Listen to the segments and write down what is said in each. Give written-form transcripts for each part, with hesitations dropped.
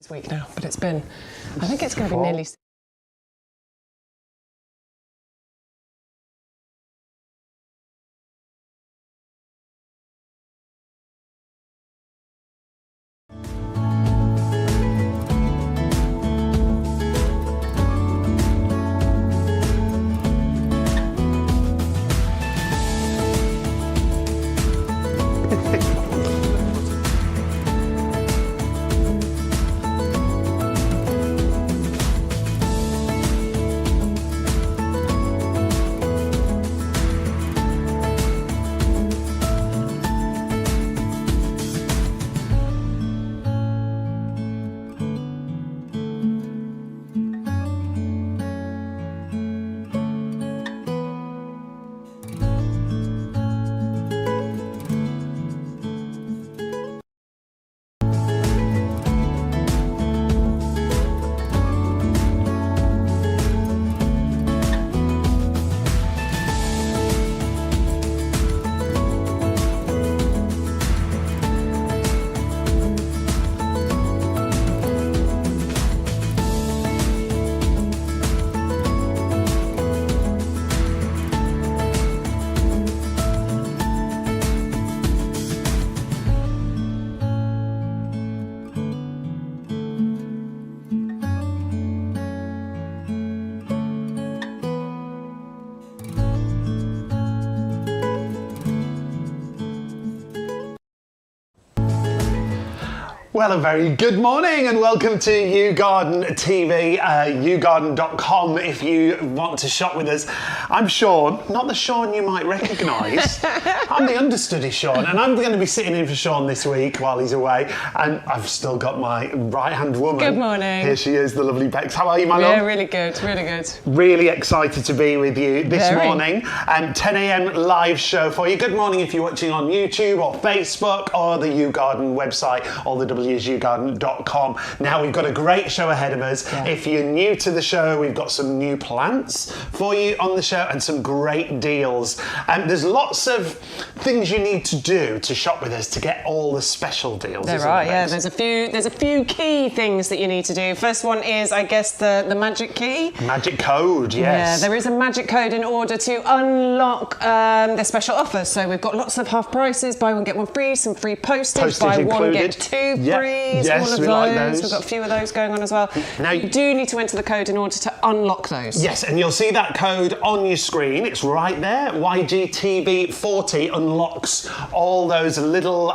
this week now, but it's been, I think it's going to be nearly... Well, a very good morning and welcome to YouGarden TV, YouGarden.com if you want to shop with us. I'm Shaun, not the Shaun you might recognise. I'm the understudy Shaun, and I'm going to be sitting in for Shaun this week while he's away, and I've still got my right-hand woman. Good morning. Here she is, the lovely Bex. How are you, my love? Yeah, really good, really good. Really excited to be with you this morning. 10 a.m. live show for you. Good morning if you're watching on YouTube or Facebook or the YouGarden website, all the W's YouGarden.com. Now we've got a great show ahead of us. Yeah. If you're new to the show, we've got some new plants for you on the show and some great deals. There's lots of things you need to do to shop with us to get all the special deals. There are, yeah. There's a few key things that you need to do. First one is, I guess, the magic key. Magic code, yes. Yeah, there is a magic code in order to unlock the special offers. So we've got lots of half prices, buy one get one free, some free postage buy included. One get two free. Yes, all of we like those. We've got a few of those going on as well. Now you do need to enter the code in order to unlock those. Yes, and you'll see that code on your screen. It's right there. YGTB40 unlocks all those little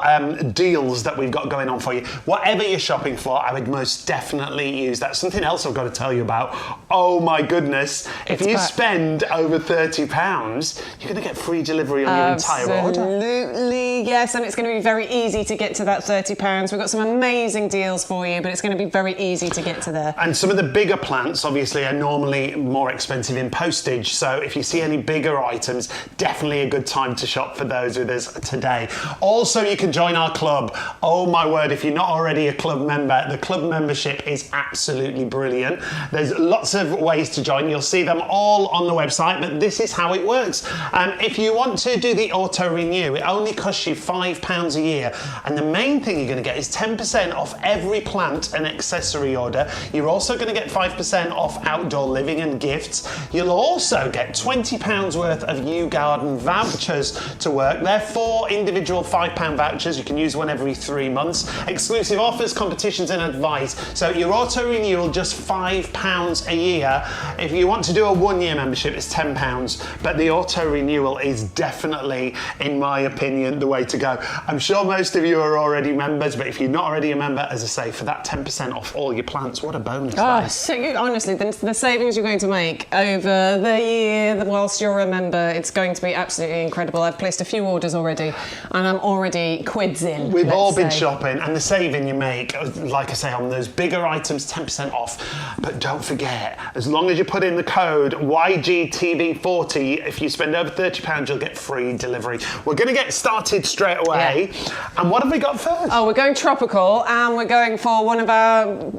deals that we've got going on for you. Whatever you're shopping for, I would most definitely use that. Something else I've got to tell you about. Oh my goodness. If you spend over £30, you're going to get free delivery on your entire order. Absolutely, yes, and it's going to be very easy to get to that £30. We've got some amazing deals for you, but it's going to be very easy to get to there. And some of the bigger plants obviously are normally more expensive in postage, so if you see any bigger items, definitely a good time to shop for those with us today. Also, you can join our club. Oh my word, if you're not already a club member, the club membership is absolutely brilliant. There's lots of ways to join. You'll see them all on the website, but this is how it works. If you want to do the auto renew, it only costs you £5 a year, and the main thing you're going to get is 10% off every plant and accessory order. You're also going to get 5% off outdoor living and gifts. You'll also get £20 worth of YouGarden vouchers to work. They're 4 individual £5 vouchers. You can use one every 3 months. Exclusive offers, competitions and advice. So your auto renewal just £5 a year. If you want to do a 1-year membership, it's £10, but the auto renewal is definitely, in my opinion, the way to go. I'm sure most of you are already members, but if you're not already a member, as I say, for that 10% off all your plants, what a bonus. Honestly, the savings you're going to make over the year whilst you're a member, it's going to be absolutely incredible. I've placed a few orders already, and I'm already quids in. We've all been shopping, and the saving you make, like I say, on those bigger items, 10% off. But don't forget, as long as you put in the code YGTV40, if you spend over £30, you'll get free delivery. We're going to get started straight away. Yeah. And what have we got first? Oh, we're going tropical, and we're going for one of our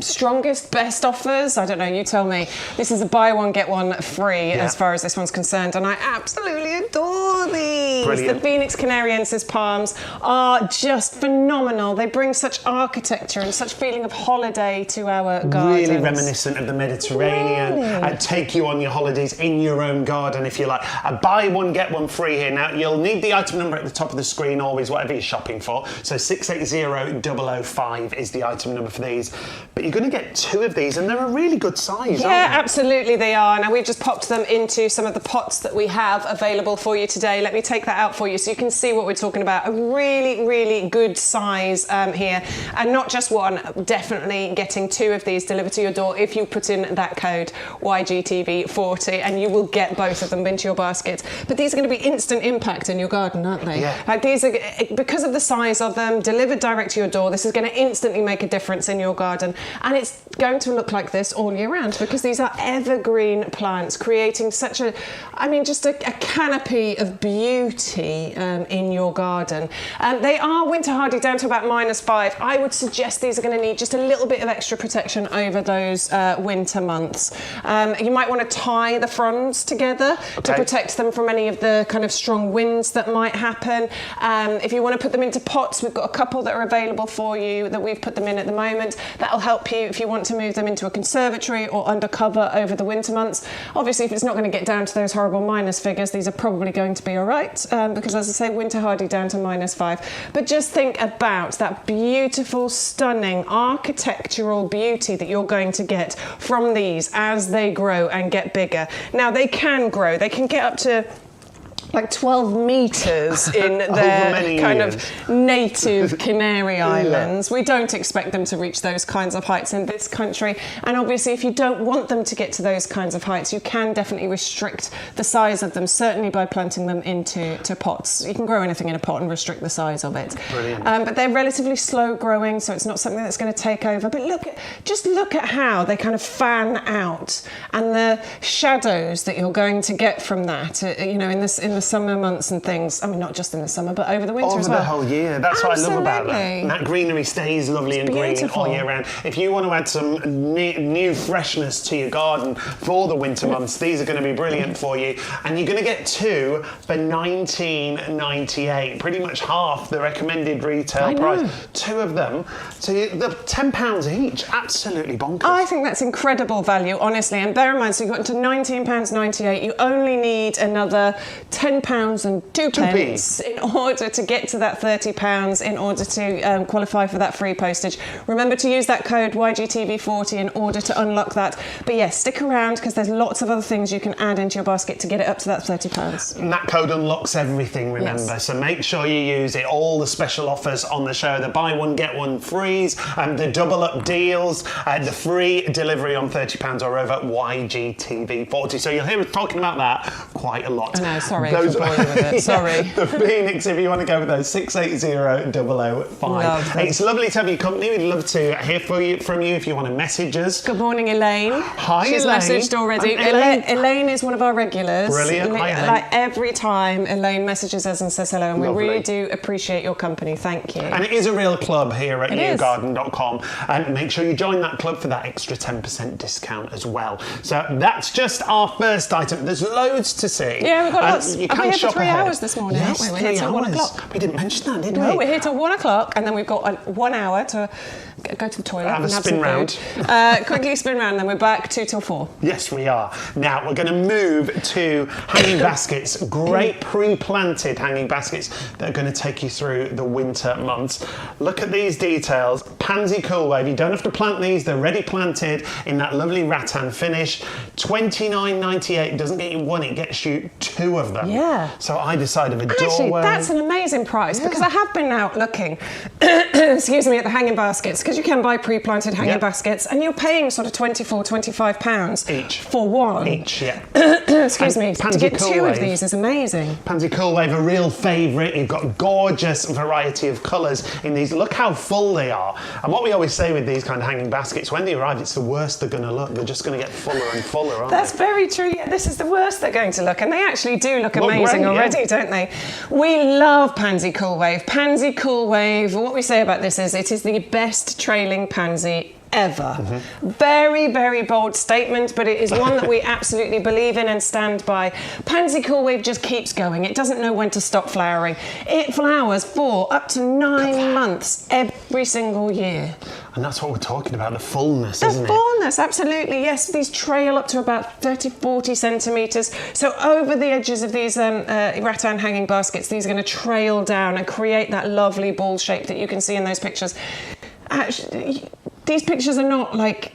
strongest, best offers. I don't know, you tell me. This is a buy one, get one free as far as this one's concerned, and I absolutely adore saw these. Brilliant. The Phoenix Canariensis palms are just phenomenal. They bring such architecture and such feeling of holiday to our gardens. Really reminiscent of the Mediterranean. Really? Take you on your holidays in your own garden if you like. Buy one, get one free here. Now, you'll need the item number at the top of the screen always, whatever you're shopping for. So 680005 is the item number for these. But you're going to get 2 of these, and they're a really good size, Yeah, aren't they? absolutely they are. Now, we've just popped them into some of the pots that we have available for you today. Let me take that out for you so you can see what we're talking about. A really, really good size here. And not just one, definitely getting 2 of these delivered to your door if you put in that code YGTV40, and you will get both of them into your basket. But these are going to be instant impact in your garden, aren't they? Yeah. Like these are, because of the size of them, delivered direct to your door, this is going to instantly make a difference in your garden. And it's going to look like this all year round because these are evergreen plants, creating such a, I mean, just a canopy of beauty in your garden. They are winter hardy down to about -5. I would suggest these are going to need just a little bit of extra protection over those winter months. You might want to tie the fronds together to protect them from any of the kind of strong winds that might happen. If you want to put them into pots, we've got a couple that are available for you that we've put them in at the moment. That'll help you if you want to move them into a conservatory or under cover over the winter months. Obviously, if it's not going to get down to those horrible minus figures, these are probably going to be all right because, as I say, winter hardy down to -5. But just think about that beautiful, stunning architectural beauty that you're going to get from these as they grow and get bigger. Now, they can grow. They can get up to like 12 metres in their kind of native Canary Islands. We don't expect them to reach those kinds of heights in this country. And obviously, if you don't want them to get to those kinds of heights, you can definitely restrict the size of them, certainly by planting them into pots. You can grow anything in a pot and restrict the size of it. Brilliant. But they're relatively slow growing, so it's not something that's going to take over. But just look at how they kind of fan out and the shadows that you're going to get from that, you know, in the summer months and things. I mean, not just in the summer, but over the winter as well. Over the whole year. That's what I love about that. Absolutely. And that greenery stays lovely and green all year round. If you want to add some new freshness to your garden for the winter months, these are going to be brilliant for you. And you're going to get 2 for $19.98, pretty much half the recommended retail price. 2 of them. So they're £10 each. Absolutely bonkers. I think that's incredible value, honestly. And bear in mind, so you got into £19.98. You only need another £10 and 2 pence in order to get to that £30 in order to qualify for that free postage. Remember to use that code YGTV40 in order to unlock that. But yes, stick around because there's lots of other things you can add into your basket to get it up to that £30. And that code unlocks everything, remember. Yes. So make sure you use it. All the special offers on the show, the buy one, get one frees, and the double up deals, the free delivery on £30 or over, YGTV40. So you'll hear us talking about that quite a lot. I know, sorry. With it. Sorry. The Phoenix, if you want to go with those, 680005. It's lovely to have your company. We'd love to hear from you if you want to message us. Good morning, Elaine. Hi, She's Elaine. messaged already. Elaine Is one of our regulars. Brilliant. Hi, Elaine. Like every time, Elaine messages us and says hello, and Lovely. we really do appreciate your company. Thank you. And it is a real club here at It is. YouGarden.com. And make sure you join that club for that extra 10% discount as well. So that's just our first item. There's loads to see. Yeah, we've got lots. You We're can here for shop 3 ahead. hours this morning, Yes, aren't we? We're here till 1 o'clock. We didn't mention that, did we? No, we're here till 1 o'clock, and then we've got 1 hour to go to the toilet Have a and have spin some round. food. Quickly spin round, then we're back 2 till 4. Yes, we are. Now, we're going to move to hanging baskets. Great pre-planted hanging baskets that are going to take you through the winter months. Look at these details. Pansy Cool Wave. You don't have to plant these. They're ready planted in that lovely rattan finish. $29.98 doesn't get you 1, it gets you 2 of them. Yeah. So I decided a doorway. Actually, that's an amazing price because I have been out looking, excuse me, at the hanging baskets because you can buy pre-planted hanging baskets and you're paying sort of £24, £25 each for one. Each, yeah. Excuse me. To get 2 of these is amazing. Pansy Cool Wave, a real favourite. You've got gorgeous variety of colours in these. Look how full they are. And what we always say with these kind of hanging baskets, when they arrive, it's the worst they're going to look. They're just going to get fuller and fuller, aren't That's they? very true. Yeah, this is the worst they're going to look, and they actually do look amazing great, already, don't they? We love Pansy Cool Wave. Pansy Cool Wave, what we say about this is it is the best trailing pansy ever. Very, very bold statement, but it is one that we absolutely believe in and stand by. Pansy Cool Wave just keeps going. It doesn't know when to stop flowering. It flowers for up to 9 months every single year. And that's what we're talking about, the fullness, The isn't it? fullness, absolutely, yes. These trail up to about 30, 40 centimetres. So over the edges of these rattan hanging baskets, these are going to trail down and create that lovely ball shape that you can see in those pictures. Actually, these pictures are not like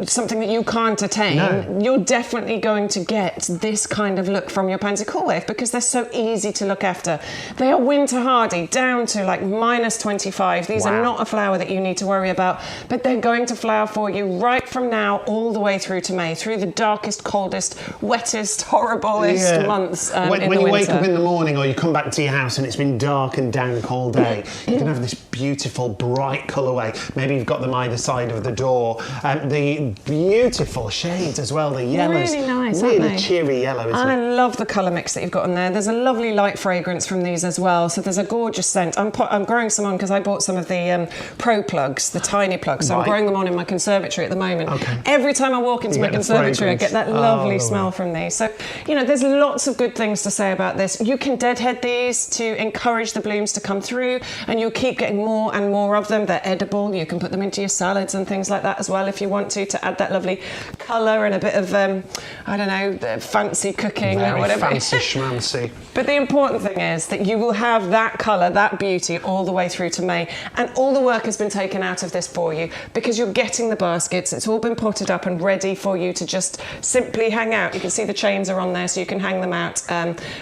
something that you can't attain. No. You're definitely going to get this kind of look from your Pansy Cool Wave because they're so easy to look after. They are winter hardy, down to like minus 25. These are not a flower that you need to worry about, but they're going to flower for you right from now all the way through to May, through the darkest, coldest, wettest, horriblest months when you wake up in the morning or you come back to your house and it's been dark and dank all day, you can have this beautiful, bright colourway. Maybe you've got them either side of the door. The beautiful shades as well, the yellows. Really nice, really aren't they? cheery yellow, isn't I it? love the colour mix that you've got in there. There's a lovely light fragrance from these as well. So there's a gorgeous scent. I'm growing some on because I bought some of the pro plugs, the tiny plugs. So I'm growing them on in my conservatory at the moment. Okay. Every time I walk into my conservatory, I get that lovely lovely smell from these. So, you know, there's lots of good things to say about this. You can deadhead these to encourage the blooms to come through, and you'll keep getting more and more of them. They're edible. You can put them into your salads and things like that as well if you want to add that lovely colour and a bit of, I don't know, fancy cooking Very or whatever. fancy schmancy. But the important thing is that you will have that colour, that beauty all the way through to May. And all the work has been taken out of this for you because you're getting the baskets. It's all been potted up and ready for you to just simply hang out. You can see the chains are on there so you can hang them out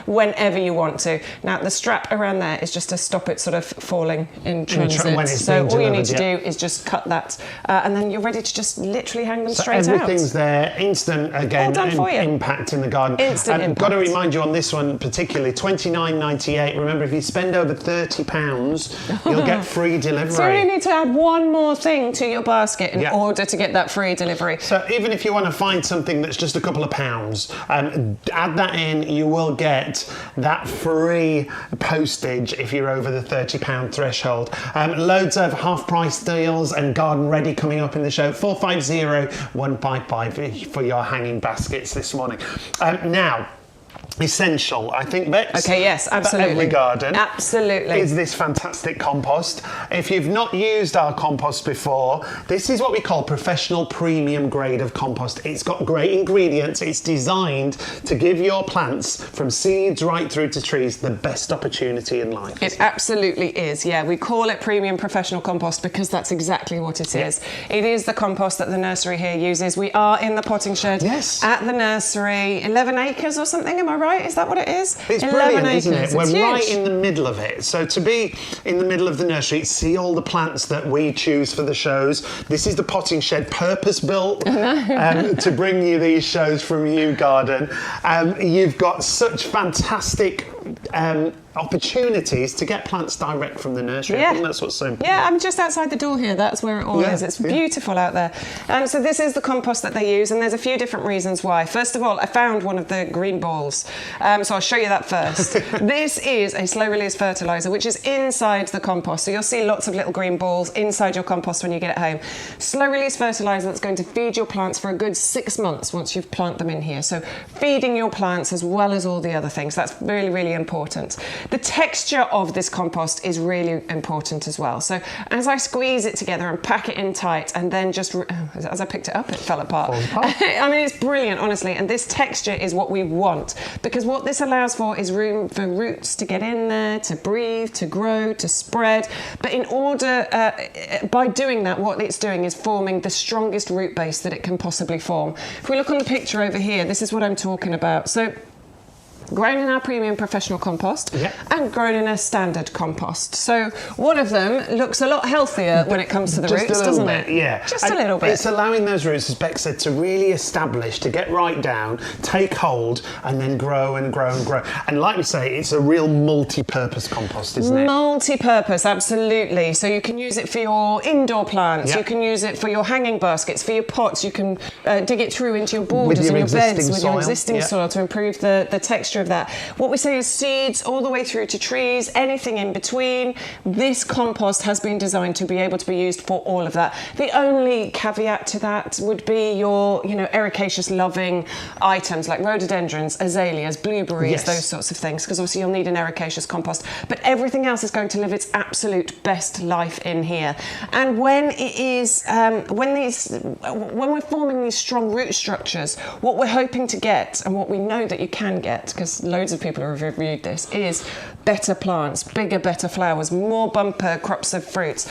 whenever you want to. Now, the strap around there is just to stop it sort of falling in transit. So all you need to do is just cut that and then you're ready to just literally hang them straight out. Everything's there, instant again, All done for you. impact in the garden. Instant impact. Got to remind you on this one particularly, $29.98. Remember, if you spend over £30, you'll get free delivery. So you need to add one more thing to your basket in order to get that free delivery. So even if you want to find something that's just a couple of pounds, add that in, you will get that free postage if you're over the £30 threshold. Loads of half-price deals and garden ready coming up in the show. 450-155 for your hanging baskets this morning. Now, essential, I think, Bex. Okay, yes, absolutely. For every garden. Absolutely. Is this fantastic compost. If you've not used our compost before, this is what we call professional premium grade of compost. It's got great ingredients. It's designed to give your plants, from seeds right through to trees, the best opportunity in life. It absolutely is, yeah. We call it premium professional compost because that's exactly what it is. It is the compost that the nursery here uses. We are in the potting shed at the nursery. 11 acres or something, am I right? Is that what it is? It's 11 brilliant, acres. isn't it? We're It's right huge. in the middle of it. So to be in the middle of the nursery, see all the plants that we choose for the shows. This is the potting shed, purpose-built to bring you these shows from YouGarden. You've got such fantastic opportunities to get plants direct from the nursery. I think that's what's so important. Yeah, I'm just outside the door here. That's where it all is. It's beautiful out there. So this is the compost that they use, and there's a few different reasons why. First of all, I found one of the green balls, so I'll show you that first. This is a slow-release fertiliser, which is inside the compost. So you'll see lots of little green balls inside your compost when you get it home. Slow-release fertiliser that's going to feed your plants for a good 6 months once you've planted them in here. So feeding your plants as well as all the other things. That's really, really important. The texture of this compost is really important as well. So as I squeeze it together and pack it in tight and then just, as I picked it up, it fell apart. I mean, it's brilliant, honestly. And this texture is what we want because what this allows for is room for roots to get in there, to breathe, to grow, to spread. But in order, by doing that, what it's doing is forming the strongest root base that it can possibly form. If we look on the picture over here, this is what I'm talking about. So grown in our premium professional compost and grown in a standard compost. So one of them looks a lot healthier when it comes to the roots, doesn't it? Yeah. Just a little bit. It's allowing those roots, as Beck said, to really establish, to get right down, take hold, and then grow and grow and grow. And like we say, it's a real multi-purpose compost, isn't it? Multi-purpose, absolutely. So you can use it for your indoor plants, you can use it for your hanging baskets, for your pots, you can dig it through into your borders and your beds with your existing soil to improve the texture mixture of that. What we say is seeds all the way through to trees, anything in between. This compost has been designed to be able to be used for all of that. The only caveat to that would be your, ericaceous loving items like rhododendrons, azaleas, blueberries, those sorts of things, because obviously you'll need an ericaceous compost. But everything else is going to live its absolute best life in here. And when it is, when we're forming these strong root structures, what we're hoping to get, and what we know that you can get, because loads of people have reviewed this, is better plants, bigger, better flowers, more bumper crops of fruits,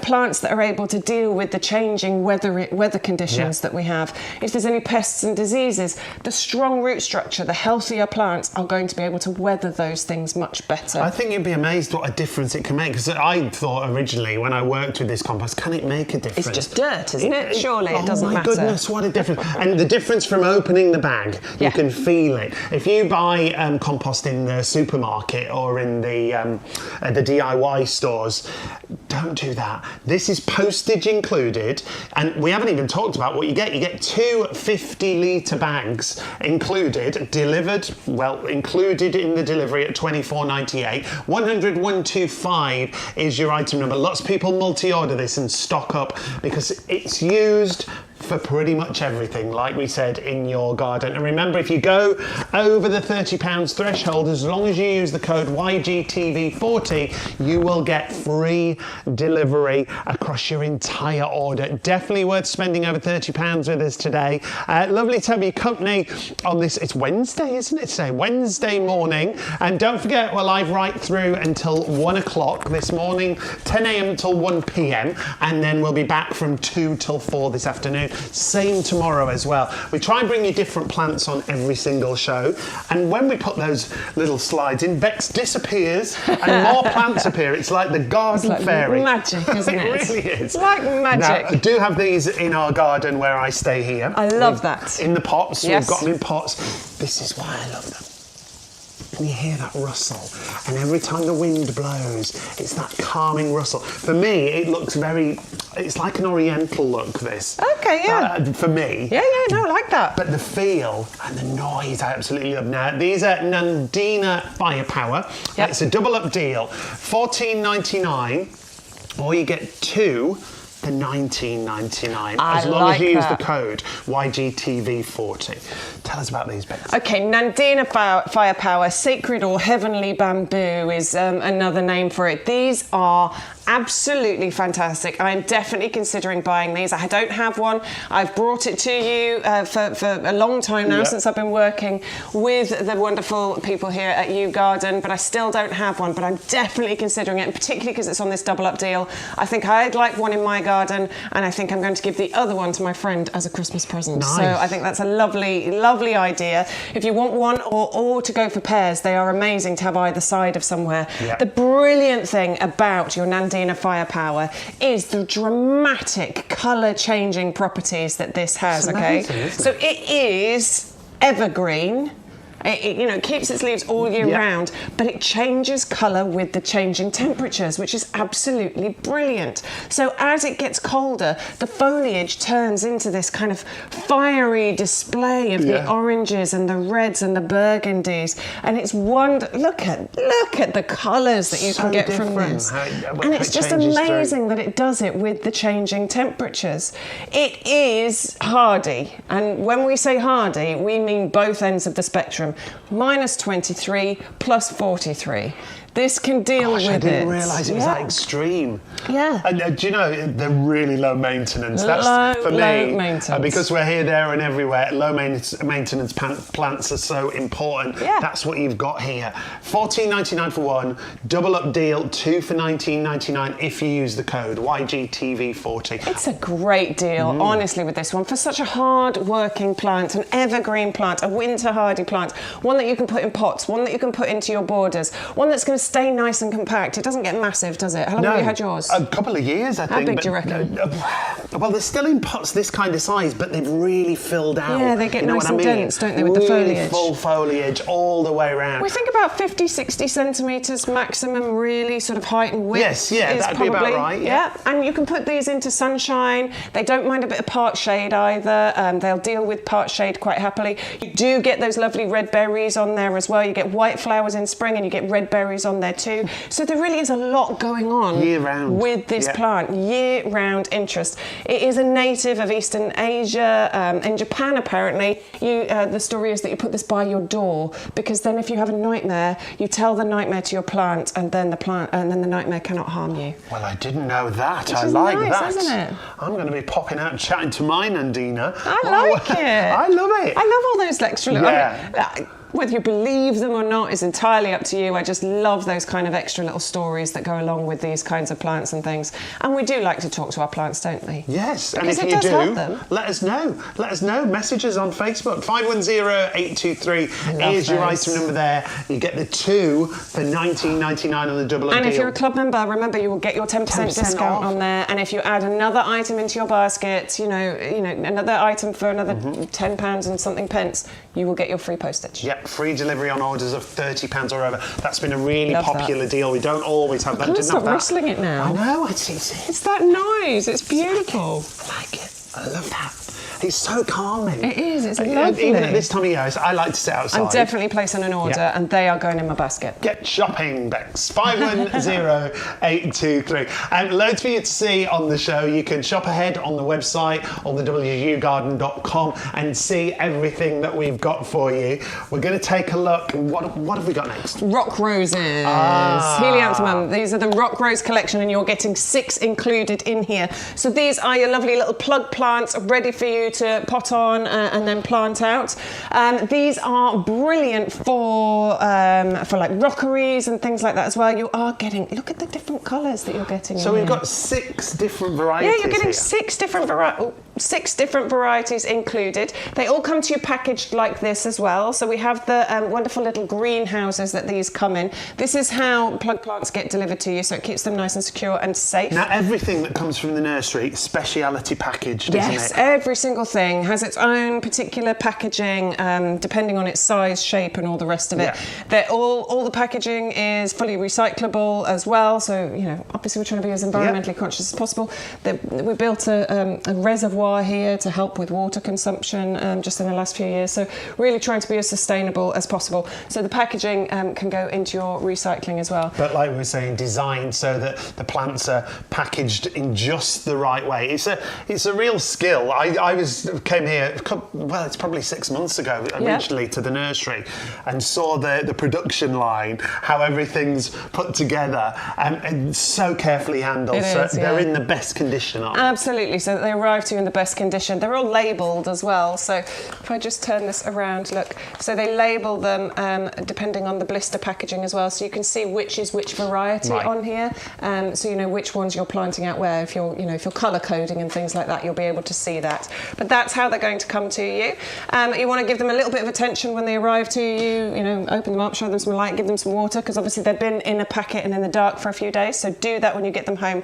plants that are able to deal with the changing weather conditions that we have. If there's any pests and diseases, the strong root structure, the healthier plants are going to be able to weather those things much better. I think you'd be amazed what a difference it can make, because I thought originally when I worked with this compost, can it make a difference? It's just dirt, isn't it? Surely it doesn't matter. Oh my goodness, what a difference. And the difference from opening the bag, you can feel it. If you buy compost in the supermarket or in the DIY stores, don't do that. This is postage included, and we haven't even talked about what you get. You get 2 50-litre bags included, included in the delivery at $24.98. 100-125 is your item number. Lots of people multi-order this and stock up because it's used for pretty much everything, like we said, in your garden. And remember, if you go over the £30 threshold, as long as you use the code YGTV40, you will get free delivery across your entire order. Definitely worth spending over £30 with us today. Lovely to have your company on this. It's Wednesday, isn't it? Today, Wednesday morning. And don't forget, we're live right through until 1 o'clock this morning, 10 a.m. till 1 p.m. And then we'll be back from 2 till 4 this afternoon. Same tomorrow as well. We try and bring you different plants on every single show, and when we put those little slides in, Bex disappears and more plants appear. It's like the garden fairy. Magic, isn't it? It really is. It's like magic. Now, I do have these in our garden where I stay here. I love that. In the pots. Yes. We've got them in pots. This is why I love them. And you hear that rustle, and every time the wind blows, it's that calming rustle. For me, it looks it's like an oriental look, this. Okay, yeah. For me. Yeah, no, I like that. But the feel and the noise, I absolutely love. Now, these are Nandina Firepower. Yep. It's a double-up deal. $14.99, or you get 2 for $19.99, as long as you use the code YGTV40. Tell us about these bits. Okay, Nandina Firepower, Sacred or Heavenly Bamboo is another name for it. These are absolutely fantastic. I am definitely considering buying these. I don't have one. I've brought it to you for a long time now, since I've been working with the wonderful people here at YouGarden, but I still don't have one, but I'm definitely considering it, and particularly because it's on this double up deal. I think I'd like one in my garden, and I think I'm going to give the other one to my friend as a Christmas present. Nice. So I think that's a lovely idea. If you want one or to go for pairs, they are amazing to have either side of somewhere. The brilliant thing about your Nandina Firepower is the dramatic colour changing properties that this has. It's okay, amazing, isn't so it is evergreen. It keeps its leaves all year round, but it changes colour with the changing temperatures, which is absolutely brilliant. So as it gets colder, the foliage turns into this kind of fiery display of the oranges and the reds and the burgundies, and it's look at the colours that you can get from this. And it's just amazing that it does it with the changing temperatures. It is hardy, and when we say hardy, we mean both ends of the spectrum. -23 plus 43. This can deal with it. I didn't realise it was that extreme. Yeah. And do you know, they're really low maintenance. That's for me. Low maintenance. Because we're here, there and everywhere, low maintenance plants are so important. Yeah. That's what you've got here. $14.99 for one, double up deal, 2 for $19.99 if you use the code YGTV40. It's a great deal, honestly, with this one. For such a hard-working plant, an evergreen plant, a winter hardy plant, one that you can put in pots, one that you can put into your borders, one that's going to stay nice and compact. It doesn't get massive, does it? How long have you had yours? A couple of years, I think. How big do you reckon? Well, they're still in pots this kind of size, but they've really filled out. Yeah, they get nice and dense, don't they, with the foliage? Full foliage all the way around. We think about 50, 60 centimetres maximum, really, sort of height and width. Yes, yeah, that'd be about right. Yeah, and you can put these into sunshine. They don't mind a bit of part shade either. They'll deal with part shade quite happily. You do get those lovely red red berries on there as well. You get white flowers in spring and you get red berries on there too. So there really is a lot going on year round with this plant, year-round interest. It is a native of Eastern Asia. In Japan, apparently, the story is that you put this by your door, because then if you have a nightmare, you tell the nightmare to your plant, and then the nightmare cannot harm you. Well, I didn't know that. Which I is like nice, that. isn't it? I'm going to be popping out and chatting to mine, Nandina. I like it. I love it. I love all those extra little... Yeah. Whether you believe them or not is entirely up to you. I just love those kind of extra little stories that go along with these kinds of plants and things. And we do like to talk to our plants, don't we? Yes, because and if you do, them. let us know. Let us know. Messages on Facebook. 510-823 is your item number there. You get the 2 for $19.99 on the double And deal. if you're a club member, remember you will get your 10% discount on there. And if you add another item into your basket, you know, another item for another £10 and something pence, you will get your free postage. Yep, free delivery on orders of £30 or over. That's been a really popular deal. We don't always have that. I can't stop whistling it now. I know, it's that noise. It's beautiful. I like it. I love that. It's so calming. It is. It's lovely. Even at this time of year, I like to sit outside. I'm definitely placing an order, and they are going in my basket. Get shopping, Bex. 510-823. And loads for you to see on the show. You can shop ahead on the website, on the yougarden.com, and see everything that we've got for you. We're going to take a look. What have we got next? Rock roses. Helianthemum. These are the rock rose collection, and you're getting 6 included in here. So these are your lovely little plug plants ready for you to pot on and then plant out. These are brilliant for like rockeries and things like that as well. You are getting, look at the different colours that you're getting. So we've got 6 different varieties. Yeah, you're getting here. 6 different varieties included. They all come to you packaged like this as well. So we have the wonderful little greenhouses that these come in. This is how plug plants get delivered to you, so it keeps them nice and secure and safe. Now, everything that comes from the nursery, speciality packaged, yes, isn't it? Every single thing has its own particular packaging, depending on its size, shape, and all the rest of it. They're all the packaging is fully recyclable as well. So obviously we're trying to be as environmentally conscious as possible. We built a reservoir here to help with water consumption just in the last few years. So really trying to be as sustainable as possible. So the packaging can go into your recycling as well. But like we were saying, designed so that the plants are packaged in just the right way. It's a real skill. I came here, well, it's probably 6 months ago originally to the nursery, and saw the production line, how everything's put together and so carefully handled. They're in the best condition, aren't they? Absolutely. So they arrive to you in the best condition. They're all labelled as well. So if I just turn this around, look. So they label them depending on the blister packaging as well. So you can see which is which variety on here. So you know which ones you're planting out where. If you're colour coding and things like that, you'll be able to see that. But that's how they're going to come to you. You want to give them a little bit of attention when they arrive to you. Open them up, show them some light, give them some water, because obviously they've been in a packet and in the dark for a few days. So do that when you get them home.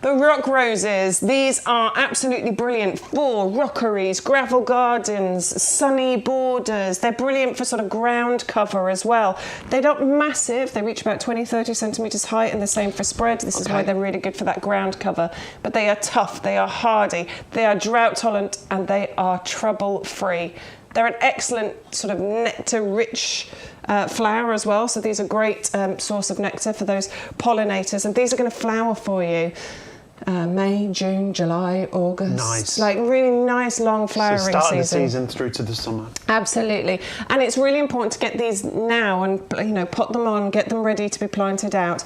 But rock roses, these are absolutely brilliant for rockeries, gravel gardens, sunny borders. They're brilliant for sort of ground cover as well. They're not massive. They reach about 20-30 centimetres high, and the same for spread. This is why they're really good for that ground cover. But they are tough, they are hardy, they are drought tolerant, and they are trouble-free. They're an excellent sort of nectar-rich flower as well. So these are great source of nectar for those pollinators. And these are going to flower for you May, June, July, August. Nice. Like really nice long flowering season. Start of the season through to the summer. Absolutely. And it's really important to get these now and pot them on, get them ready to be planted out.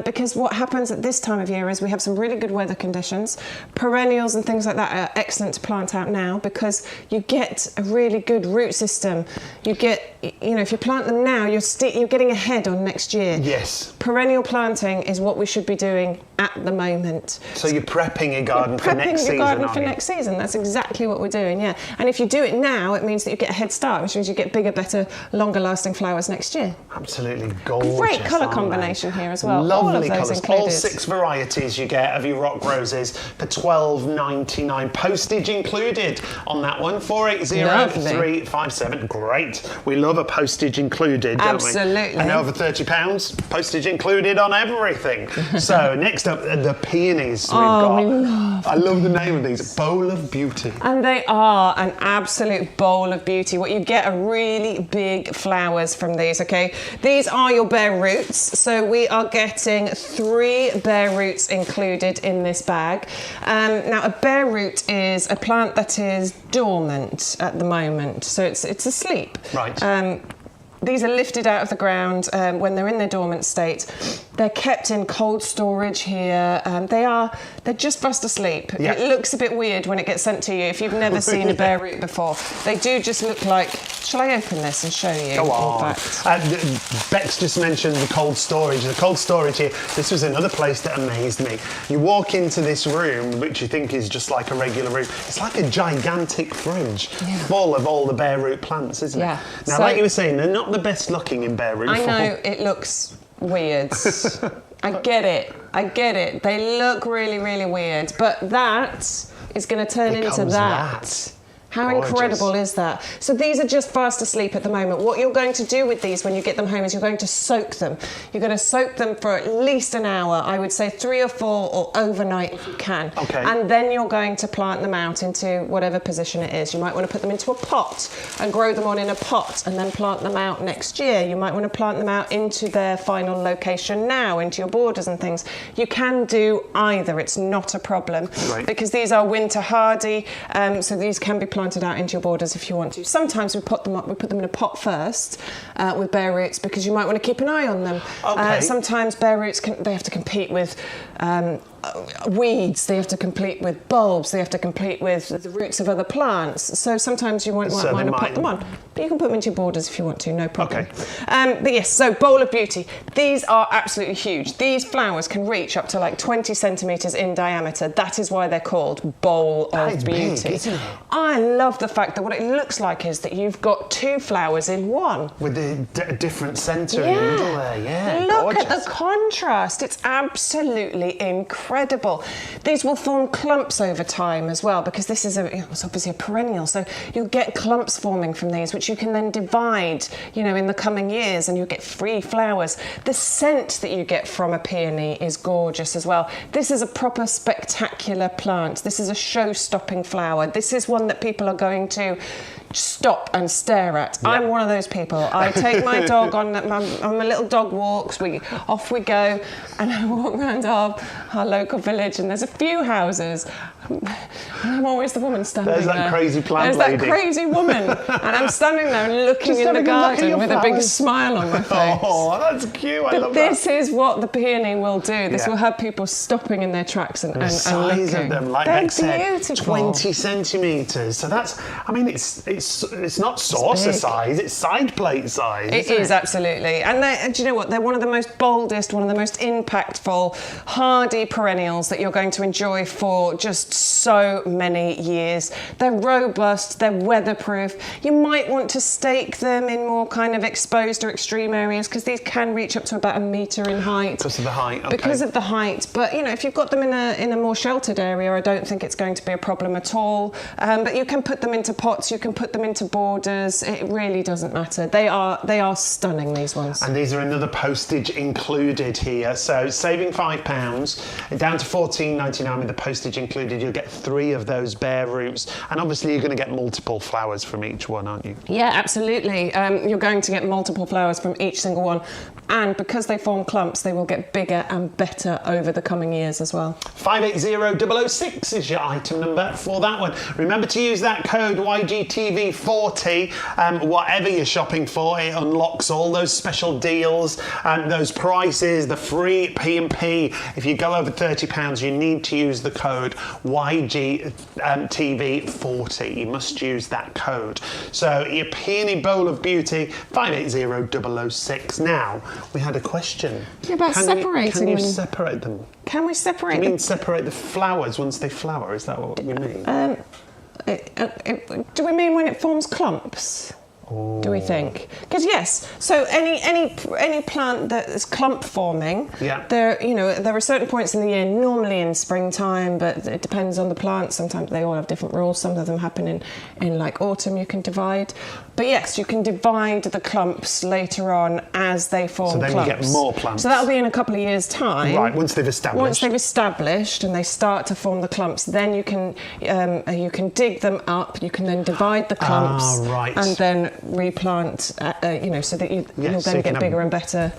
Because what happens at this time of year is we have some really good weather conditions. Perennials and things like that are excellent to plant out now because you get a really good root system. You get, if you plant them now, you're getting ahead on next year. Yes. Perennial planting is what we should be doing at the moment. So you're prepping your garden for next season, next season. That's exactly what we're doing, yeah. And if you do it now, it means that you get a head start, which means you get bigger, better, longer-lasting flowers next year. Absolutely gorgeous. Great colour combination here as well. Lovely colours. Included. All 6 varieties you get of your rock roses for $12.99. Postage included on that one. 480-357. Great. We love a postage included, don't we? Absolutely. And over £30, postage included on everything. So next Next up, the peonies Oh, I love the name of these, Bowl of Beauty. And they are an absolute bowl of beauty. What you get are really big flowers from these, okay? These are your bare roots. So we are getting 3 bare roots included in this bag. Now, a bare root is a plant that is dormant at the moment. So it's asleep. Right. These are lifted out of the ground when they're in their dormant state. They're kept in cold storage here. They're just fast asleep. Yeah. It looks a bit weird when it gets sent to you if you've never seen a bare root before. They do just look like. Shall I open this and show you? Go on. Bex just mentioned the cold storage. The cold storage here, this was another place that amazed me. You walk into this room, which you think is just like a regular room. It's like a gigantic fridge full of all the bare root plants, isn't it? Yeah. Now, So, like you were saying, they're not the best looking in bare root I form. know it looks weird. I get it. They look really, really weird. But that is going to turn into Becomes that. How Gorgeous. incredible is that? So these are just fast asleep at the moment. What you're going to do with these when you get them home is you're going to soak them. You're going to soak them for at least an hour. I would say 3 or 4 or overnight if you can. Okay. And then you're going to plant them out into whatever position it is. You might want to put them into a pot and grow them on in a pot and then plant them out next year. You might want to plant them out into their final location now, into your borders and things. You can do either. It's not a problem. Right. Because these are winter hardy, so these can be planted out into your borders if you want to. Sometimes we put them in a pot first with bare roots because you might want to keep an eye on them. Okay. Sometimes bare roots they have to compete with weeds, they have to compete with bulbs, they have to compete with the roots of other plants. So sometimes you might want to put them on. But you can put them into your borders if you want to, no problem. Okay. But yes, so bowl of beauty. These are absolutely huge. These flowers can reach up to like 20 centimetres in diameter. That is why they're called bowl of beauty. Big, isn't it? I love the fact that what it looks like is that you've got 2 flowers in one. With a different centre in the middle there, yeah. Look at gorgeous. the contrast. It's absolutely incredible. These will form clumps over time as well because this is it's obviously a perennial. So you'll get clumps forming from these, which you can then divide, in the coming years, and you'll get free flowers. The scent that you get from a peony is gorgeous as well. This is a proper spectacular plant. This is a show-stopping flower. This is one that people are going to stop and stare at. Yeah. I'm one of those people. I take my dog on my little dog walks. Off we go, and I walk around our local village, and there's a few houses. And I'm always the woman standing there. There's that crazy plant There's lady. that crazy woman, and I'm standing there and looking Just in the having a look at garden your with a big flowers. smile on my face. Oh, that's cute. I love This that. is what the peony will do. This Yeah. will have people stopping in their tracks and The size looking. of them, like They're Bex said, beautiful. 20 centimetres. So that's, it's not saucer big. size, it's side plate size. It is, absolutely. And do you know what? They're one of the most boldest, one of the most impactful, hardy perennials that you're going to enjoy for just so many years. They're robust, they're weatherproof. You might want to stake them in more kind of exposed or extreme areas because these can reach up to about 1 metre in height. Because of the height, okay. Because of the height. But, if you've got them in a more sheltered area, I don't think it's going to be a problem at all. But you can put them into pots, you can put them into borders. It really doesn't matter. They are stunning, these ones. And these are another postage included here. So saving £5 down to $14.99 with the postage included. You'll get 3 of those bare roots. And obviously you're going to get multiple flowers from each one, aren't you? Yeah, absolutely. You're going to get multiple flowers from each single one. And because they form clumps, they will get bigger and better over the coming years as well. 580006 is your item number for that one. Remember to use that code YGTV40. Whatever you're shopping for, it unlocks all those special deals and those prices, the free P&P. If you go over £30, you need to use the code YGTV40. You must use that code. So your peony bowl of beauty, 580006. Now, we had a question. Yeah, about separating Can you them. separate them? Can we separate You mean them? separate the flowers once they flower? Is that what you mean? Do we mean when it forms clumps? Do we think? Because yes, so any plant that is clump forming, Yeah. there are certain points in the year, normally in springtime, but it depends on the plant. Sometimes they all have different rules. Some of them happen in like autumn. You can divide, But yes, you can divide the clumps later on as they form So then clumps. you get more plants. So that'll be in a couple of years' time. Right, once they've established. Once they've established and they start to form the clumps, then you can dig them up. You can then divide the clumps and then replant. So that you'll then get bigger and better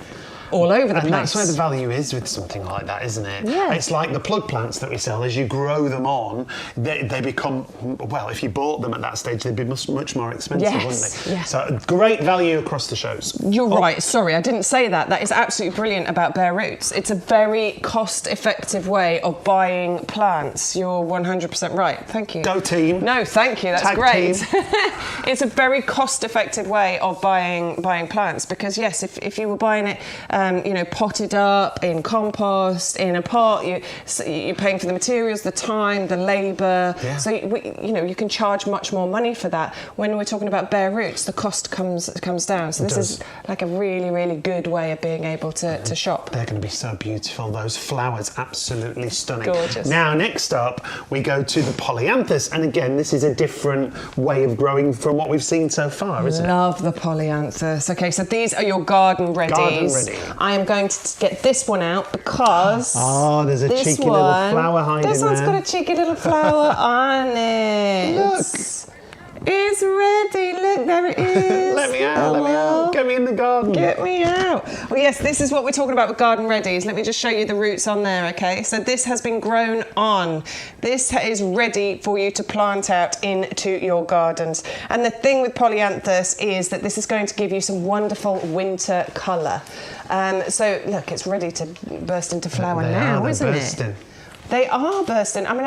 all over the place. And that's where the value is with something like that, isn't it? Yeah. It's like the plug plants that we sell. As you grow them on, they become, well, if you bought them at that stage, they'd be much more expensive, wouldn't they? Yeah. So great value across the shows. You're right. Sorry, I didn't say that. That is absolutely brilliant about Bare Roots. It's a very cost-effective way of buying plants. You're 100% right. Thank you. Go team. No, thank you. That's Tag great. team. It's a very cost-effective way of buying plants because yes, if you were buying it, potted up in compost in a pot, you're paying for the materials, the time, the labour. Yeah. So you can charge much more money for that. When we're talking about Bare Roots, the cost comes down. So this is like a really, really good way of being able to shop. They're going to be so beautiful. Those flowers, absolutely stunning. Gorgeous. Now, next up, we go to the polyanthus, and again, this is a different way of growing from what we've seen so far, isn't it? Love the polyanthus. Okay, so these are your garden readies. Garden ready. I am going to get this one out because there's a cheeky little flower hiding there. This one's got a cheeky little flower on it. Look. It's ready. Look, there it is. Let me out. Get me in the garden. Get me out. Well, yes, this is what we're talking about with garden readies. Let me just show you the roots on there, okay? So this has been grown on. This is ready for you to plant out into your gardens. And the thing with polyanthus is that this is going to give you some wonderful winter colour. So look, it's ready to burst into flower now, isn't it? They are bursting. I mean,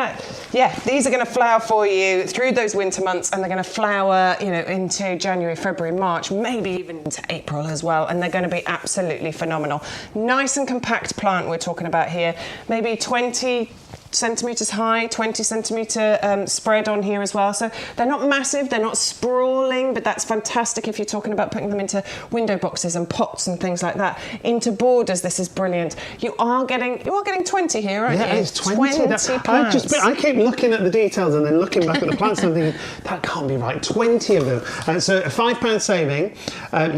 these are going to flower for you through those winter months, and they're going to flower, into January, February, March, maybe even into April as well, and they're going to be absolutely phenomenal. Nice and compact plant we're talking about here, maybe 20 centimetres high, 20 centimetre spread on here as well. So they're not massive, they're not sprawling, but that's fantastic if you're talking about putting them into window boxes and pots and things like that. Into borders, this is brilliant. You are getting 20 here, aren't you? Yeah, it's 20 plants. I keep looking at the details and then looking back at the plants and thinking, that can't be right. 20 of them. So a £5 saving.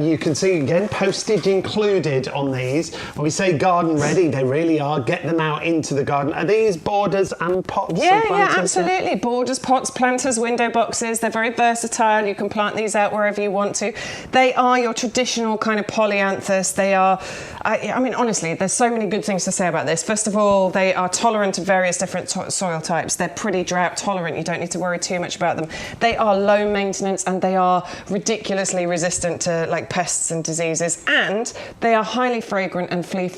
You can see, again, postage included on these. When we say garden ready, they really are. Get them out into the garden. Are these borders and pots? Yeah, absolutely. Borders, pots, planters, window boxes. They're very versatile. You can plant these out wherever you want to. They are your traditional kind of polyanthus. They are, I mean, honestly, there's so many good things to say about this. First of all, they are tolerant to various different soil types. They're pretty drought tolerant. You don't need to worry too much about them. They are low maintenance and they are ridiculously resistant to like pests and diseases. And they are highly fragrant and free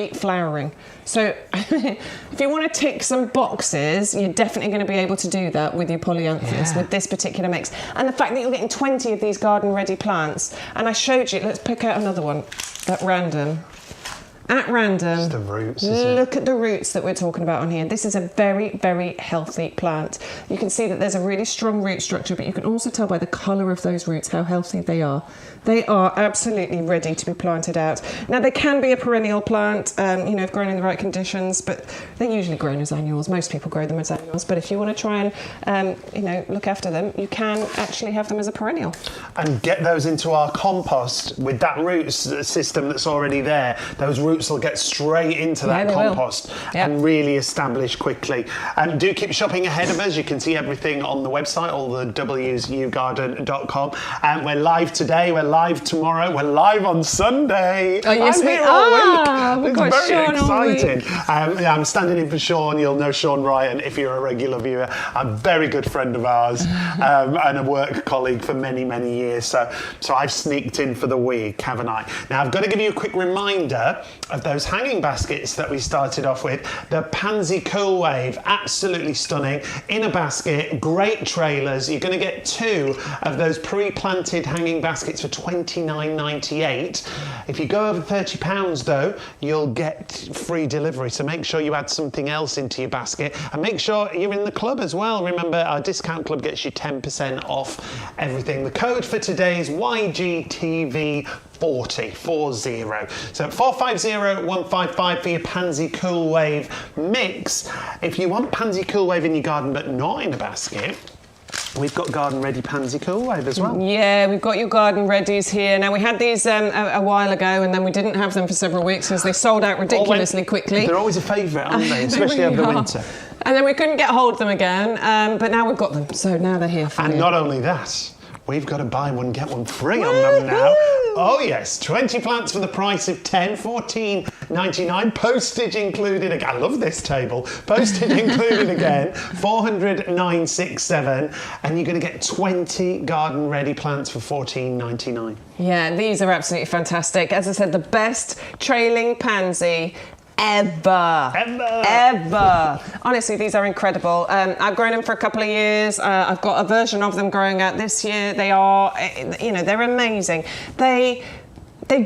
flowering. So if you want to tick some boxes, you're definitely going to be able to do that with your polyanthus, with this particular mix. And the fact that you're getting 20 of these garden-ready plants, and I showed you, let's pick out another one at random. At random, it's the roots, look at the roots that we're talking about on here. This is a very, very healthy plant. You can see that there's a really strong root structure, but you can also tell by the colour of those roots how healthy they are. They are absolutely ready to be planted out. Now, they can be a perennial plant, if grown in the right conditions, but they're usually grown as annuals. Most people grow them as annuals, but if you want to try and, look after them, you can actually have them as a perennial. And get those into our compost with that root system that's already there. Those roots will get straight into that compost and really establish quickly. And do keep shopping ahead of us. You can see everything on the website, all the W's, YouGarden.com. And we're live today, we're live tomorrow, we're live on Sunday. Oh, yes, we are. We've got Shaun exciting. I'm standing in for Shaun. You'll know Shaun Ryan if you're a regular viewer. A very good friend of ours and a work colleague for many, many years. So I've sneaked in for the week, haven't I? Now, I've got to give you a quick reminder of those hanging baskets that we started off with. The Pansy Cool Wave, absolutely stunning, in a basket, great trailers. You're going to get 2 of those pre-planted hanging baskets for £29.98. If you go over £30 though, you'll get free delivery, so make sure you add something else into your basket and make sure you're in the club as well. Remember, our discount club gets you 10% off everything. The code for today is YGTV40. So 450155 for your Pansy Cool Wave mix. If you want Pansy Cool Wave in your garden but not in a basket, We've got garden ready pansy cool wave as well. Yeah, we've got your garden readies here. Now, we had these a while ago, and then we didn't have them for several weeks because they sold out ridiculously quickly. They're always a favourite, aren't they? Especially over the winter. And then we couldn't get hold of them again, but now we've got them, so now they're here for you. And not only that, we've got a buy one, get one free on them now. Oh yes, 20 plants for the price of 10, $14.99, postage included again. I love this table. Postage included again, $409.67, and you're going to get 20 garden ready plants for $14.99. Yeah, these are absolutely fantastic. As I said, the best trailing pansy ever. Honestly, these are incredible. I've grown them for a couple of years. I've got a version of them growing out this year. They are, they're amazing. They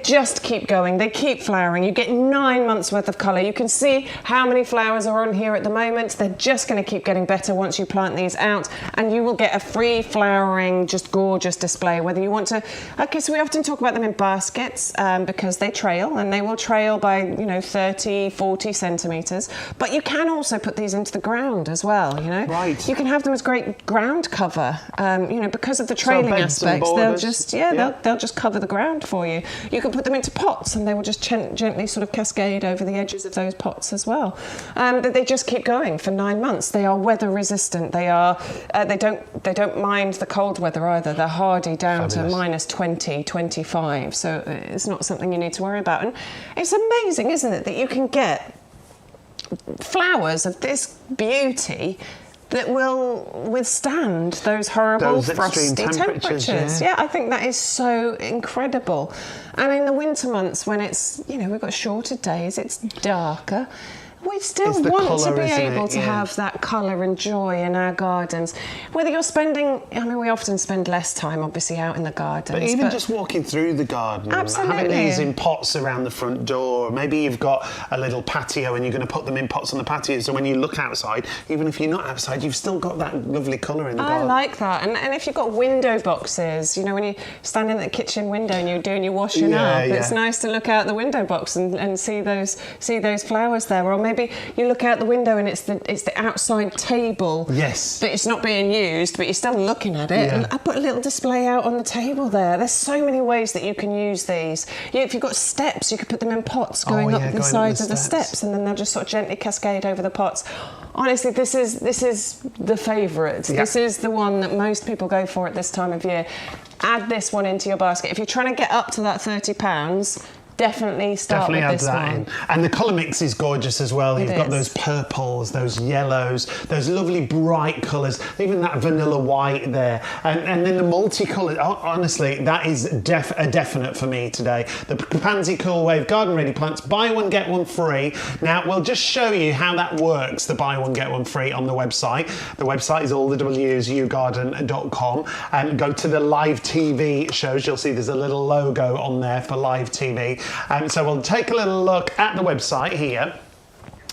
just keep going. They keep flowering. You get 9 months worth of colour. You can see how many flowers are on here at the moment. They're just going to keep getting better once you plant these out, and you will get a free flowering, just gorgeous display. Whether you want to, okay, so we often talk about them in baskets because they trail, and they will trail by 30, 40 centimetres. But you can also put these into the ground as well. Right. You can have them as great ground cover. Because of the trailing aspects, they'll just they'll just cover the ground for you. You can put them into pots and they will just gently sort of cascade over the edges of those pots as well. But they just keep going for 9 months. They are weather resistant. They are they don't mind the cold weather either. They're hardy down to minus 20, 25. So it's not something you need to worry about. And it's amazing, isn't it, that you can get flowers of this beauty that will withstand those horrible frosty temperatures. Yeah, I think that is so incredible. And in the winter months when it's, we've got shorter days, it's darker, we still want to be able to have that colour and joy in our gardens. Whether you're spending, we often spend less time obviously out in the gardens. But even just walking through the garden, absolutely. Having these in pots around the front door, maybe you've got a little patio and you're going to put them in pots on the patio, so when you look outside, even if you're not outside, you've still got that lovely colour in the garden. I like that. And if you've got window boxes, when you stand in the kitchen window and you're doing your washing up, it's nice to look out the window box and see those flowers there. Or maybe you look out the window and it's the outside table. Yes. But it's not being used, but you're still looking at it. And I put a little display out on the table there. There's so many ways that you can use these. If you've got steps, you could put them in pots going up the sides of the steps, and then they'll just sort of gently cascade over the pots. Honestly, this is the favourite. Yeah. This is the one that most people go for at this time of year. Add this one into your basket. If you're trying to get up to that £30, definitely start with this one. And the colour mix is gorgeous as well. You've got those purples, those yellows, those lovely bright colours, even that vanilla white there. And then the multicolour, honestly, that is a definite for me today. The Pansy Cool Wave Garden Ready Plants, buy one, get one free. Now, we'll just show you how that works, the buy one, get one free on the website. The website is all the W's, YouGarden.com. And go to the live TV shows. You'll see there's a little logo on there for live TV. So we'll take a little look at the website here.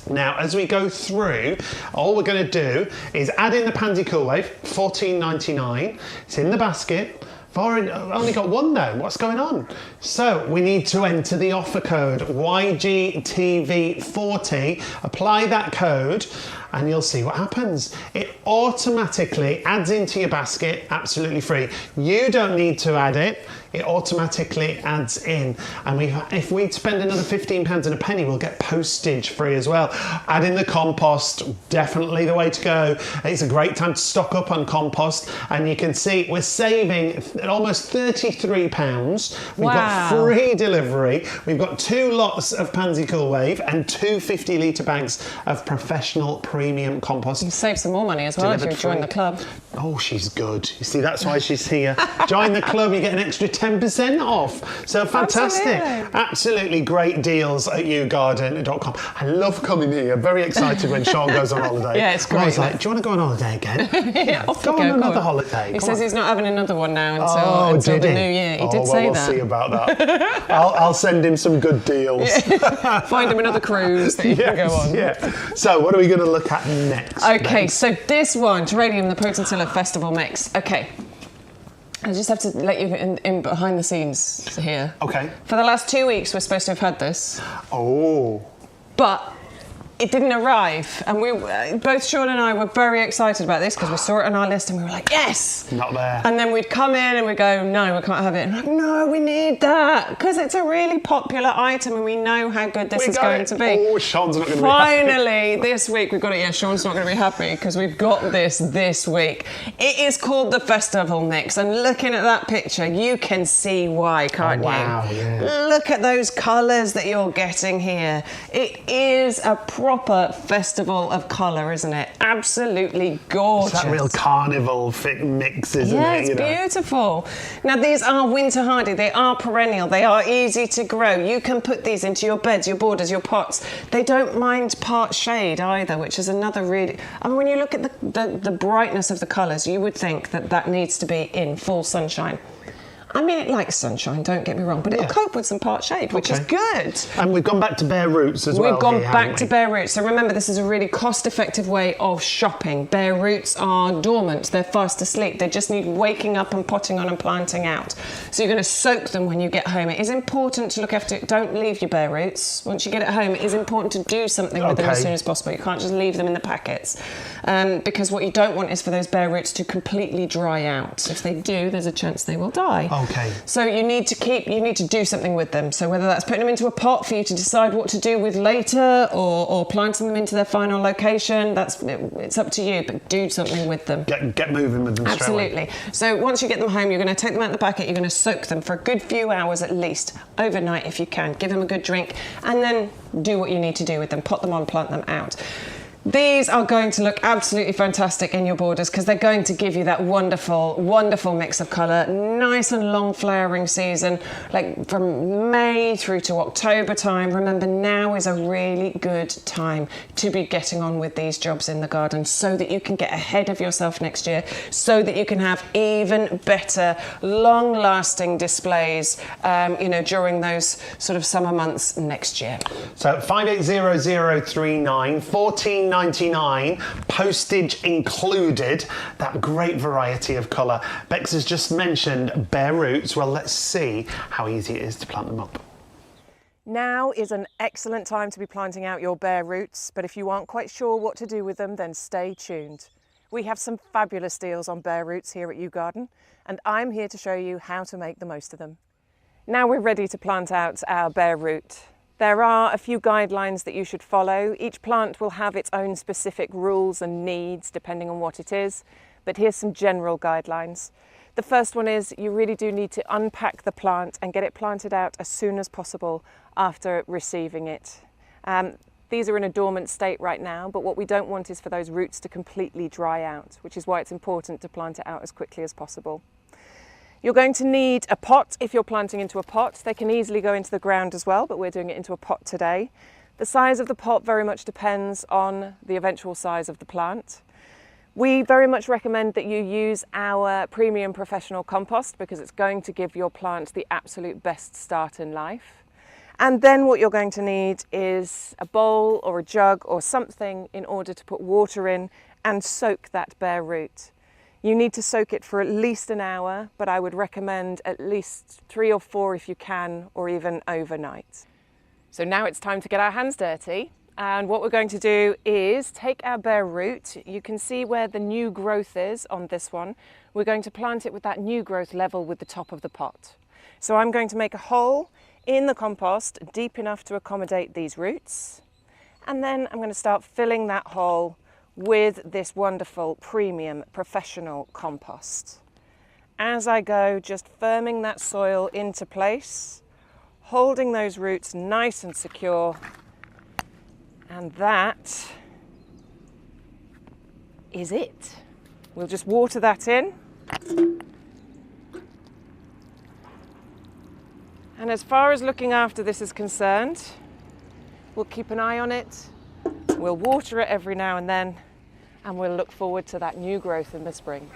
Now, as we go through, all we're going to do is add in the Pansy Cool Wave, $14.99. It's in the basket. I've only got one though. What's going on? So we need to enter the offer code YGTV40. Apply that code and you'll see what happens. It automatically adds into your basket, absolutely free. You don't need to add it. It automatically adds in. And if we spend another £15 and a penny, we'll get postage free as well. Add in the compost, definitely the way to go. It's a great time to stock up on compost. And you can see we're saving almost £33. We've got free delivery. We've got 2 lots of Pansy Cool Wave and 2 50-litre bags of professional premium compost. You save some more money as well if you join the club. Oh, she's good. You see, that's why she's here. Join the club, you get an extra 10% off. So fantastic. Absolutely great deals at YouGarden.com. I love coming here. Very excited when Shaun goes on holiday. Yeah, it's great. I was like, do you want to go on holiday again? Yeah, go on another holiday. He says he's not having another one now until the new year. He did say that. We'll see about that. I'll send him some good deals. Yeah. Find him another cruise that he can go on. Yeah. So what are we going to look at next? Okay, so this one, Geranium, the Potentilla Festival Mix. Okay. I just have to let you in behind the scenes here. Okay. For the last 2 weeks, we're supposed to have had this. Oh. But it didn't arrive, and we both Shaun and I were very excited about this because we saw it on our list and we were like, yes! Not there. And then we'd come in and we'd go, no, we can't have it. And we're like, no, we need that because it's a really popular item and we know how good this is going to be. Oh, Shaun's not going to be Finally, this week we've got it. Yeah, Shaun's not going to be happy because we've got this week. It is called the Festival Mix, and looking at that picture, you can see why, can't wow, you? Yeah. Look at those colours that you're getting here. It is a proper festival of colour, isn't it? Absolutely gorgeous. It's that real carnival mix, isn't it? Yeah, it's beautiful. Now, these are winter hardy. They are perennial. They are easy to grow. You can put these into your beds, your borders, your pots. They don't mind part shade either, which is another really... I mean, when you look at the brightness of the colours, you would think that needs to be in full sunshine. I mean, it likes sunshine, don't get me wrong, but it'll cope with some part shade, which is good. And we've gone back to bare roots as well. We've gone back to bare roots. So remember, this is a really cost-effective way of shopping. Bare roots are dormant. They're fast asleep. They just need waking up and potting on and planting out. So you're going to soak them when you get home. It is important to look after it. Don't leave your bare roots. Once you get it home, it is important to do something with them as soon as possible. You can't just leave them in the packets. Because what you don't want is for those bare roots to completely dry out. If they do, there's a chance they will die. Okay. So you need to do something with them. So whether that's putting them into a pot for you to decide what to do with later, or planting them into their final location, it's up to you. But do something with them. Get moving with them. Absolutely. So once you get them home, you're going to take them out of the packet. You're going to soak them for a good few hours at least, overnight if you can. Give them a good drink, and then do what you need to do with them. Pot them on, plant them out. These are going to look absolutely fantastic in your borders because they're going to give you that wonderful, wonderful mix of colour. Nice and long flowering season, like from May through to October time. Remember, now is a really good time to be getting on with these jobs in the garden so that you can get ahead of yourself next year, so that you can have even better, long-lasting displays, during those sort of summer months next year. So 580039, 14.99, postage included, that great variety of colour. Bex has just mentioned bare roots. Well, let's see how easy it is to plant them up. Now is an excellent time to be planting out your bare roots, but if you aren't quite sure what to do with them, then stay tuned. We have some fabulous deals on bare roots here at YouGarden, and I'm here to show you how to make the most of them. Now we're ready to plant out our bare root. There are a few guidelines that you should follow. Each plant will have its own specific rules and needs depending on what it is, but here's some general guidelines. The first one is you really do need to unpack the plant and get it planted out as soon as possible after receiving it. These are in a dormant state right now, but what we don't want is for those roots to completely dry out, which is why it's important to plant it out as quickly as possible. You're going to need a pot if you're planting into a pot. They can easily go into the ground as well, but we're doing it into a pot today. The size of the pot very much depends on the eventual size of the plant. We very much recommend that you use our premium professional compost because it's going to give your plant the absolute best start in life. And then what you're going to need is a bowl or a jug or something in order to put water in and soak that bare root. You need to soak it for at least an hour, but I would recommend at least 3 or 4 if you can, or even overnight. So now it's time to get our hands dirty. And what we're going to do is take our bare root. You can see where the new growth is on this one. We're going to plant it with that new growth level with the top of the pot. So I'm going to make a hole in the compost deep enough to accommodate these roots. And then I'm going to start filling that hole with this wonderful premium professional compost. As I go, just firming that soil into place, holding those roots nice and secure, and that is it. We'll just water that in. And as far as looking after this is concerned, we'll keep an eye on it, we'll water it every now and then, and we'll look forward to that new growth in the spring.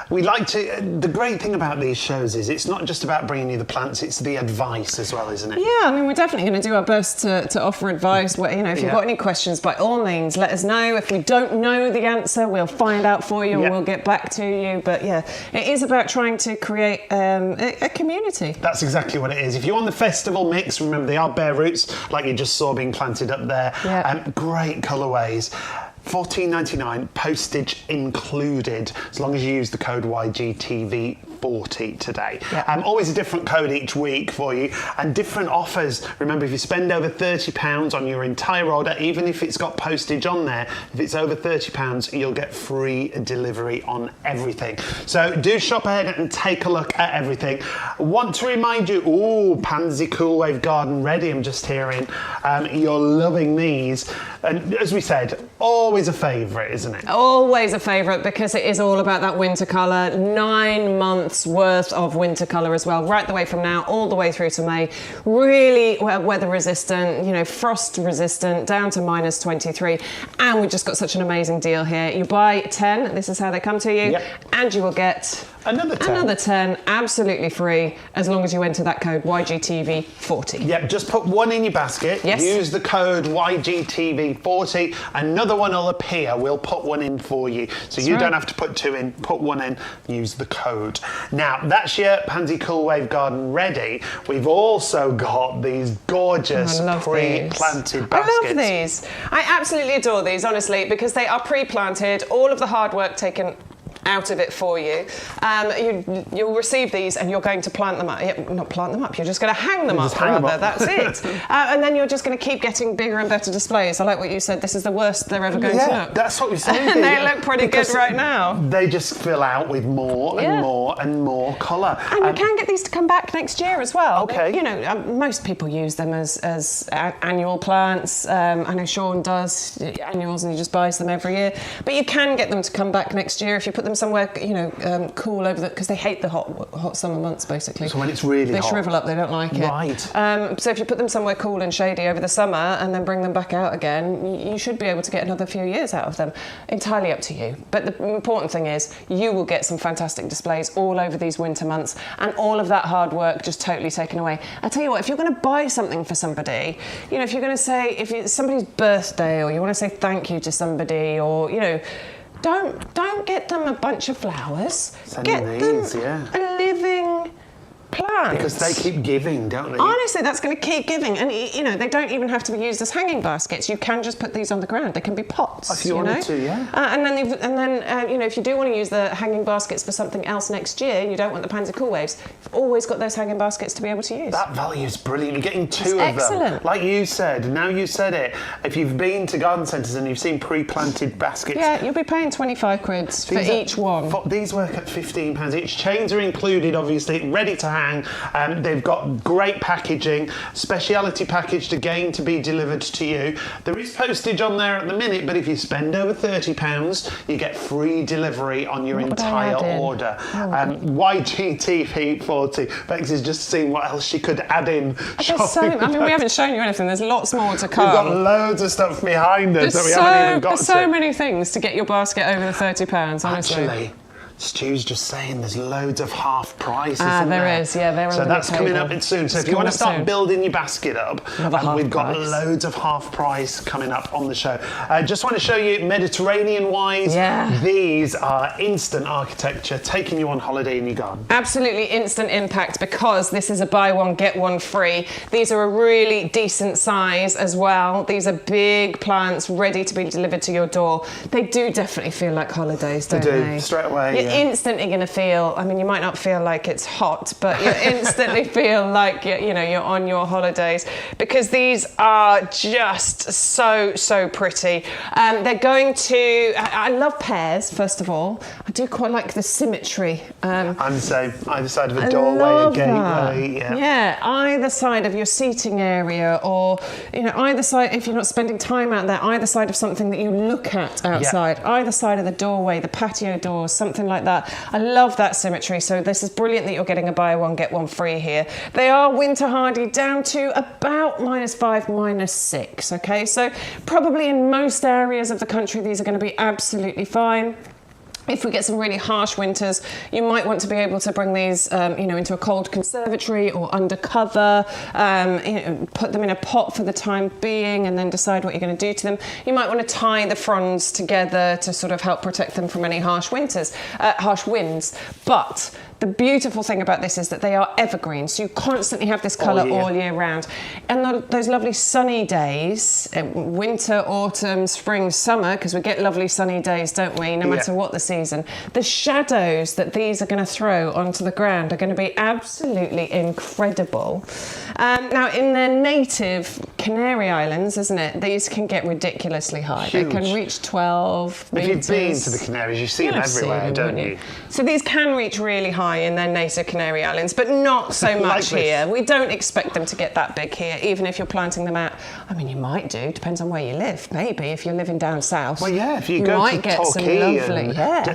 We like to. The great thing about these shows is it's not just about bringing you the plants; it's the advice as well, isn't it? Yeah, I mean, we're definitely going to do our best to offer advice. If you've got any questions, by all means, let us know. If we don't know the answer, we'll find out for you and we'll get back to you. But yeah, it is about trying to create a community. That's exactly what it is. If you want the festival mix, remember they are bare roots, like you just saw being planted up there. Yeah. Great colourways. $14.99, postage included, as long as you use the code YGTV40 today. Yeah. Always a different code each week for you, and different offers. Remember, if you spend over £30 on your entire order, even if it's got postage on there, if it's over £30, you'll get free delivery on everything. So do shop ahead and take a look at everything. Want to remind you, Pansy Cool Wave Garden ready, I'm just hearing. You're loving these. And as we said, always a favourite, isn't it? Always a favourite, because it is all about that winter colour. 9 months worth of winter colour as well, right the way from now all the way through to May. Really weather resistant, frost resistant, down to -23. And we've just got such an amazing deal here. You buy 10, this is how they come to you, and you will get another 10 absolutely free, as long as you enter that code YGTV40. Yep, just put one in your basket. Yes. Use the code YGTV40. Another one will appear. We'll put one in for you. So you don't have to put 2 in. Put 1 in. Use the code. Now, that's your Pansy Cool Wave Garden ready. We've also got these gorgeous pre-planted baskets. I love these. I absolutely adore these, honestly, because they are pre-planted. All of the hard work taken out of it for you. You'll receive these and you're going to plant them up. Not plant them up, you're just going to hang them up, rather. That's it. And then you're just going to keep getting bigger and better displays. I like what you said, this is the worst they're ever going to look. That's what we're saying. And they look pretty good right now. They just fill out with more and more and more colour. And you can get these to come back next year as well. Okay. Most people use them as annual plants. I know Shaun does annuals and he just buys them every year. But you can get them to come back next year if you put them somewhere cool over because they hate the hot summer months, basically. So when it's really hot, they shrivel up, they don't like it. Right. So if you put them somewhere cool and shady over the summer and then bring them back out again, you should be able to get another few years out of them. Entirely up to you. But the important thing is you will get some fantastic displays all over these winter months, and all of that hard work just totally taken away. I tell you what, if you're going to buy something for somebody, if you're going to say, if it's somebody's birthday, or you want to say thank you to somebody, or don't get them a bunch of flowers. Get them a living plant. Because they keep giving, don't they? Honestly, that's going to keep giving. And, they don't even have to be used as hanging baskets. You can just put these on the ground. They can be pots. If you wanted to, yeah. And then, if you do want to use the hanging baskets for something else next year, you don't want the Pansy Cool Waves, you've always got those hanging baskets to be able to use. That value is brilliant. You're getting 2 of them. Excellent. Like you said, now you said it. If you've been to garden centres and you've seen pre-planted baskets... Yeah, you'll be paying 25 quid for each one. These work at £15 each. Chains are included, obviously, ready to hang. They've got great packaging, speciality packaged again to be delivered to you. There is postage on there at the minute, but if you spend over £30, you get free delivery on your entire order. YGTV40. Bex is just seeing what else she could add in. We haven't shown you anything. There's lots more to come. We've got loads of stuff behind us that we haven't even got to. There's so many things to get your basket over the £30, honestly. Actually, Stu's just saying there's loads of half price, isn't there? There is, yeah. They're on the that's coming up soon. So if you want to start building your basket up, we've got loads of half price coming up on the show. Just want to show you Mediterranean-wise. Yeah. These are instant architecture, taking you on holiday in your garden. Absolutely instant impact, because this is a buy one, get one free. These are a really decent size as well. These are big plants ready to be delivered to your door. They do definitely feel like holidays, don't they? They do, straight away. You're instantly going to feel, you might not feel like it's hot, but you instantly feel like you're on your holidays, because these are just so pretty. They're going to, I love pears, first of all. I do quite like the symmetry. I'm the same, either side of a doorway, a gateway. Yeah, either side of your seating area, or either side, if you're not spending time out there, either side of something that you look at outside, either side of the doorway, the patio doors, something like that. I love that symmetry. So this is brilliant that you're getting a buy one, get one free here. They are winter hardy down to about -5, -6. Okay, so probably in most areas of the country, these are going to be absolutely fine. If we get some really harsh winters, you might want to be able to bring these, into a cold conservatory or undercover, put them in a pot for the time being and then decide what you're going to do to them. You might want to tie the fronds together to sort of help protect them from any harsh winds. But the beautiful thing about this is that they are evergreen, so you constantly have this colour all year round. And those lovely sunny days, winter, autumn, spring, summer, because we get lovely sunny days, don't we, no matter what the season. The shadows that these are going to throw onto the ground are going to be absolutely incredible. Now, in their native Canary Islands, isn't it, these can get ridiculously high. Huge. They can reach 12 metres. If you've been to the Canaries, you see them everywhere, don't you? So these can reach really high in their native Canary Islands, but not so much here. We don't expect them to get that big here, even if you're planting them out. I mean, you might do, depends on where you live. Maybe if you're living down south. Well, yeah, if you go might to get some Torquay lovely,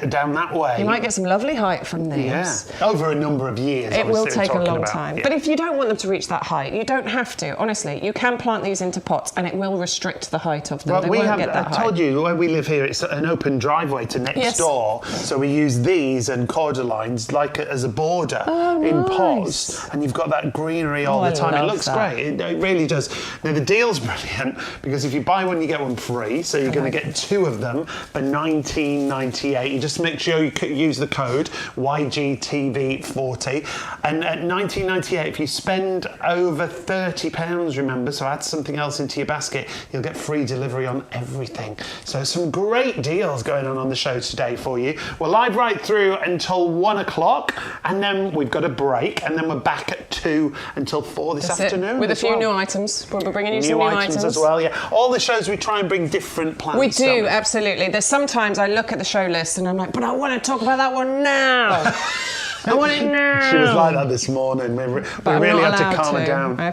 down that way. You might get some lovely height from these. Yeah, over a number of years. It will take a long about. time. But if you don't want them to reach that height, you don't have to. Honestly, you can plant these into pots and it will restrict the height of them. Well, they won't get that I told you, where we live here, it's an open driveway to next door. So we use these and cordylines as a border in pots. And you've got that greenery all the time. It looks great. It really does. Now, the deal's brilliant because if you buy one, you get one free. So you're going to get 2 of them for $19.98. You just make sure you use the code YGTV40. And at $19.98, if you spend over £30, remember, so add something else into your basket, you'll get free delivery on everything. So some great deals going on the show today for you. We're live right through until 1 o'clock, and then we've got a break, and then we're back at 2 until 4 this afternoon. With a few new items. We'll be bringing you some new items as well, yeah. All the shows we try and bring different plants. We do, absolutely. There's sometimes I look at the show list and I'm like, but I want to talk about that one now. I want it now. She was like that this morning. We really had to calm her down. I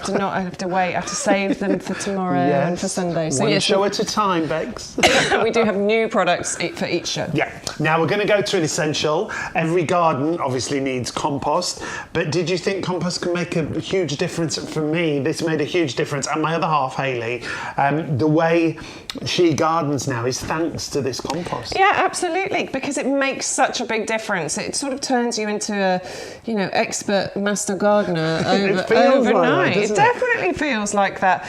have to wait. I have to save them for tomorrow and for Sunday. So one show at a time, Bex. We do have new products for each show. Yeah. Now we're going to go to an essential. Every garden obviously needs compost, but did you think compost can make a huge difference? For me, this made a huge difference. And my other half, Hayley, the way she gardens now is thanks to this compost. Yeah, absolutely, because it makes such a big difference. It sort of turns you into a, expert master gardener overnight. Like that, it definitely feels like that.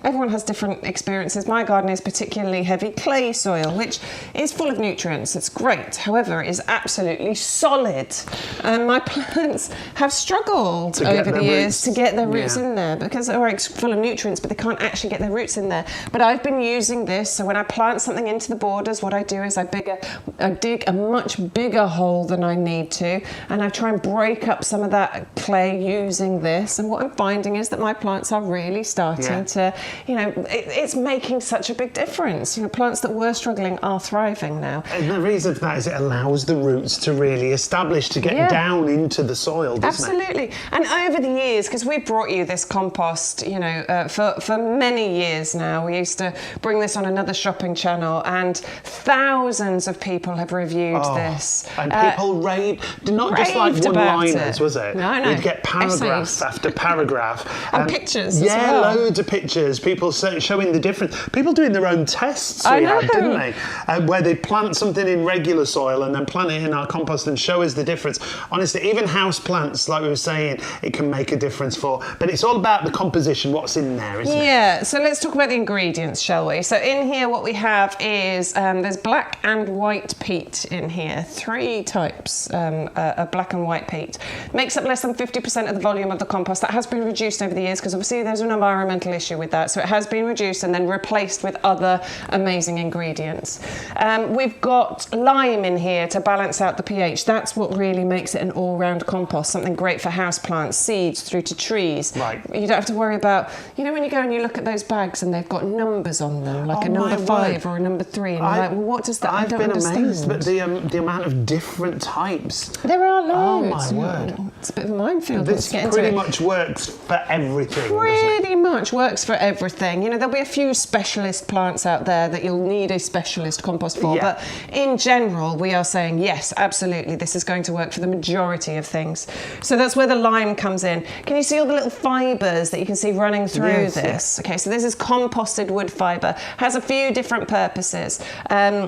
Everyone has different experiences. My garden is particularly heavy clay soil, which is full of nutrients. It's great. However, it is absolutely solid. And my plants have struggled over the years to get their roots in there because it's full of nutrients, but they can't actually get their roots in there. But I've been using this, so when I plant something into the borders, what I do is I dig a much bigger hole than I need to, and I try and break up some of that clay using this. And what I'm finding is that my plants are really starting to, it's making such a big difference. Plants that were struggling are thriving now. And the reason for that is it allows the roots to really establish, to get down into the soil, doesn't it? Absolutely. And over the years, because we brought you this compost, for many years now, we used to bring this on another shopping channel, and thousands of people have reviewed this. And people not just like one-liners, was it? No. We'd get paragraph after paragraph. And pictures as well. Loads of pictures. People showing the difference. People doing their own tests didn't they? Where they plant something in regular soil and then plant it in our compost and show us the difference. Honestly, even house plants, like we were saying, it can make a difference for. But it's all about the composition, what's in there, isn't it? Yeah, so let's talk about the ingredients, shall we? So in here what we have is, there's black and white peat in here. 3 types of black and white peat. Makes up less than 50% of the volume of the compost. That has been reduced over the years because obviously there's an environmental issue with that. So it has been reduced and then replaced with other amazing ingredients. We've got lime in here to balance out the pH. That's what really makes it an all-round compost, something great for houseplants, seeds through to trees. Right. You don't have to worry about, when you go and you look at those bags and they've got numbers on them, like a number 5 or a number 3, and you're like, well, what does that? I've I don't been understand. amazed at the amount of different types loads. There are loads. Oh my word. It's a bit of a minefield. This pretty much works for everything, doesn't it? Pretty much works for everything. You know, there'll be a few specialist plants out there that you'll need a specialist compost for, Yeah. but in general, we are saying yes, absolutely, this is going to work for the majority of things. So that's where the lime comes in. Can you see all the little fibres that you can see running through Yes, this? yes. Okay, so this is composted wood fibre. Has a few different purposes.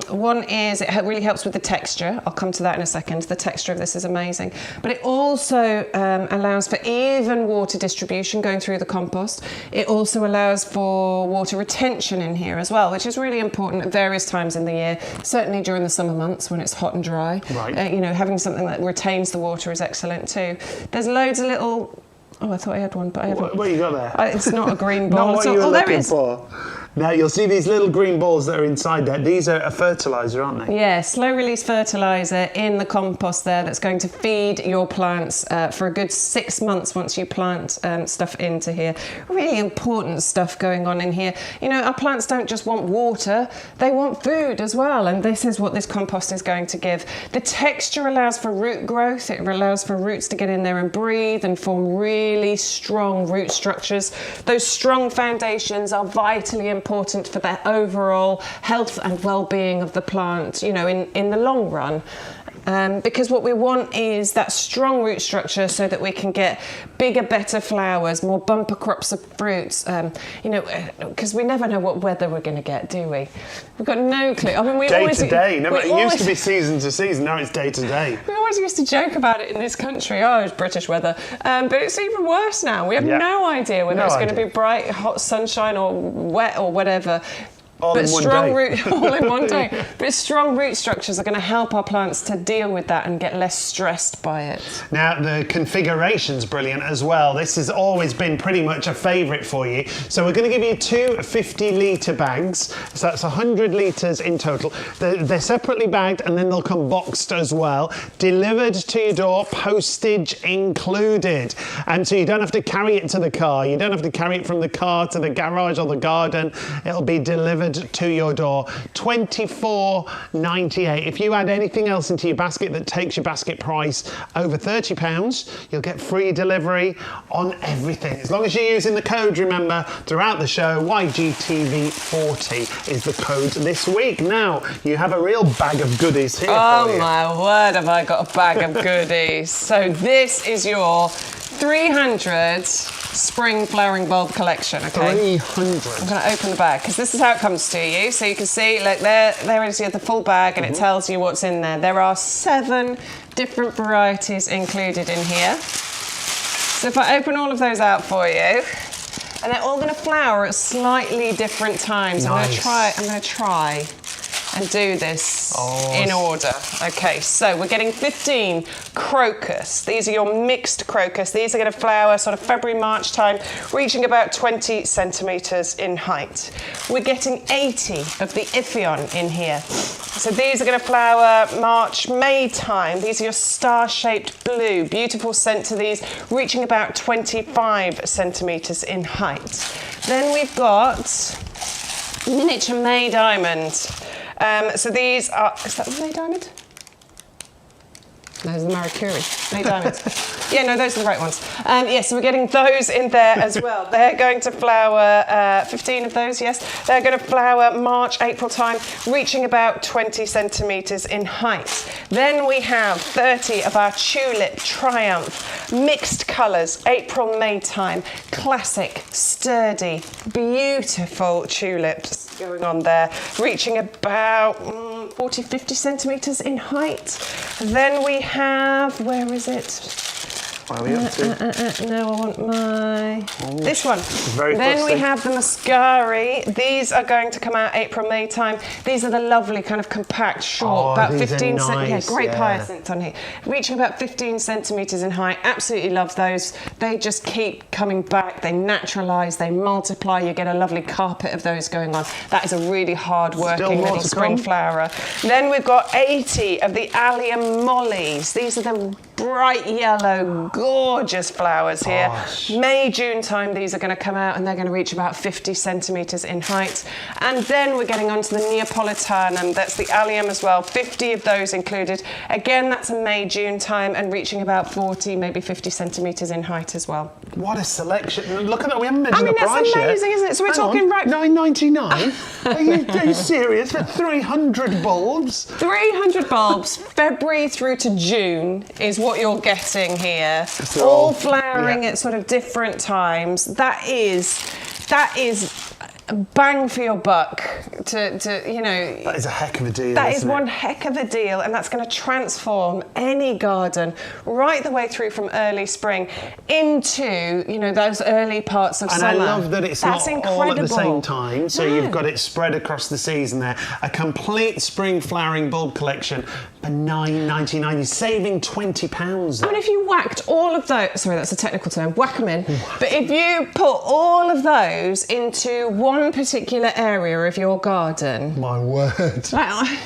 One is it really helps with the texture. I'll come to that in a second. The texture of this is amazing. But it also allows for even water distribution going through the compost. It also allows for water retention in here as well, which is really important at various times in the year, certainly during the summer months when it's hot and dry. Right. You know, having something that retains the water is excellent too. There's loads of little... Oh, I thought I had one, but I haven't. What you got there? It's not a green ball. Not what at all. you were There looking is. for. Now you'll see these little green balls that are inside there. These are a fertiliser, aren't they? Yeah, slow release fertiliser in the compost there that's going to feed your plants for a good 6 months once you plant stuff into here. Really important stuff going on in here. You know, our plants don't just want water, they want food as well, and this is what this compost is going to give. The texture allows for root growth, it allows for roots to get in there and breathe and form really strong root structures. Those strong foundations are vitally important for the overall health and well-being of the plant, you know, in the long run. Because what we want is that strong root structure so that we can get bigger, better flowers, more bumper crops of fruits, you know, because we never know what weather we're going to get, do we? We've got no clue. I mean, we Day always... to day. No, we it used always- to be season to season. Now it's day to day. We always used to joke about it in this country. Oh, it's British weather. But it's even worse now. We have Yeah. no idea whether No it's going to idea. be bright, hot sunshine or wet or whatever. All But in one strong day. root, all in one day. But strong root structures are going to help our plants to deal with that and get less stressed by it. Now, the configuration's brilliant as well. This has always been pretty much a favourite for you. So we're going to give you two 50-litre bags. So that's 100 litres in total. They're separately bagged and then they'll come boxed as well. Delivered to your door, postage included. And so you don't have to carry it to the car. You don't have to carry it from the car to the garage or the garden. It'll be delivered to your door. £24.98. If you add anything else into your basket that takes your basket price over £30, you'll get free delivery on everything. As long as you're using the code, remember, throughout the show, YGTV40 is the code this week. Now, you have a real bag of goodies here for Oh you. my word, have I got a bag of goodies. So this is your 300 spring flowering bulb collection, okay? 300. I'm going to open the bag because this is how it comes to you. So you can see, look, there is the full bag and it tells you what's in there. There are 7 different varieties included in here. So if I open all of those out for you, and they're all going to flower at slightly different times. Nice. I'm going to try and do this in order. Okay, so we're getting 15 crocus. These are your mixed crocus. These are going to flower sort of February, March time, reaching about 20 centimetres in height. We're getting 80 of the Iphion in here. So these are going to flower March, May time. These are your star-shaped blue. Beautiful scent to these, reaching about 25 centimetres in height. Then we've got miniature May diamond. So these are, is that the May diamond? No, those are the Marie Curie. May diamonds. Yeah, no, those are the right ones. Yes, so we're getting those in there as well. They're going to flower, 15 of those, yes. They're going to flower March, April time, reaching about 20 centimetres in height. Then we have 30 of our Tulip Triumph, mixed colours, April, May time, classic, sturdy, beautiful tulips going on there, reaching about 40, 50 centimetres in height. Then we have, where is it? What are we up to? No, I want my... This one. Very Then we fussy. have the Muscari. These are going to come out April, May time. These are the lovely kind of compact, short, about these are 15 nice, great yeah. hyacinth on here. Reaching about 15 centimetres in height. Absolutely love those. They just keep coming back. They naturalise, they multiply. You get a lovely carpet of those going on. That is a really hard-working Still more little to spring come. flower. Then we've got 80 of the Allium Mollies. These are the bright yellow, gorgeous flowers here. Gosh. May, June time, these are going to come out and they're going to reach about 50 centimetres in height. And then we're getting onto the Neapolitanum, that's the allium as well, 50 of those included. Again, that's a May, June time and reaching about 40, maybe 50 centimetres in height as well. What a selection. Look at that, we haven't mentioned the that's price yet. amazing, isn't it? So we're Hang talking on, right... £9.99? Are you serious? For 300 bulbs? 300 bulbs, February through to June is what you're getting here. So, all flowering yeah. at sort of different times. That is a bang for your buck to you know. That is a heck of a deal. That is isn't one it? heck of a deal, and that's going to transform any garden right the way through from early spring into, you know, those early parts of And summer. I love that it's That's not all at the same incredible. time, so you've got it spread across the season there. A complete spring flowering bulb collection for £9.99. You're saving £20 I there. mean, if you whacked all of those, sorry, that's a technical term, whack them in, but if you put all of those into one particular area of your garden, My word. like,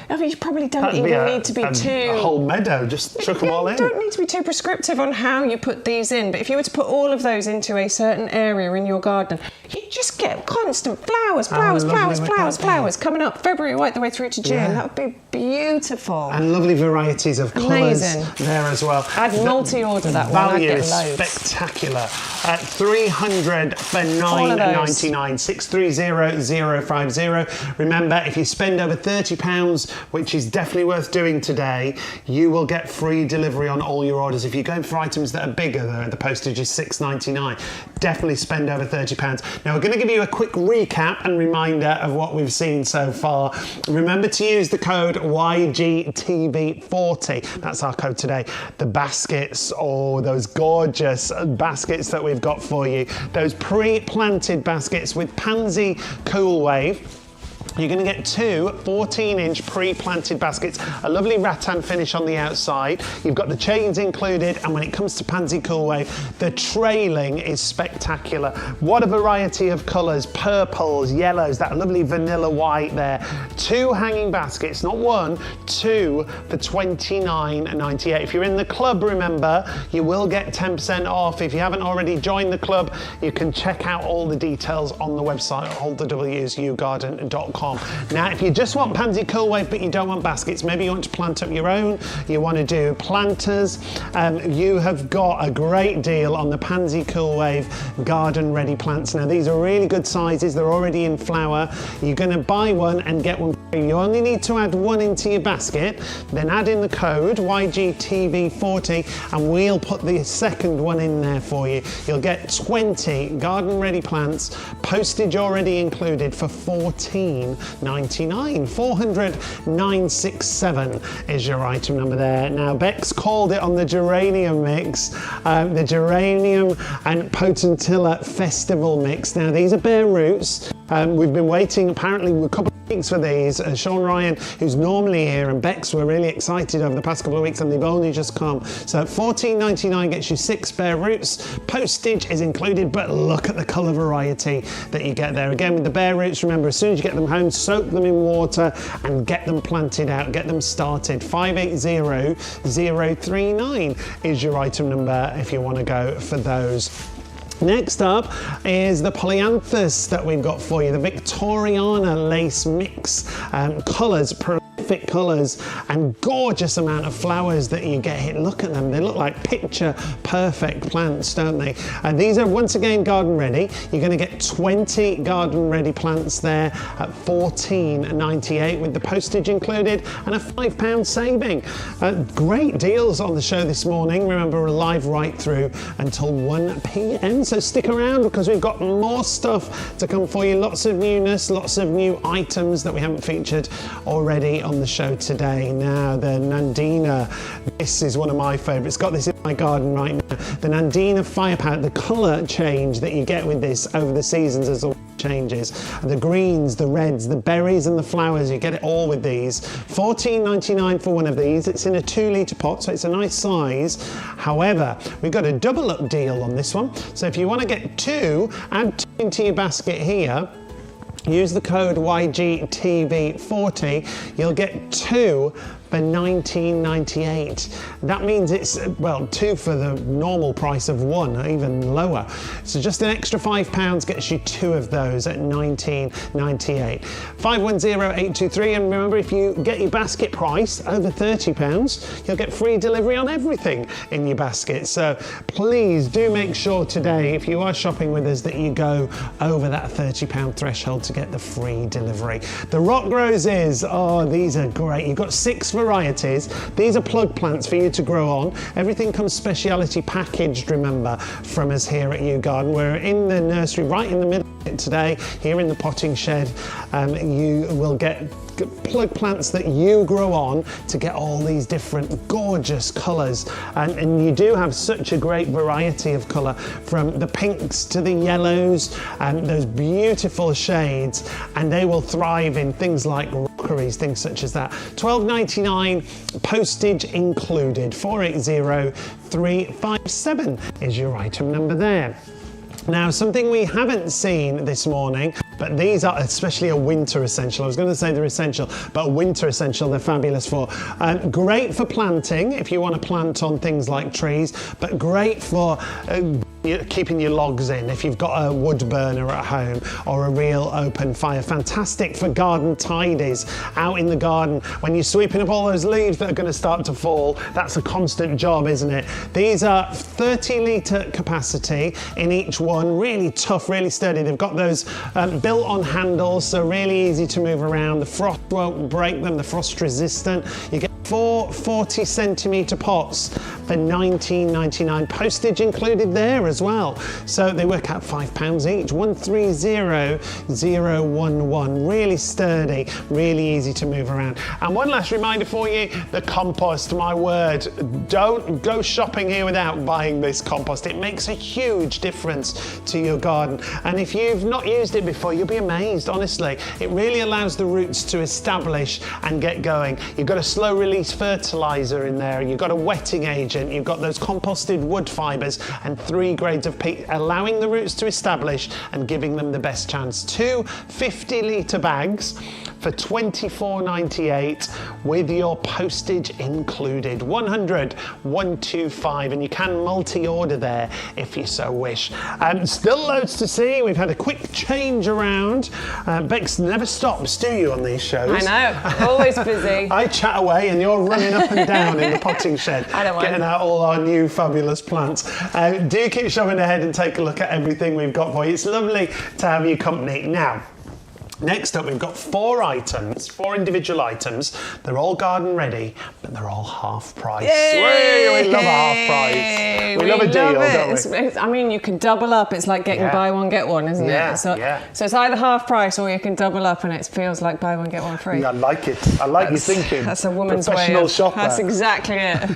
I mean, you probably don't That'd even be a, need to be too... a whole meadow, just chuck them all You in. don't need to be too prescriptive on how you put these in, but if you were to put all of those into a certain area in your garden, you just get constant flowers, flowers, lovely flowers, would flowers, that be? flowers coming up February right the way through to June. Yeah. That would be beautiful. And lovely varieties of colours Amazing. there as well. I'd The multi-order that one, I'd value get is loads. spectacular. 300 for All of those. £9.99. 630050. Remember, if you spend over £30, which is definitely worth doing today, you will get free delivery on all your orders. If you're going for items that are bigger, though, the postage is £6.99. Definitely spend over £30. Now, we're going to give you a quick recap and reminder of what we've seen so far. Remember to use the code YGTV40. That's our code today. The baskets, those gorgeous baskets that we've got for you. Those pre-planted baskets with Pansy Cool Wave. You're going to get two 14-inch pre-planted baskets, a lovely rattan finish on the outside. You've got the chains included, and when it comes to Pansy Cool Wave, the trailing is spectacular. What a variety of colours, purples, yellows, that lovely vanilla white there. Two hanging baskets, not one, two for £29.98. If you're in the club, remember, you will get 10% off. If you haven't already joined the club, you can check out all the details on the website, YouGarden.com. Now, if you just want Pansy Cool Wave but you don't want baskets, maybe you want to plant up your own, you want to do planters, you have got a great deal on the Pansy Cool Wave garden ready plants. Now, these are really good sizes, they're already in flower. You're going to buy one and get one free. You only need to add one into your basket, then add in the code YGTV40 and we'll put the second one in there for you. You'll get 20 garden ready plants, postage already included, for £14.99. 400,967 is your item number there. Now, Bex called it on the geranium mix, the geranium and potentilla festival mix. Now, these are bare roots. We've been waiting apparently a couple of weeks for these. Shaun Ryan, who's normally here, and Bex were really excited over the past couple of weeks, and they've only just come. So £14.99 gets you 6 bare roots. Postage is included, but look at the colour variety that you get there. Again, with the bare roots, remember, as soon as you get them home, soak them in water and get them planted out, get them started. 580039 is your item number if you want to go for those. Next up is the polyanthus that we've got for you, the Victoriana lace mix. Colours, prolific colours, and gorgeous amount of flowers that you get here. Look at them, they look like picture perfect plants, don't they? And these are once again garden ready. You're going to get 20 garden ready plants there at £14.98 with the postage included and a £5 saving. Great deals on the show this morning. Remember, we're live right through until 1 p.m. So stick around because we've got more stuff to come for you. Lots of newness, lots of new items that we haven't featured already on the show today. Now, the Nandina, this is one of my favourites. Got this in my garden right now. The Nandina Fire Powder, the colour change that you get with this over the seasons as all changes. The greens, the reds, the berries and the flowers, you get it all with these. £14.99 for one of these. It's in a 2-litre pot, so it's a nice size. However, we've got a double up deal on this one. So if you want to get two, add two into your basket here. Use the code YGTV40. You'll get 2 for $19.98. That means it's, well, 2 for the normal price of 1, even lower. So just an extra £5 gets you 2 of those at $19.98. 510823, and remember, if you get your basket price over £30, you'll get free delivery on everything in your basket. So please do make sure today, if you are shopping with us, that you go over that £30 threshold to get the free delivery. The rock roses, oh, these are great. You've got 6 varieties. These are plug plants for you to grow on. Everything comes speciality packaged, remember, from us here at YouGarden. We're in the nursery, right in the middle of it today, here in the potting shed. You will get plug plants that you grow on to get all these different gorgeous colours, and you do have such a great variety of colour, from the pinks to the yellows and those beautiful shades, and they will thrive in things like rockeries, things such as that. $12.99, postage included. 480357 is your item number there. Now, something we haven't seen this morning, but these are especially a winter essential. I was going to say they're essential, but a winter essential they're fabulous for. Great for planting if you want to plant on things like trees, but great for keeping your logs in if you've got a wood burner at home or a real open fire. Fantastic for garden tidies out in the garden when you're sweeping up all those leaves that are going to start to fall. That's a constant job, isn't it? These are 30-litre capacity in each one. Really tough, really sturdy. They've got those built on handles, so really easy to move around. The frost won't break them. They're frost resistant. You get 4 40-centimetre pots for $19.99. Postage included there as well. So they work out £5 each. 130011. Really sturdy, really easy to move around. And one last reminder for you, the compost, my word. Don't go shopping here without buying this compost. It makes a huge difference to your garden. And if you've not used it before, you'll be amazed, honestly. It really allows the roots to establish and get going. You've got a slow release fertilizer in there, you've got a wetting agent, you've got those composted wood fibres and 3 grades of peat, allowing the roots to establish and giving them the best chance. 2 50-litre bags for $24.98 with your postage included. 100-125, and you can multi-order there if you so wish. Still loads to see. We've had a quick change around. Bex never stops, do you, on these shows? I know, always busy. I chat away and you're running up and down in the potting shed, I don't mind. getting out all our new fabulous plants. Do keep showing ahead and take a look at everything we've got for you. It's lovely to have your company. Now, next up, we've got 4 items, 4 individual items. They're all garden ready, but they're all half price. Yay! We love a half price. We love a deal, don't we? I mean, you can double up. It's like getting buy one, get one, isn't it? So it's either half price or you can double up and it feels like buy one, get one free. I like it. I like your thinking. That's a woman's Professional way of shopper. That's exactly it.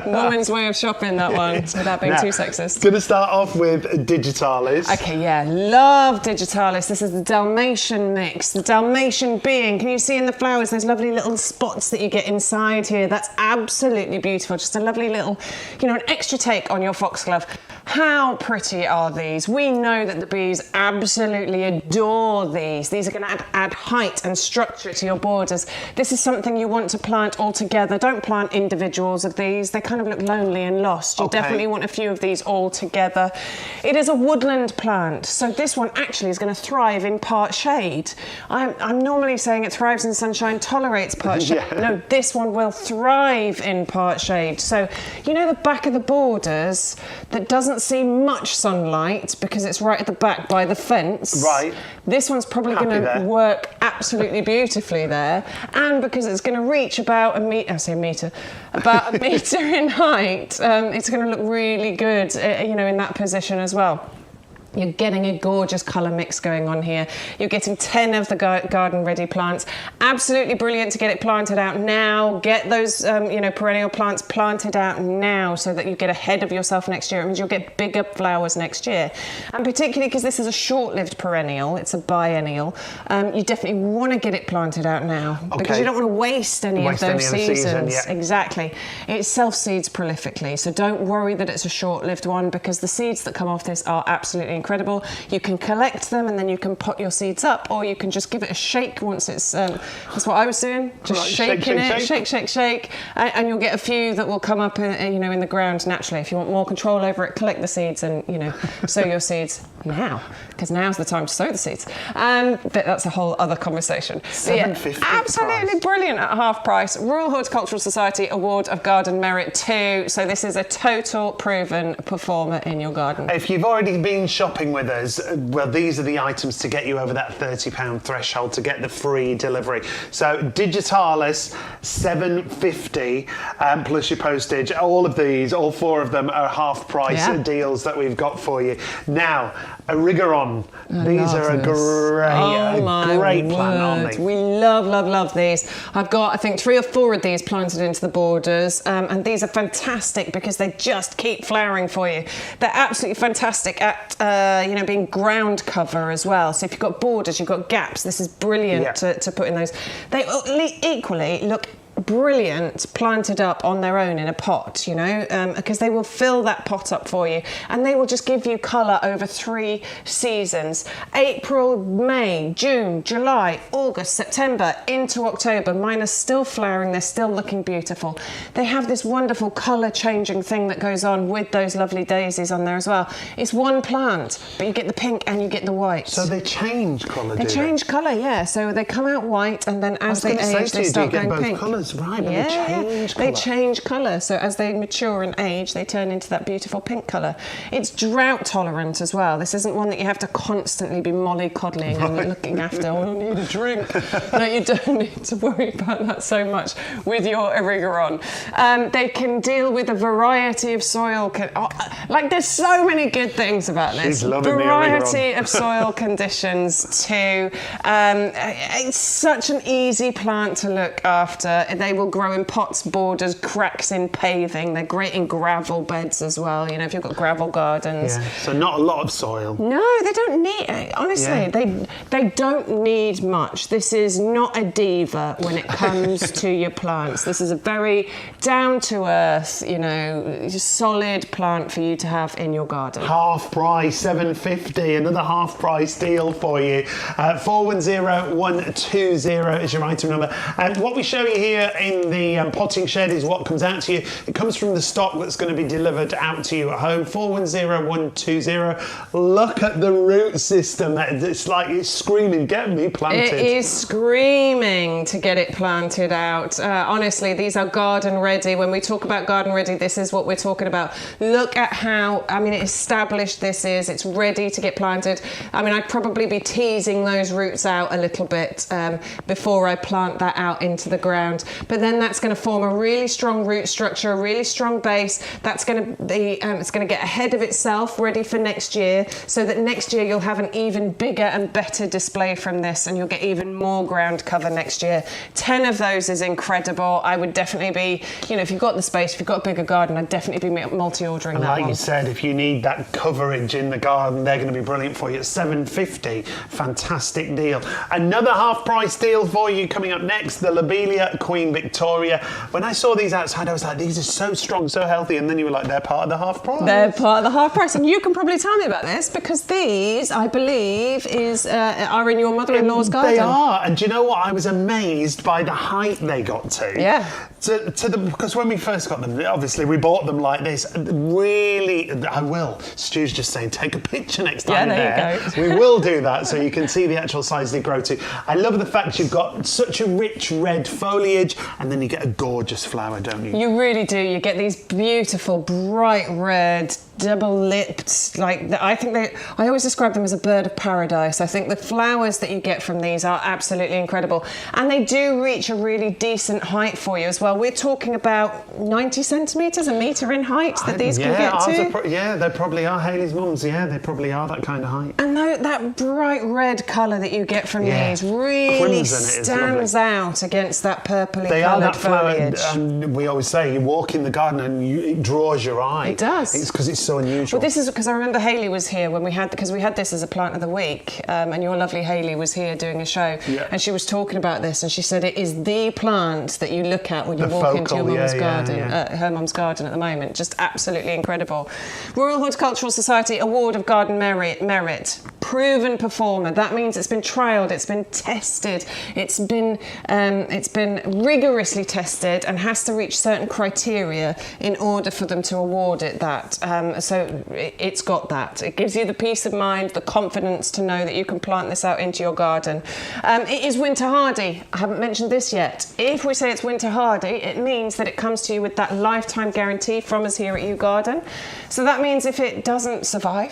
Woman's way of shopping, that one, without being too sexist. Going to start off with Digitalis. Okay, yeah, love Digitalis. This is the Dalmatian mix. The Dalmatian being, can you see in the flowers those lovely little spots that you get inside here? That's absolutely beautiful. Just a lovely little, an extra take on your foxglove. How pretty are these? We know that the bees absolutely adore these. These are going to add height and structure to your borders. This is something you want to plant all together. Don't plant individuals of these. They kind of look lonely and lost. You definitely want a few of these all together. It is a woodland plant, so this one actually is going to thrive in part shade. I'm normally saying it thrives in sunshine, tolerates part shade. No, this one will thrive in part shade. So, the back of the borders that doesn't see much sunlight because it's right at the back by the fence. Right. This one's probably going to work absolutely beautifully there, and because it's going to reach about about a metre in height, it's going to look really good, in that position as well. You're getting a gorgeous colour mix going on here. You're getting 10 of the garden ready plants. Absolutely brilliant to get it planted out now. Get those, perennial plants planted out now so that you get ahead of yourself next year. It means you'll get bigger flowers next year. And particularly because this is a short-lived perennial, it's a biennial, you definitely want to get it planted out now because you don't want to waste any of those seasons. Exactly. It self-seeds prolifically, so don't worry that it's a short-lived one because the seeds that come off this are absolutely incredible. incredible. You can collect them and then you can pot your seeds up, or you can just give it a shake once it's, that's what I was doing, just Right, shaking it, shake, and you'll get a few that will come up in the ground naturally. If you want more control over it, collect the seeds and, sow your seeds now, because now's the time to sow the seeds. But that's a whole other conversation. $7.50 absolutely brilliant at half price. Royal Horticultural Society Award of Garden Merit 2. So this is a total proven performer in your garden. If you've already been shopping with us, well, these are the items to get you over that £30 threshold to get the free delivery. So Digitalis, $7.50 plus your postage. All of these, all four of them are half price deals that we've got for you. Now, Origaron. These are a great plant, aren't they? We love these. I've got, I think, 3 or 4 of these planted into the borders, and these are fantastic because they just keep flowering for you. They're absolutely fantastic at, being ground cover as well. So if you've got borders, you've got gaps, this is brilliant to put in those. They equally look brilliant planted up on their own in a pot, because they will fill that pot up for you, and they will just give you colour over 3 seasons: April, May, June, July, August, September into October. Mine are still flowering, they're still looking beautiful. They have this wonderful colour changing thing that goes on with those lovely daisies on there as well. It's one plant, but you get the pink and you get the white. So they change colour, They change colour, yeah. So they come out white, and then as they age, they start going pink. Colours, right, but they change colour. So as they mature and age, they turn into that beautiful pink colour. It's drought tolerant as well. This isn't one that you have to constantly be mollycoddling and looking after. Oh, I need a drink. No, you don't need to worry about that so much with your Origaron. They can deal with a variety of soil. There's so many good things about this. She's loving variety of soil conditions too. It's such an easy plant to look after. They will grow in pots, borders, cracks in paving. They're great in gravel beds as well. If you've got gravel gardens. Yeah. So not a lot of soil. No, they don't need. Honestly, they don't need much. This is not a diva when it comes to your plants. This is a very down to earth, solid plant for you to have in your garden. Half price, $7.50. Another half price deal for you. 410120 is your item number. And what we show you here in the potting shed is what comes out to you. It comes from the stock that's going to be delivered out to you at home. 410120. Look at the root system. It's like it's screaming, get me planted. It is screaming to get it planted out. Honestly, these are garden ready. When we talk about garden ready, this is what we're talking about. Look at how, established this is. It's ready to get planted. I'd probably be teasing those roots out a little bit before I plant that out into the ground. But then that's going to form a really strong root structure, a really strong base. That's going to be, it's going to get ahead of itself, ready for next year, so that next year you'll have an even bigger and better display from this, and you'll get even more ground cover next year. 10 of those is incredible. I would definitely be, if you've got the space, if you've got a bigger garden, I'd definitely be multi-ordering that one. Like you said, if you need that coverage in the garden, they're going to be brilliant for you at $7.50. Fantastic deal. Another half price deal for you coming up next, the Lobelia Queen Victoria. When I saw these outside, I was like, these are so strong, so healthy, and then you were like, they're part of the half price. They're part of the half price, and you can probably tell me about this because these, I believe, are in your mother-in-law's garden. They are, and do you know what? I was amazed by the height they got to. Yeah. Because when we first got them, obviously we bought them like this. Really, I will. Stu's just saying, take a picture next time. Yeah, there you go. We will do that so you can see the actual size they grow to. I love the fact you've got such a rich red foliage, and then you get a gorgeous flower, don't you? You really do. You get these beautiful, bright red, double-lipped, I always describe them as a bird of paradise. I think the flowers that you get from these are absolutely incredible. And they do reach a really decent height for you as well. We're talking about 90 centimetres, a metre in height that these can get to. They probably are. Hayley's mums, they probably are that kind of height. And that bright red colour that you get from these really stands out against that purpley coloured foliage. And we always say, you walk in the garden and it draws your eye. It does. It's because it's so unusual. Well, this is because I remember Hayley was here when we had this as a plant of the week, and your lovely Hayley was here doing a show, and she was talking about this, and she said it is the plant that you look at when you walk into your mum's garden, her mum's garden at the moment. Just absolutely incredible. Royal Horticultural Society Award of Garden Merit, proven performer. That means it's been trialled, it's been tested, it's been rigorously tested, and has to reach certain criteria in order for them to award it that. So it's got that. It gives you the peace of mind, the confidence to know that you can plant this out into your garden. It is winter hardy. I haven't mentioned this yet. If we say it's winter hardy, it means that it comes to you with that lifetime guarantee from us here at YouGarden. So that means if it doesn't survive,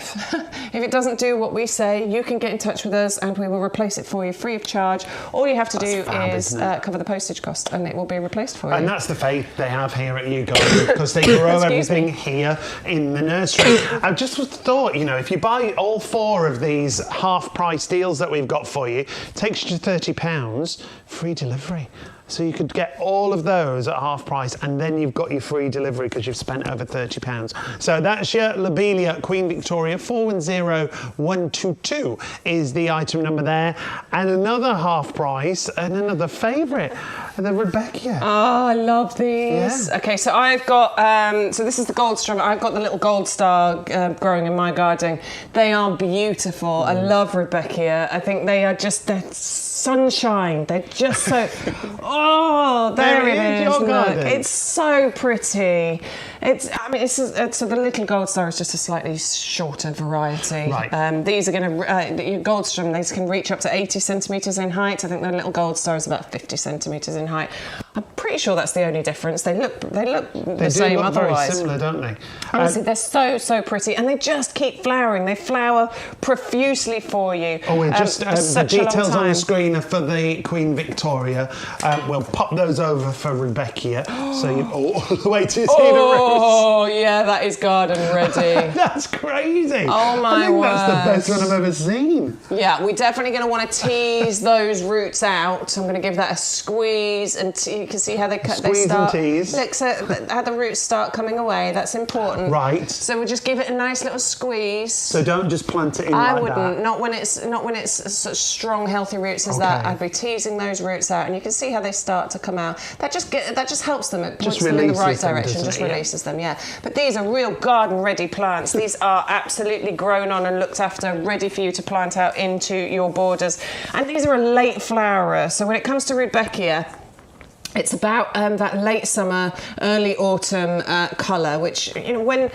if it doesn't do what we say, you can get in touch with us and we will replace it for you free of charge. All you have to do is cover the postage cost and it will be replaced for you. And that's the faith they have here at YouGarden, because they grow everything here in the nursery. I just thought, you know, if you buy all 4 of these half-price deals that we've got for you, it takes you to £30, free delivery. So you could get all of those at half price, and then you've got your free delivery because you've spent over £30. So that's your Lobelia Queen Victoria. 410122 is the item number there. And another half price, and another favourite, the Rebecca. Oh, I love these. Yeah. Okay, so I've got, so this is the gold star. I've got the little gold star growing in my garden. They are beautiful. I love Rebecca. I think they are just, they're sunshine. They're just so, oh, there it is. Look, it's so pretty. It's, I mean, so the little gold star is just a slightly shorter variety. Right. These are going to, your goldstrom, these can reach up to 80 centimetres in height. I think the little gold star is about 50 centimetres in height. I'm pretty sure that's the only difference. They look the same otherwise. Very similar, don't they? Honestly, they're so pretty, and they just keep flowering. They flower profusely for you. Oh, we're just the details on the screen are for the Queen Victoria. We'll pop those over for Rebecca, so you all the way to see the roots. Oh yeah, that is garden ready. That's crazy. Oh my I think word. that's the best one I've ever seen. Yeah, we're definitely going to want to tease those roots out. I'm going to give that a squeeze, and you can see how they start. And tease. Look, so how the roots start coming away. That's important. Right. So we'll just give it a nice little squeeze. So don't just plant it in I like wouldn't. that. Not when it's such strong, healthy roots as that. I'd be teasing those roots out, and you can see how they start to come out. That just helps them. It points them in the right direction. Just releases them. Yeah. But these are real garden-ready plants. These are absolutely grown on and looked after, ready for you to plant out into your borders. And these are a late flowerer. So when it comes to Rudbeckia, it's about that late summer, early autumn colour, which, you know, when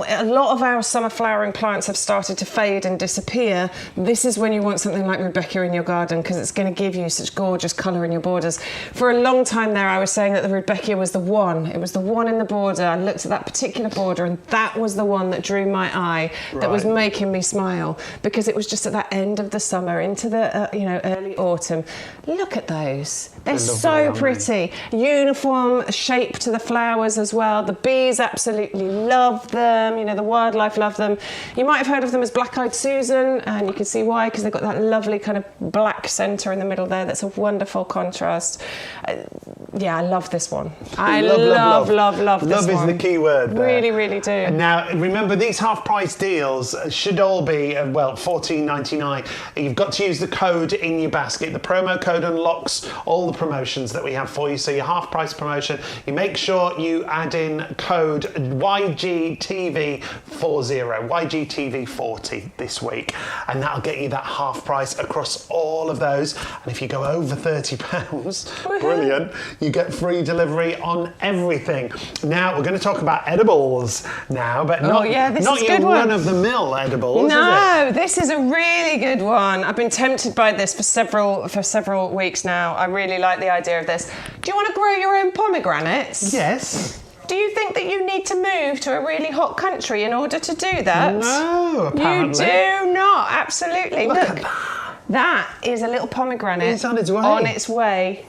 a lot of our summer flowering plants have started to fade and disappear, this is when you want something like Rebecca in your garden, because it's going to give you such gorgeous colour in your borders. For a long time there, I was saying that the Rebecca was the one. It was the one in the border. I looked at that particular border, and that was the one that drew my eye, that was making me smile, because it was just at that end of the summer into the early autumn. Look at those. They're so pretty. Uniform shape to the flowers as well. The bees absolutely love them. You know, the wildlife love them. You might have heard of them as Black-Eyed Susan, and you can see why, because they've got that lovely kind of black centre in the middle there. That's a wonderful contrast. Yeah, I love this one. I love this one. Love is the key word there. Really, really do. And now, remember, these half-price deals should all be, $14.99. You've got to use the code in your basket. The promo code unlocks all the promotions that we have for you. So your half-price promotion, you make sure you add in code YGTV40 this week, and that'll get you that half price across all of those. And if you go over £30, brilliant, you get free delivery on everything. Now we're going to talk about edibles now, but not your run-of-the-mill edibles. No, this is a really good one. I've been tempted by this for several weeks now. I really like the idea of this. Do you want to grow your own pomegranates? Yes. Do you think that you need to move to a really hot country in order to do that? No, apparently. You do not, absolutely. Look at that. That is a little pomegranate. It's on its way. On its way.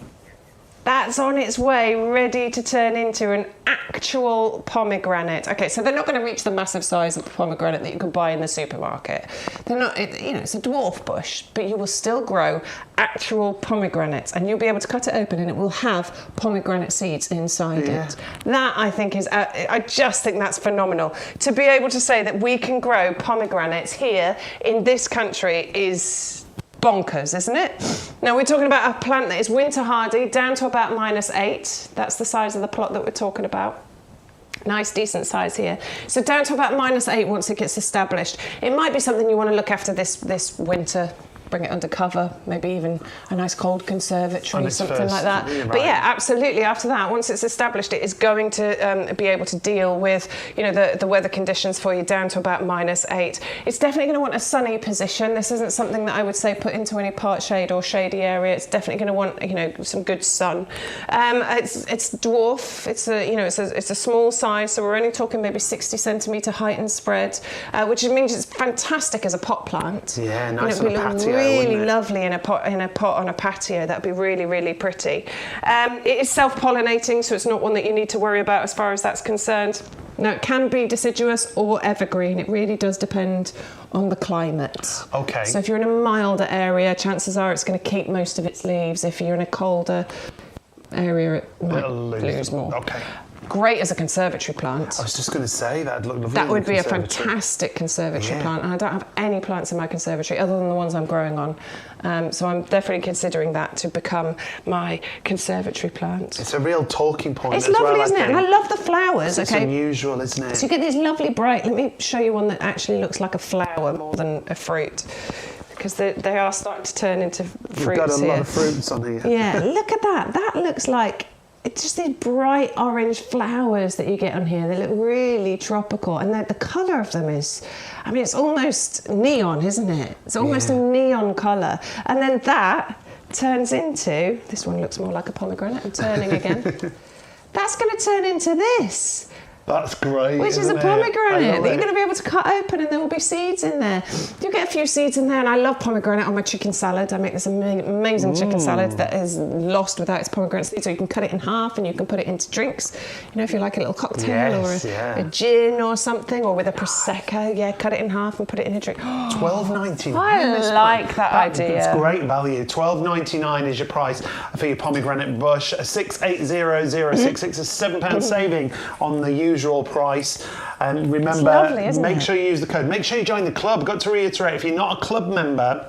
That's on its way, ready to turn into an actual pomegranate. Okay, so they're not going to reach the massive size of the pomegranate that you can buy in the supermarket. They're not, it's a dwarf bush, but you will still grow actual pomegranates, and you'll be able to cut it open and it will have pomegranate seeds inside it. That, I think, I just think that's phenomenal. To be able to say that we can grow pomegranates here in this country is bonkers, isn't it? Now we're talking about a plant that is winter hardy, down to about -8. That's the size of the plot that we're talking about. Nice, decent size here. So down to about -8 once it gets established. It might be something you want to look after this winter. Bring it under cover, maybe even a nice cold conservatory, something like that. Right. But yeah, absolutely. After that, once it's established, it is going to be able to deal with, the weather conditions for you down to about -8. It's definitely going to want a sunny position. This isn't something that I would say put into any part shade or shady area. It's definitely going to want, some good sun. It's dwarf. It's a small size, so we're only talking maybe 60 centimetre height and spread, which means it's fantastic as a pot plant. Yeah, nice on a patio. Really lovely in a pot on a patio. That'd be really, really pretty. It is self-pollinating, so it's not one that you need to worry about as far as that's concerned. Now, it can be deciduous or evergreen. It really does depend on the climate. Okay. So if you're in a milder area, chances are it's going to keep most of its leaves. If you're in a colder area, it might lose more. Okay. Great as a conservatory plant. I was just going to say that'd look lovely. That would be a fantastic conservatory plant, and I don't have any plants in my conservatory other than the ones I'm growing on. So I'm definitely considering that to become my conservatory plant. It's a real talking point. It's lovely, isn't it? And I love the flowers. It's unusual, isn't it? So you get these lovely bright. Let me show you one that actually looks like a flower more than a fruit, because they are starting to turn into fruits. You've got a lot of fruits on here. Yeah, look at that. That looks like. It's just these bright orange flowers that you get on here. They look really tropical, and the colour of them is, it's almost neon, isn't it? It's almost a neon colour. And then that turns into, this one looks more like a pomegranate. I'm turning again. That's going to turn into this. That's great. Which is a pomegranate that you're going to be able to cut open, and there will be seeds in there. You get a few seeds in there, and I love pomegranate on my chicken salad. I make this amazing chicken salad that is lost without its pomegranate seeds. So you can cut it in half and you can put it into drinks. If you like a little cocktail or a gin or something, or with a prosecco, cut it in half and put it in a drink. $12.99. I like that idea. It's great value. $12.99 is your price for your pomegranate bush. 680066 is £7 saving on the usual price. And remember, lovely, make sure you use the code. Make sure you join the club. Got to reiterate, if you're not a club member,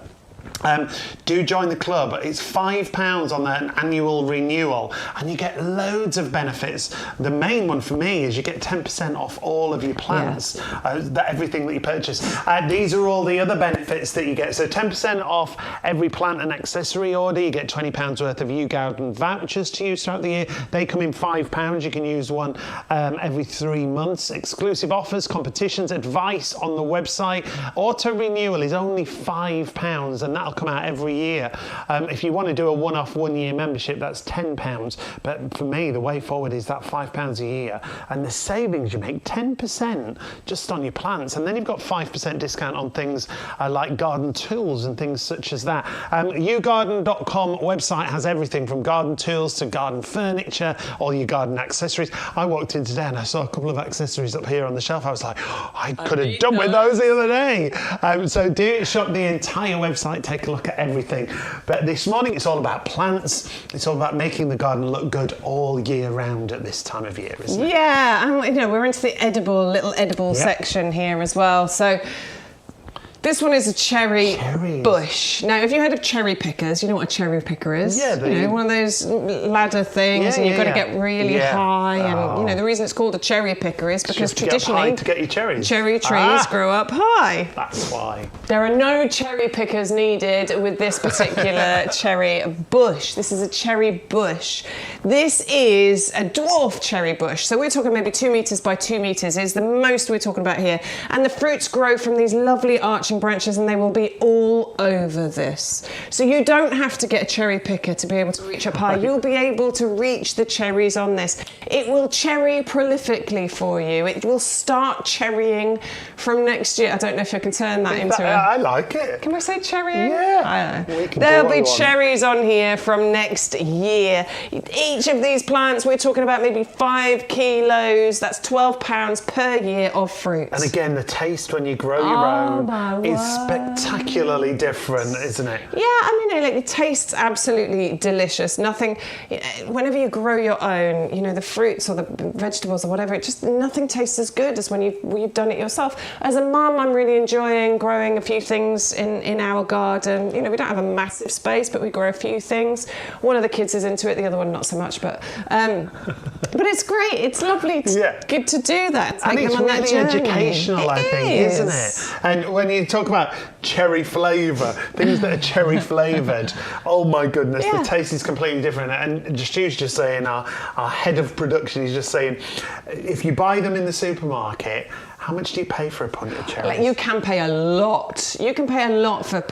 do join the club. It's £5 on an annual renewal, and you get loads of benefits. The main one for me is you get 10% off all of your plants, everything that you purchase. These are all the other benefits that you get. So 10% off every plant and accessory order. You get £20 worth of YouGarden vouchers to use throughout the year. They come in £5. You can use one every 3 months. Exclusive offers, competitions, advice on the website. Auto renewal is only £5, and that'll come out every year. If you want to do a one-off 1-year membership, that's £10. But for me, the way forward is that £5 a year, and the savings you make, 10% just on your plants, and then you've got 5% discount on things like garden tools and things such as that. YouGarden.com website has everything from garden tools to garden furniture, all your garden accessories. I walked in today and I saw a couple of accessories up here on the shelf. I was like, I could have done with those the other day. So do shop the entire website. Take a look at everything. But this morning it's all about plants. It's all about making the garden look good all year round at this time of year, isn't it? Yeah, and we're into the little edible section here as well. So this one is a cherry bush. Now, if you heard of cherry pickers, you know what a cherry picker is. Yeah, one of those ladder things, and you've got to get really high. And the reason it's called a cherry picker is because traditionally to get your cherries. Cherry trees grow up high. That's why. There are no cherry pickers needed with this particular cherry bush. This is a cherry bush. This is a dwarf cherry bush. So we're talking maybe 2 meters by 2 meters is the most we're talking about here. And the fruits grow from these lovely arching floating branches, and they will be all over this. So you don't have to get a cherry picker to be able to reach up high. You'll be able to reach the cherries on this. It will cherry prolifically for you. It will start cherrying from next year. I don't know if I can turn that into I like it. Can we say cherrying? Yeah. I don't know. We can There'll do be what we want. cherries on here from next year. Each of these plants, we're talking about maybe 5 kilos. That's £12 per year of fruit. And again, the taste when you grow your own is spectacularly different, isn't it? Yeah, I mean, like, it tastes absolutely delicious. Nothing, whenever you grow your own, you know, the fruits or the vegetables or whatever, nothing tastes as good as when you've done it yourself. As a mum, I'm really enjoying growing a few things in our garden. You know, we don't have a massive space, but we grow a few things. One of the kids is into it, the other one not so much, but it's great. It's lovely. It's good to do that. And it's them on really that journey. educational, I think, isn't it? And when you talk about cherry flavour, things that are cherry flavoured, oh my goodness, the taste is completely different. And Stu's just saying, our head of production is just saying, if you buy them in the supermarket, how much do you pay for a pint of cherries? Like, you can pay a lot. You can pay a lot for your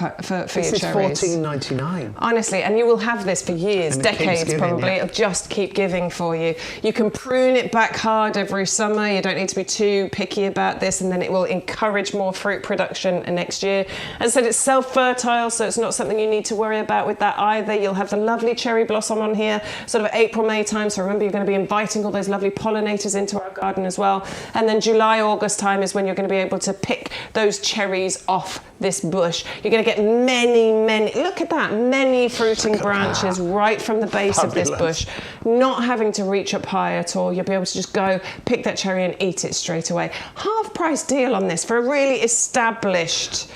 cherries. This is $14.99. Honestly, and you will have this for years, And it keeps decades giving, probably. yeah. It'll just keep giving for you. You can prune it back hard every summer. You don't need to be too picky about this, and then it will encourage more fruit production next year. As I said, it's self-fertile, so it's not something you need to worry about with that either. You'll have the lovely cherry blossom on here, sort of April, May time. So remember, you're going to be inviting all those lovely pollinators into our garden as well. And then July, August time is when you're going to be able to pick those cherries off this bush. You're going to get many, look at that, many fruiting branches right from the base of this bush, not having to reach up high at all. You'll be able to just go pick that cherry and eat it straight away. Half price deal on this for a really established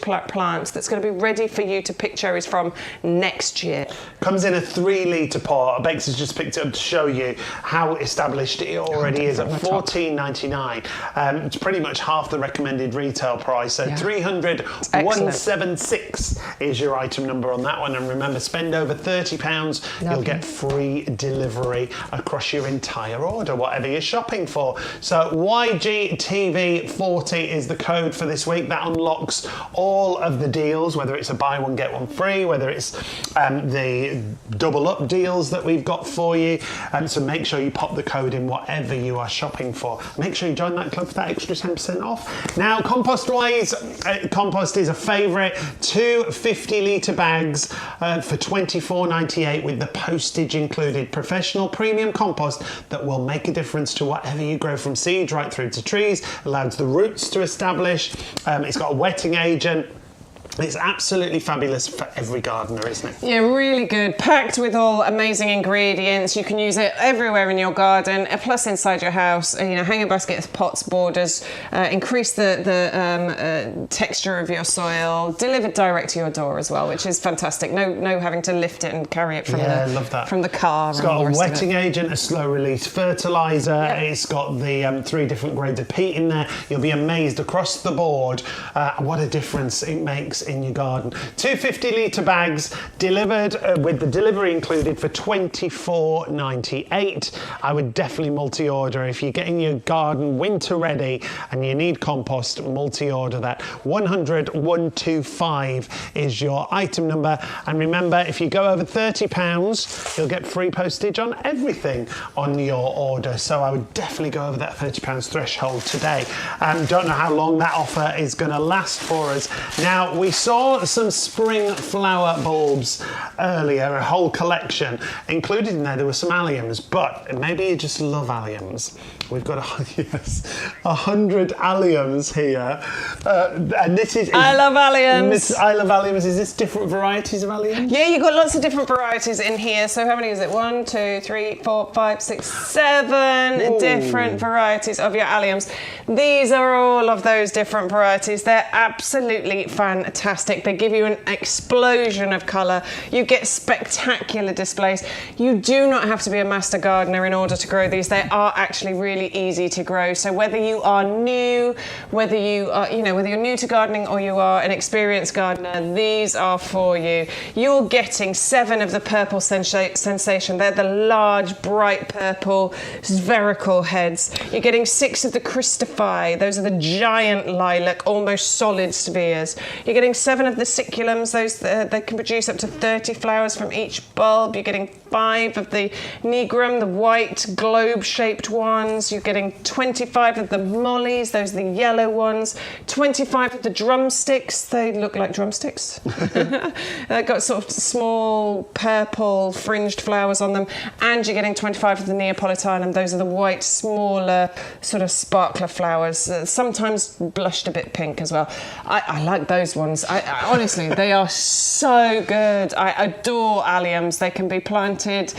plant that's going to be ready for you to pick cherries from next year. Comes in a 3-litre pot. Bex has just picked it up to show you how established it already is at $14.99. It's pretty much half the recommended retail price. So 176 is your item number on that one. And remember, spend over £30, you'll get free delivery across your entire order, whatever you're shopping for. So YGTV40 is the code for this week. That unlocks all of the deals, whether it's a buy one get one free, whether it's the double up deals that we've got for you. So make sure you pop the code in whatever you are shopping for. Make sure you join that club for that extra 10% off. Now, compost wise, compost is a favourite. 2 50-litre bags for $24.98 with the postage included. Professional premium compost that will make a difference to whatever you grow, from seeds right through to trees. Allows the roots to establish. It's got a wetting agent. It's absolutely fabulous for every gardener, isn't it? Yeah, really good. Packed with all amazing ingredients. You can use it everywhere in your garden, plus inside your house. You know, hanging baskets, pots, borders. Increase the texture of your soil. Delivered direct to your door as well, which is fantastic. No having to lift it and carry it from the car. It's got a wetting agent, a slow release fertilizer. It's got the 3 different grades of peat in there. You'll be amazed across the board what a difference it makes in your garden. 2 50-litre bags delivered with the delivery included for $24.98. I would definitely multi-order if you're getting your garden winter ready and you need compost. Multi-order that. 125 is your item number. And remember, if you go over £30, you'll get free postage on everything on your order. So I would definitely go over that £30 threshold today. Don't know how long that offer is going to last for us. Now, we saw some spring flower bulbs earlier, a whole collection. Included in there were some alliums, but maybe you just love alliums. We've got 100 alliums here. And this is... I love alliums. I love alliums. Is this different varieties of alliums? Yeah, you've got lots of different varieties in here. So how many is it? 1, 2, 3, 4, 5, 6, 7 different varieties of your alliums. These are all of those different varieties. They're absolutely fantastic. fantastic. They give you an explosion of colour. You get spectacular displays. You do not have to be a master gardener in order to grow these. They are actually really easy to grow. So whether you are new, whether you're new to gardening or you are an experienced gardener, these are for you. You're getting 7 of the purple sensation. They're the large, bright purple spherical heads. You're getting 6 of the Christophi. Those are the giant lilac, almost solid spheres. You're getting 7 of the Siculums. Those they can produce up to 30 flowers from each bulb. You're getting 5 of the Nigrum, the white globe-shaped ones. You're getting 25 of the Mollies. Those are the yellow ones. 25 of the drumsticks. They look like drumsticks. They've got sort of small purple fringed flowers on them. And you're getting 25 of the Neapolitanum. Those are the white, smaller, sort of sparkler flowers. Sometimes blushed a bit pink as well. I like those ones. I honestly, they are so good. I adore alliums. They can be planted.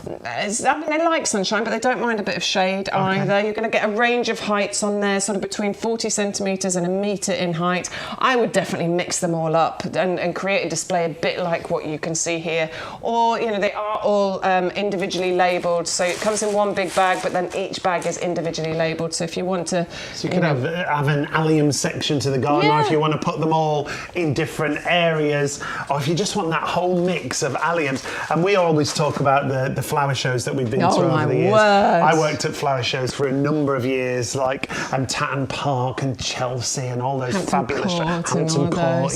They like sunshine, but they don't mind a bit of shade either. You're going to get a range of heights on there, sort of between 40 centimetres and a metre in height. I would definitely mix them all up and create a display a bit like what you can see here. Or, they are all individually labelled. So it comes in one big bag, but then each bag is individually labelled. So if you want to... So you can have an allium section to the garden, or if you want to put them all in different areas, or if you just want that whole mix of alliums. And we always talk about the flower shows that we've been to over the years. I worked at flower shows for a number of years, like Tatton Park and Chelsea and all those fabulous Hampton Court.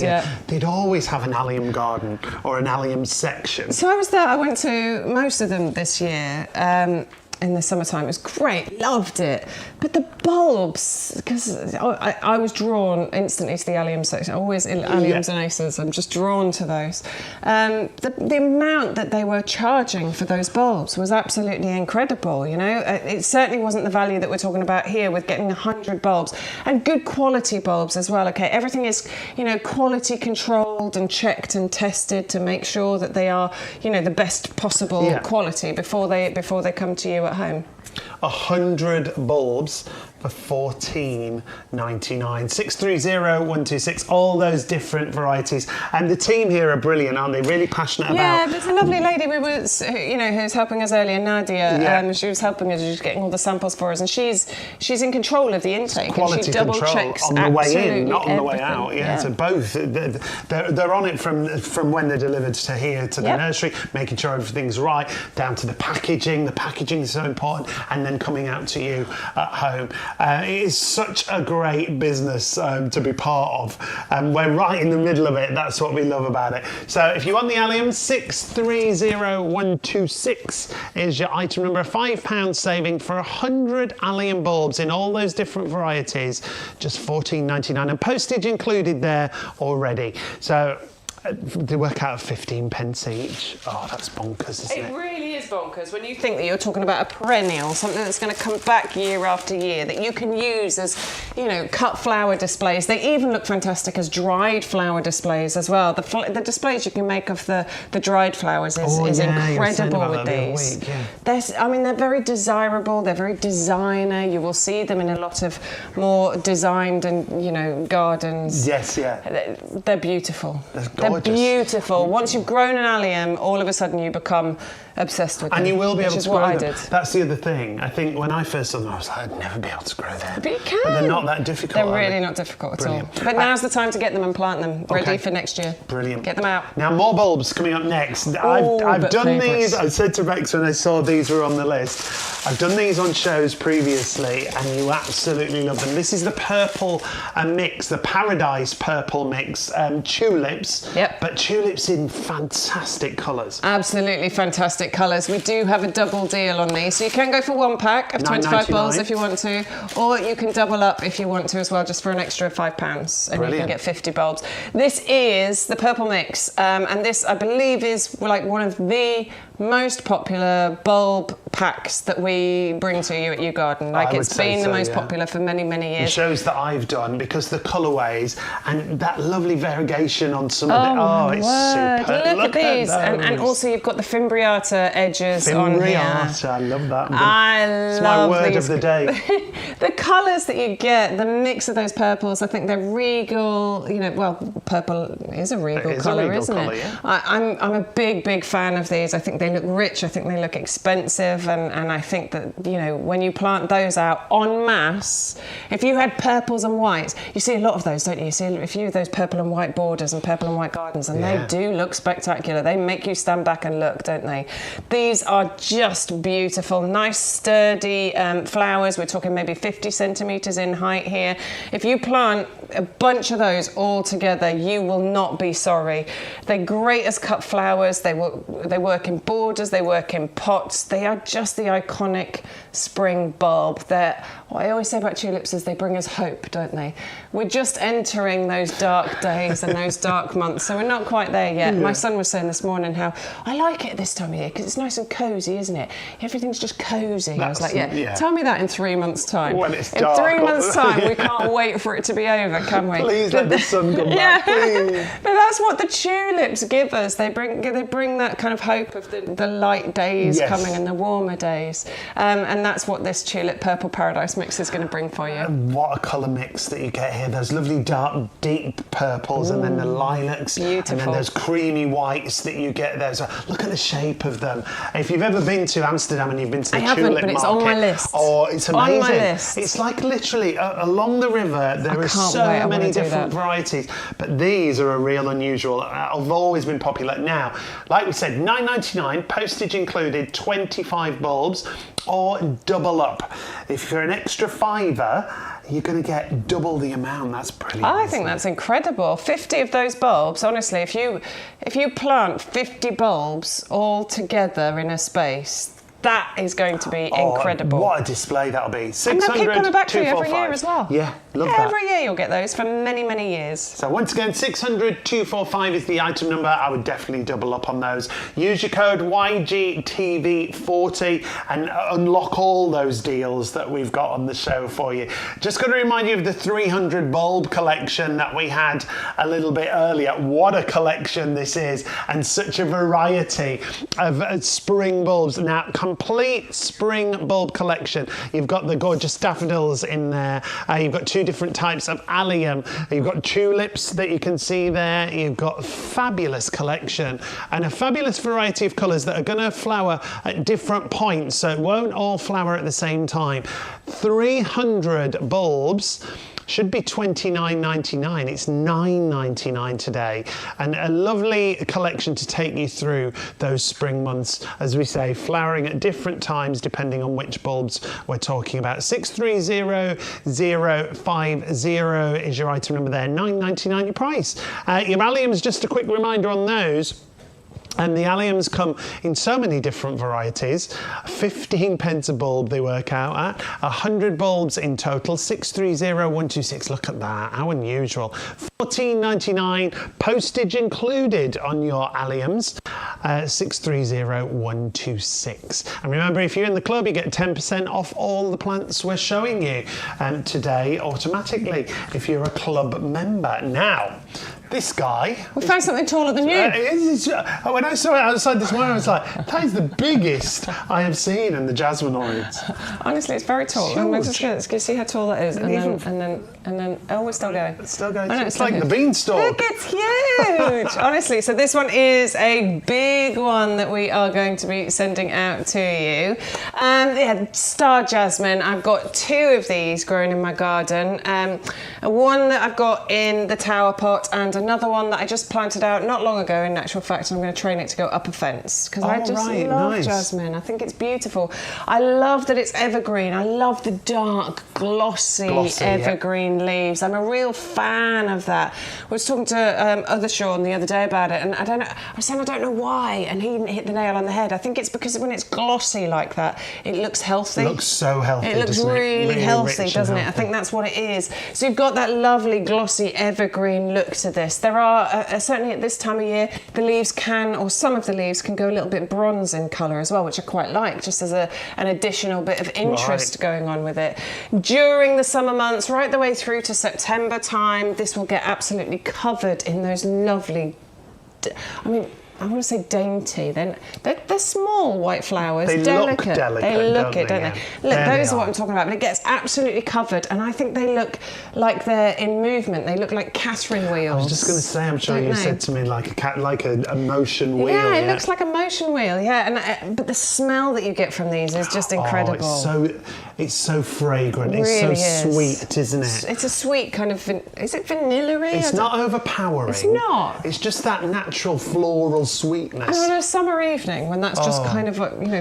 They'd always have an allium garden or an allium section. So I was there. I went to most of them this year. In the summertime. It was great, loved it. But the bulbs, because I was drawn instantly to the allium section, always alliums and aces, I'm just drawn to those. The amount that they were charging for those bulbs was absolutely incredible, It certainly wasn't the value that we're talking about here with getting 100 bulbs, and good quality bulbs as well, okay? Everything is, quality controlled and checked and tested to make sure that they are, the best possible quality before they come to you at home. 100 bulbs for $14.99. 630-126, all those different varieties. And the team here are brilliant, aren't they? Really passionate about... Yeah, there's a lovely lady who's helping us earlier, Nadia. She was helping us, she was getting all the samples for us, and she's in control of the intake. Quality and she double control checks on the way in, not on the way everything. out. Yeah, so both. They're on it from when they're delivered to here to the nursery, making sure everything's right, down to the packaging. The packaging is so important, and then coming out to you at home. It is such a great business to be part of. We're right in the middle of it. That's what we love about it. So if you want the allium, 630-126 is your item number. £5 saving for 100 allium bulbs in all those different varieties. Just $14.99 and postage included there already. So they work out at 15 pence each. Oh, that's bonkers, isn't it? It really is bonkers when you think that you're talking about a perennial, something that's going to come back year after year, that you can use as, cut flower displays. They even look fantastic as dried flower displays as well. The displays you can make of the dried flowers is incredible with these. They're very desirable. They're very designer. You will see them in a lot of more designed and, gardens. Yes, yeah. They're beautiful. They're beautiful. Once you've grown an allium, all of a sudden you become obsessed with them. And you will be able to grow them. I did. That's the other thing. I think when I first saw them, I was like, I'd never be able to grow them. But you can. But they're not that difficult. They're really not difficult at all. But now's the time to get them and plant them, ready for next year. Brilliant. Get them out. Now, more bulbs coming up next. I've done these. I said to Rex when I saw these were on the list, I've done these on shows previously, and you absolutely love them. This is the purple mix, the Paradise purple mix, tulips. But tulips in fantastic colours. Absolutely fantastic colours. We do have a double deal on these. So you can go for one pack of 25 bulbs if you want to, or you can double up if you want to as well, just for an extra £5, and you can get 50 bulbs. This is the purple mix, and this, I believe, is like one of the most popular bulb packs that we bring to you at YouGarden. Like, it's been the most popular for many, many years. It shows that I've done, because the colourways and that lovely variegation on some of it. It's super. Look at these. And also you've got the Fimbriata edges on here. Fimbriata, I love that. It's my word of the day. The colours that you get, the mix of those purples, I think they're regal. You know, well, purple is a regal colour, isn't it? Yeah. I'm a big fan of these. I think they look rich. I think they look expensive, and I think that, you know, when you plant those out en masse, if you had purples and whites, you see a lot of those, don't you? You see a few of those purple and white borders and purple and white gardens, and they do look spectacular. They make you stand back and look, don't they? These are just beautiful, nice sturdy flowers. We're talking maybe 50 centimetres in height here. If you plant a bunch of those all together, you will not be sorry. They're great as cut flowers. They work in borders, they work in pots. They are just the iconic spring bulb. What I always say about tulips is they bring us hope, don't they? We're just entering those dark days and those dark months, so we're not quite there yet. My son was saying this morning how I like it this time of year because it's nice and cosy, isn't it? Everything's just cosy. I was like, tell me that in 3 months' time. When it's dark. In 3 months' time, we can't wait for it to be over, can we? Please let the sun come back, please. But that's what the tulips give us. They bring that kind of hope of the light days coming and the warmer days. And that's what this tulip purple paradise mix is going to bring for you. What a colour mix that you get here. Those lovely dark, deep purples, and then the lilacs. Beautiful. And then those creamy whites that you get there. So look at the shape of them. If you've ever been to Amsterdam and you've been to the tulip but market, it's on my list. Oh, it's amazing. On my list. It's like literally along the river, there are so many different varieties. But these are a real unusual. Have always been popular. Now, like we said, $9.99, postage included, 25 bulbs, or double up. If you're an extra fiver, you're going to get double the amount. That's brilliant. I think that's incredible. 50 of those bulbs, honestly, if you plant 50 bulbs all together in a space, that is going to be incredible. What a display that'll be. 600, and they'll keep coming back to you every 245. year as well. Yeah, love that. Every year you'll get those for many, many years. So once again, 600, 245 is the item number. I would definitely double up on those. Use your code YGTV40 and unlock all those deals that we've got on the show for you. Just got to remind you of the 300 bulb collection that we had a little bit earlier. What a collection this is, and such a variety of spring bulbs. Now, complete spring bulb collection. You've got the gorgeous daffodils in there. You've got two different types of allium. You've got tulips that you can see there. You've got a fabulous collection and a fabulous variety of colours that are going to flower at different points, so it won't all flower at the same time. 300 bulbs. Should be $29.99. It's $9.99 today, and a lovely collection to take you through those spring months, as we say, flowering at different times depending on which bulbs we're talking about. 630050 is your item number there. $9.99 your price. Your alliums, just a quick reminder on those. And the alliums come in so many different varieties. 15 pence a bulb they work out at. 100 bulbs in total. 630126. Look at that. How unusual. $14.99, postage included on your alliums. 630126. And remember, if you're in the club, you get 10% off all the plants we're showing you today automatically if you're a club member. Now, this guy... We found something taller than you. When I saw it outside this morning, I was like, that is the biggest I have seen in the jasmine orange. Honestly, it's very tall. I'm just going to see how tall that is. And then, oh, we're still going. It's still going. Oh, no, it's like the beanstalk. Look, it's huge. Honestly, so this one is a big one that we are going to be sending out to you. Star jasmine. I've got 2 of these growing in my garden. One that I've got in the tower pot, and another one that I just planted out not long ago, in actual fact, and I'm going to train it to go up a fence because I just love jasmine. I think it's beautiful. I love that it's evergreen. I love the dark, glossy evergreen leaves. I'm a real fan of that. I was talking to other Shaun the other day about it, and I was saying I don't know why, and he hit the nail on the head. I think it's because when it's glossy like that, it looks healthy. It looks so healthy. It looks doesn't it? really healthy, rich doesn't and it? I think healthy. that's what it is. So you've got that lovely glossy evergreen look to this. There are, certainly at this time of year, the leaves can, or some of the leaves can go a little bit bronze in colour as well, which I quite like, just as an additional bit of interest going on with it. During the summer months, right the way through to September time, this will get absolutely covered in those lovely, I want to say dainty. They're small white flowers, They delicate. look delicate, They look don't it, they? don't Yeah. they? Look, There those they are what are. I'm talking about. But it gets absolutely covered, and I think they look like they're in movement. They look like Catherine wheels. I was just going to say, I'm sure don't you they? said to me like a motion wheel. Yeah, it looks like a motion wheel. Yeah, and but the smell that you get from these is just incredible. Oh, it's so fragrant. It It's really so is. sweet, isn't it? It's a sweet kind of. Is it vanilla-y? It's not overpowering. It's not. It's just that natural floral sweetness. And on a summer evening when that's just kind of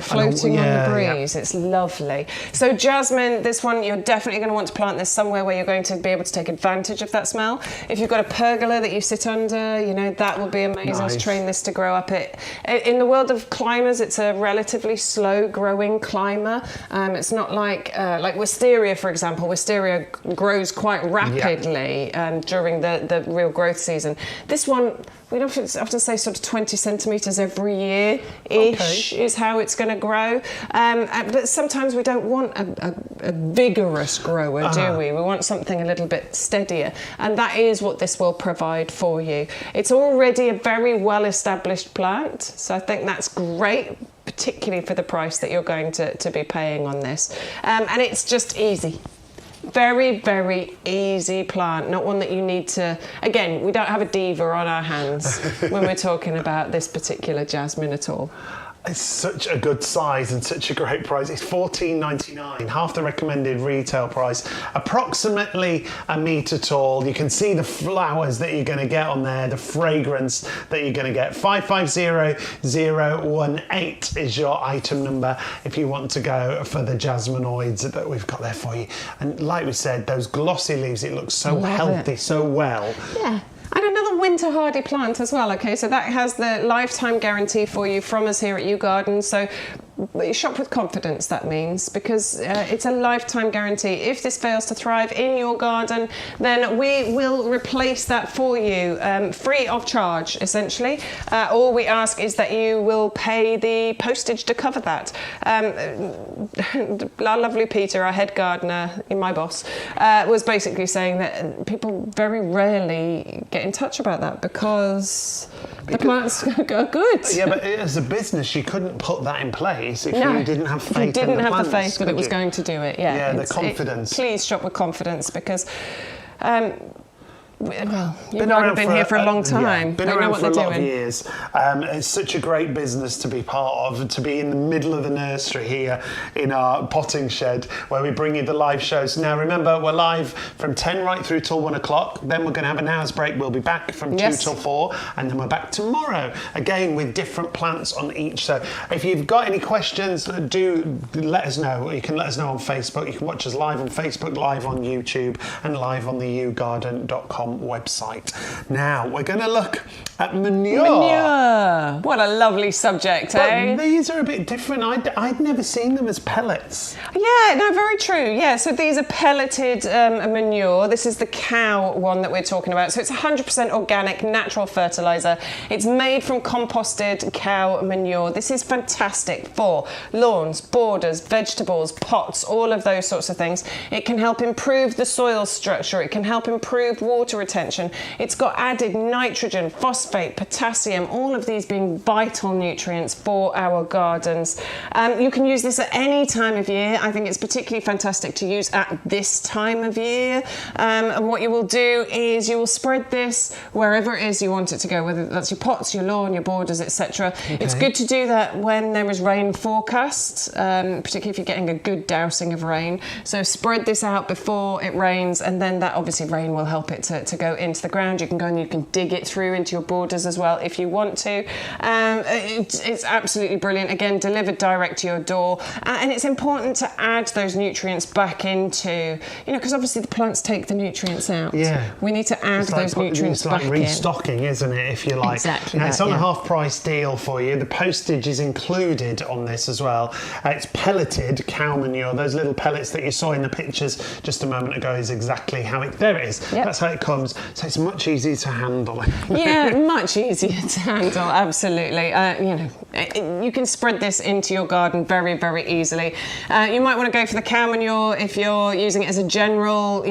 floating on the breeze, it's lovely. So jasmine, this one you're definitely going to want to plant this somewhere where you're going to be able to take advantage of that smell. If you've got a pergola that you sit under, that will be amazing to train this to grow up. In the world of climbers, it's a relatively slow growing climber. It's not like wisteria, for example. Wisteria grows quite rapidly during the real growth season. This one, we often say sort of 20 centimetres every year-ish is how it's going to grow. But sometimes we don't want a vigorous grower, do we? We want something a little bit steadier. And that is what this will provide for you. It's already a very well-established plant, so I think that's great, particularly for the price that you're going to be paying on this. And it's just easy. Very, very easy plant, not one that you need to... Again, we don't have a diva on our hands when we're talking about this particular jasmine at all. It's such a good size and such a great price. It's $14.99, half the recommended retail price, approximately a metre tall. You can see the flowers that you're going to get on there, the fragrance that you're going to get. 550018 is your item number if you want to go for the jasminoids that we've got there for you. And like we said, those glossy leaves, it looks so healthy, so well. Yeah. And another winter hardy plant as well, okay? So that has the lifetime guarantee for you from us here at YouGarden. So you shop with confidence, that means, because it's a lifetime guarantee. If this fails to thrive in your garden, then we will replace that for you free of charge, essentially. All we ask is that you will pay the postage to cover that. Our lovely Peter, our head gardener, my boss, was basically saying that people very rarely get in touch about that because the plants are good. Yeah, but as a business, you couldn't put that in place if you didn't have faith you didn't in the have plants, the faith that it was could you? going to do it. Yeah, the confidence. Please shop with confidence because. Well, you've around been here for a long time. Been they know around what for a they're lot doing. of years. It's such a great business to be part of, to be in the middle of the nursery here in our potting shed where we bring you the live shows. Now remember, we're live from 10 right through till 1 o'clock. Then we're going to have an hour's break. We'll be back from 2 till 4, and then we're back tomorrow again with different plants on each. So if you've got any questions, do let us know. You can let us know on Facebook. You can watch us live on Facebook, live on YouTube, and live on the YouGarden.com website. Now we're going to look at manure. Manure. What a lovely subject, eh? But these are a bit different. I'd never seen them as pellets. Yeah, no, very true. Yeah, so these are pelleted manure. This is the cow one that we're talking about. So it's 100% organic, natural fertiliser. It's made from composted cow manure. This is fantastic for lawns, borders, vegetables, pots, all of those sorts of things. It can help improve the soil structure. It can help improve water retention. It's got added nitrogen, phosphate, potassium, all of these being vital nutrients for our gardens. You can use this at any time of year. I think it's particularly fantastic to use at this time of year. And what you will do is you will spread this wherever it is you want it to go, whether that's your pots, your lawn, your borders, etc. Okay. It's good to do that when there is rain forecast, particularly if you're getting a good dousing of rain. So spread this out before it rains, and then that obviously rain will help it to to go into the ground. You can go and you can dig it through into your borders as well if you want to. It's absolutely brilliant. Again, delivered direct to your door. And it's important to add those nutrients back into, because obviously the plants take the nutrients out. Yeah. We need to add those nutrients back in. It's like restocking, isn't it, if you like? Exactly. Now, it's on a half-price deal for you. The postage is included on this as well. It's pelleted cow manure. Those little pellets that you saw in the pictures just a moment ago is exactly how it... There it is. Yep. That's how it comes. So it's much easier to handle. Yeah, much easier to handle, absolutely. You can spread this into your garden very, very easily. You might want to go for the cow manure if you're using it as a general,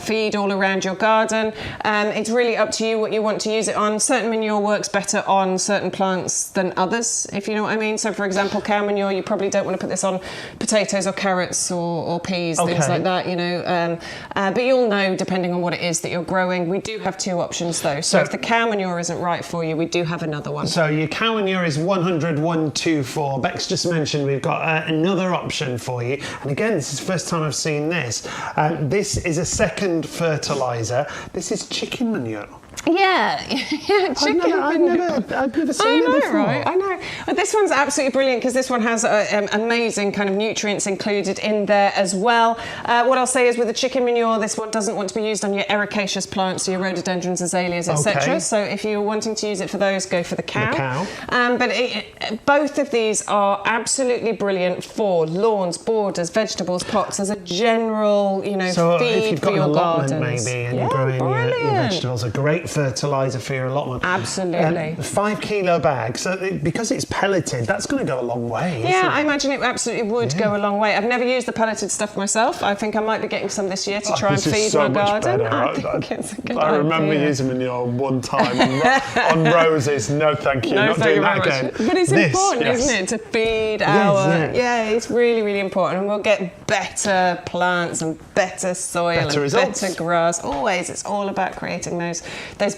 feed all around your garden. It's really up to you what you want to use it on. Certain manure works better on certain plants than others, if you know what I mean. So, for example, cow manure, you probably don't want to put this on potatoes or carrots or peas, things like that, but you'll know, depending on what it is that you're growing. We do have 2 options, though. So if the cow manure isn't right for you, we do have another one. So your cow manure is 100-124. Bex just mentioned we've got another option for you. And again, this is the first time I've seen this. This is a second fertiliser. This is chicken manure. Yeah, chicken. I've never seen it before. Right? I know. But this one's absolutely brilliant because this one has amazing kind of nutrients included in there as well. What I'll say is with the chicken manure, this one doesn't want to be used on your ericaceous plants, so your rhododendrons, azaleas, etc. Okay. So if you're wanting to use it for those, go for the cow. Both of these are absolutely brilliant for lawns, borders, vegetables, pots as a general, so feed if you've got for your an allotment gardens. maybe and you're growing your vegetables, a great fertiliser for your allotment. Absolutely. 5 kilo bag. So because it's pelleted, that's going to go a long way. Yeah, isn't it? I imagine it absolutely would go a long way. I've never used the pelleted stuff myself. I think I might be getting some this year to try and feed my garden. I think it's a good idea. I remember using manure one time on roses. No, thank you. Not doing that again. But it's important, isn't it, to feed our... Yeah, it's really, really important. And we'll get better plants and better soil and results. Better grass. Always, it's all about creating those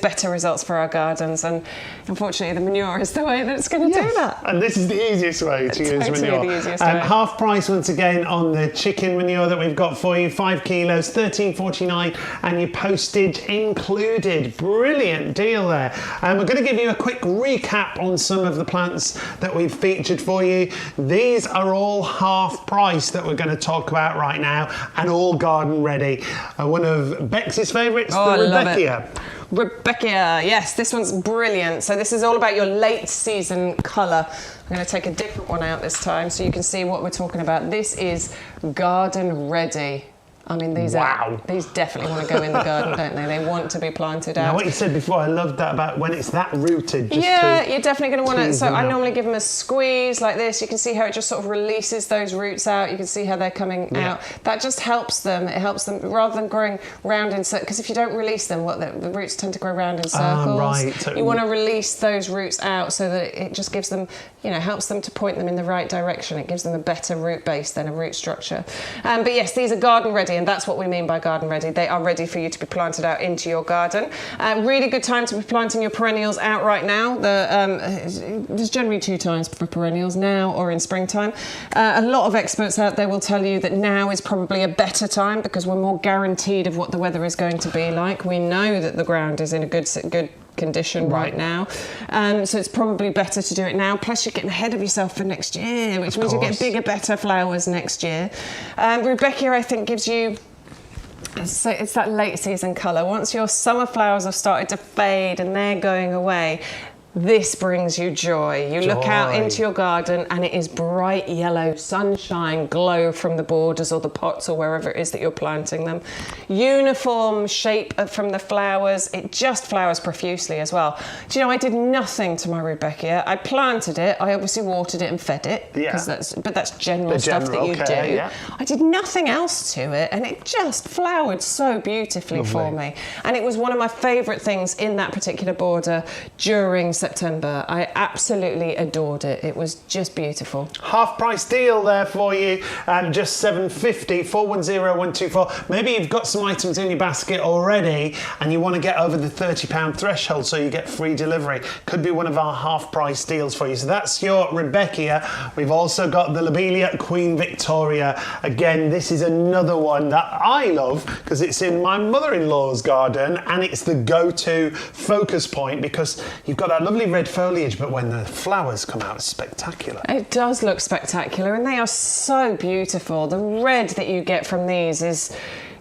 better results for our gardens, and unfortunately the manure is the way that it's going to do that. And this is the easiest way to use manure. The easiest way. Half price once again on the chicken manure that we've got for you, 5 kilos, $13.49, and your postage included. Brilliant deal there. And we're going to give you a quick recap on some of the plants that we've featured for you. These are all half price that we're going to talk about right now, and all garden ready. One of Bex's favourites, the Rebecca. Rebecca, yes, this one's brilliant. So this is all about your late season colour. I'm going to take a different one out this time so you can see what we're talking about. This is garden ready. I mean, these definitely want to go in the garden, don't they? They want to be planted out. Now, what you said before, I loved that about when it's that rooted. You're definitely going to want to. So I normally give them a squeeze like this. You can see how it just sort of releases those roots out. You can see how they're coming out. That just helps them. It helps them rather than growing round in circles. Because if you don't release them, the roots tend to grow round in circles. Right. You want to release those roots out so that it just gives them, helps them to point them in the right direction. It gives them a better root base than a root structure. But yes, these are garden ready. And that's what we mean by garden ready. They are ready for you to be planted out into your garden. Really good time to be planting your perennials out right now. There's generally 2 times for perennials, now or in springtime. A lot of experts out there will tell you that now is probably a better time because we're more guaranteed of what the weather is going to be like. We know that the ground is in a good condition right now, so it's probably better to do it now. Plus you're getting ahead of yourself for next year, which means you get bigger, better flowers next year. Rebecca, I think, gives you, so it's that late season colour. Once your summer flowers have started to fade and they're going away, this brings you joy. You look out into your garden and it is bright yellow, sunshine, glow from the borders or the pots or wherever it is that you're planting them. Uniform shape from the flowers. It just flowers profusely as well. Do you know, I did nothing to my Rebecca. I planted it. I obviously watered it and fed it. Yeah. But that's general stuff that you do. Yeah. I did nothing else to it and it just flowered so beautifully for me. And it was one of my favourite things in that particular border during September. I absolutely adored it. It was just beautiful. Half price deal there for you, just $7.50, 410124. Maybe you've got some items in your basket already and you want to get over the £30 threshold so you get free delivery. Could be one of our half price deals for you. So that's your Rebecca. We've also got the Lobelia Queen Victoria. Again, this is another one that I love because it's in my mother-in-law's garden and it's the go-to focus point because you've got that lovely red foliage, but when the flowers come out, it's spectacular. It does look spectacular and they are so beautiful. The red that you get from these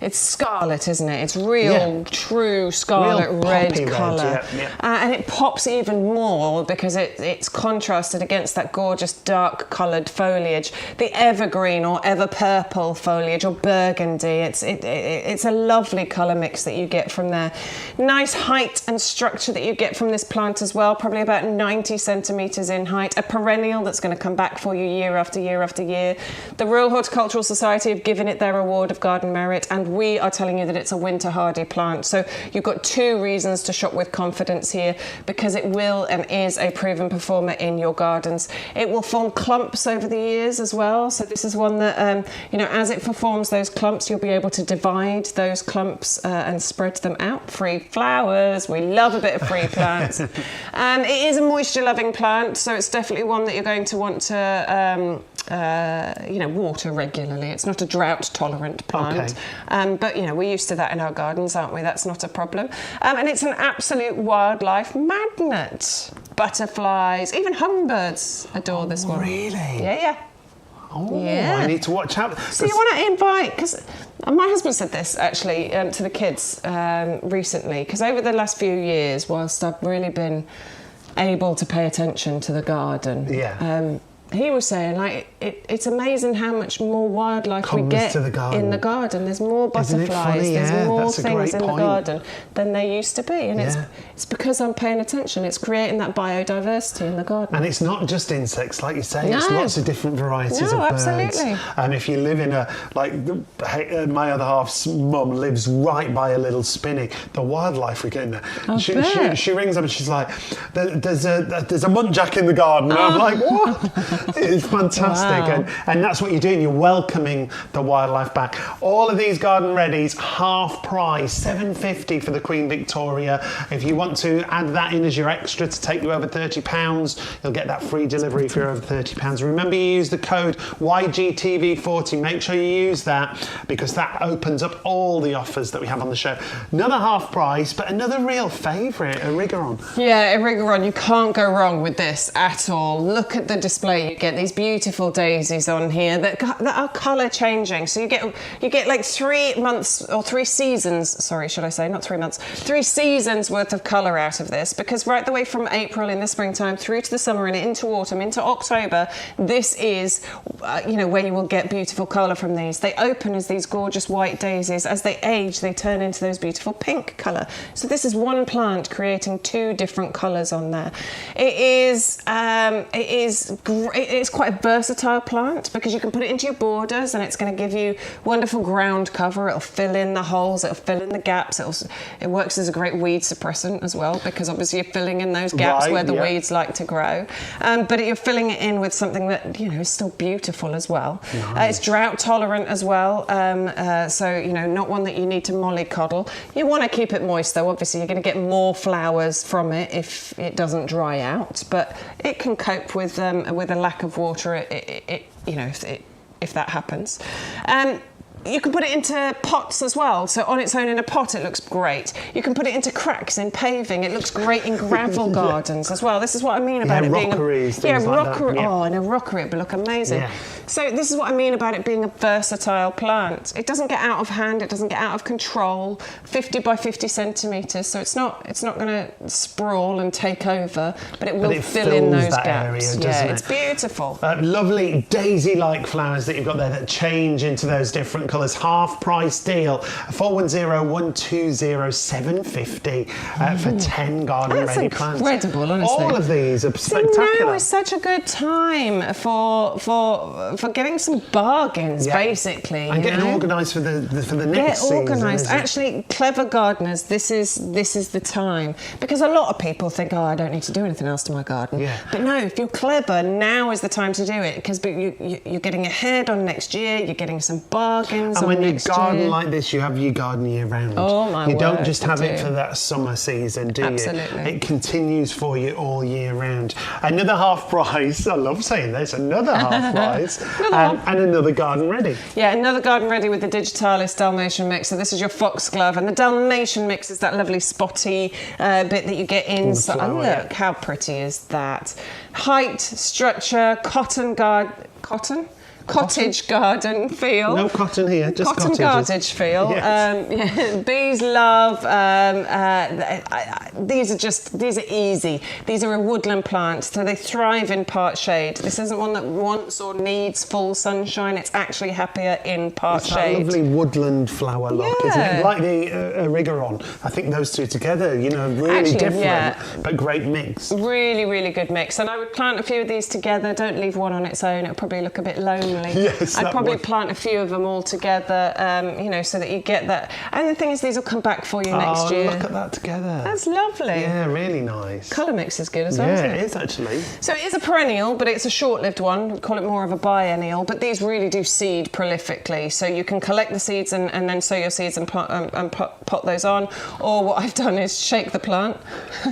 it's scarlet, isn't it? It's real, true scarlet Real red colour. Yeah. And it pops even more because it's contrasted against that gorgeous dark coloured foliage. The evergreen or ever purple foliage or burgundy. It's a lovely colour mix that you get from there. Nice height and structure that you get from this plant as well, probably about 90 centimetres in height. A perennial that's going to come back for you year after year after year. The Royal Horticultural Society have given it their award of garden merit, and we are telling you that it's a winter hardy plant. So you've got 2 reasons to shop with confidence here, because it will and is a proven performer in your gardens. It will form clumps over the years as well. So this is one that, as it performs those clumps, you'll be able to divide those clumps and spread them out. Free flowers. We love a bit of free plants. It is a moisture loving plant, so it's definitely one that you're going to want to water regularly. It's not a drought tolerant plant. Okay. But we're used to that in our gardens, aren't we? That's not a problem. And it's an absolute wildlife magnet. Butterflies, even hummingbirds adore this one. Really? Yeah. Oh, yeah. I need to watch out. So you want to invite, because my husband said this actually to the kids recently, because over the last few years, whilst I've really been able to pay attention to the garden, he was saying, it's amazing how much more wildlife we get in the garden. There's more butterflies, there's more things in the garden than there used to be. And it's because I'm paying attention. It's creating that biodiversity in the garden. And it's not just insects, like you say, it's lots of different varieties of birds. Absolutely. And if you live in my other half's mum lives right by a little spinney, the wildlife we get in there. She rings up and she's like, there's a muntjac in the garden. And I'm like, what? It's fantastic. Wow. And that's what you're doing. You're welcoming the wildlife back. All of these garden readies, half price, $7.50 for the Queen Victoria. If you want to add that in as your extra to take you over £30, you'll get that free delivery if you're over £30. Remember, you use the code YGTV40. Make sure you use that, because that opens up all the offers that we have on the show. Another half price, but another real favourite, Erigeron. Yeah, Erigeron. You can't go wrong with this at all. Look at the display. You get these beautiful daisies on here that are colour changing. So you get like 3 months or 3 seasons. Sorry, should I say not 3 months? 3 seasons worth of colour out of this, because right the way from April in the springtime through to the summer and into autumn, into October, this is where you will get beautiful colour from these. They open as these gorgeous white daisies. As they age, they turn into those beautiful pink colour. So this is one plant creating 2 different colours on there. It's quite a versatile plant, because you can put it into your borders and it's going to give you wonderful ground cover. It'll fill in the holes, it'll fill in the gaps. It works as a great weed suppressant as well, because obviously you're filling in those gaps where the weeds like to grow. But you're filling it in with something that is still beautiful as well. Nice. It's drought tolerant as well, so not one that you need to mollycoddle. You want to keep it moist though. Obviously you're going to get more flowers from it if it doesn't dry out, but it can cope with a lack of water, if that happens. You can put it into pots as well. So on its own in a pot, it looks great. You can put it into cracks in paving. It looks great in gravel gardens as well. This is what I mean about it being rockeries, things like rockery. That. Yeah. Oh, in a rockery, it would look amazing. Yeah. So this is what I mean about it being a versatile plant. It doesn't get out of hand. It doesn't get out of control. 50 by 50 centimetres. So it's not going to sprawl and take over, but it will fill in those gaps. Area, it's beautiful. Lovely daisy-like flowers that you've got there that change into those different colours. colours, half price deal. 410-120-750 for 10 garden ready plants. That's incredible, honestly. All of these are So spectacular. now is such a good time for getting some bargains, basically. And you getting know? organised for the Get next season. organised. isn't it? Actually, clever gardeners, this is the time, because a lot of people think, oh, I don't need to do anything else to my garden. Yeah. But no, if you're clever, now is the time to do it, because you're getting ahead on next year. You're getting some bargains. And on when you next garden year. like this, you have your garden year round. Oh, my You don't word, just I have it do. for that summer season, do Absolutely. you? It continues for you all year round. Another half price. I love saying this. Another half price. And another garden ready. Yeah, another garden ready with the Digitalis Dalmatian mix. So this is your foxglove, and the Dalmatian mix is that lovely spotty bit that you get inside. flower, Look, yeah. how pretty is that? Height, structure, cottage garden feel. No cotton here, just Cotton cottages. cottage feel. Yes. Yeah, bees love. These are easy. These are a woodland plant, so they thrive in part shade. This isn't one that wants or needs full sunshine. It's actually happier in part It's that shade. lovely woodland flower look, isn't Yeah. it? Like the Erigeron. I think those two together, really Actually, different, yeah. but great mix. Really, really good mix. And I would plant a few of these together. Don't leave one on its own. It'll probably look a bit lonely. Yes, I'd that probably would. plant a few of them all together, so that you get that. And the thing is, these will come back for you next year. Look at that together. That's lovely. Yeah, really nice. Colour mix is good as well, Yeah, isn't it it? is actually. So it is a perennial, but it's a short-lived one. We call it more of a biennial, but these really do seed prolifically. So you can collect the seeds and then sow your seeds and pot those on. Or what I've done is shake the plant.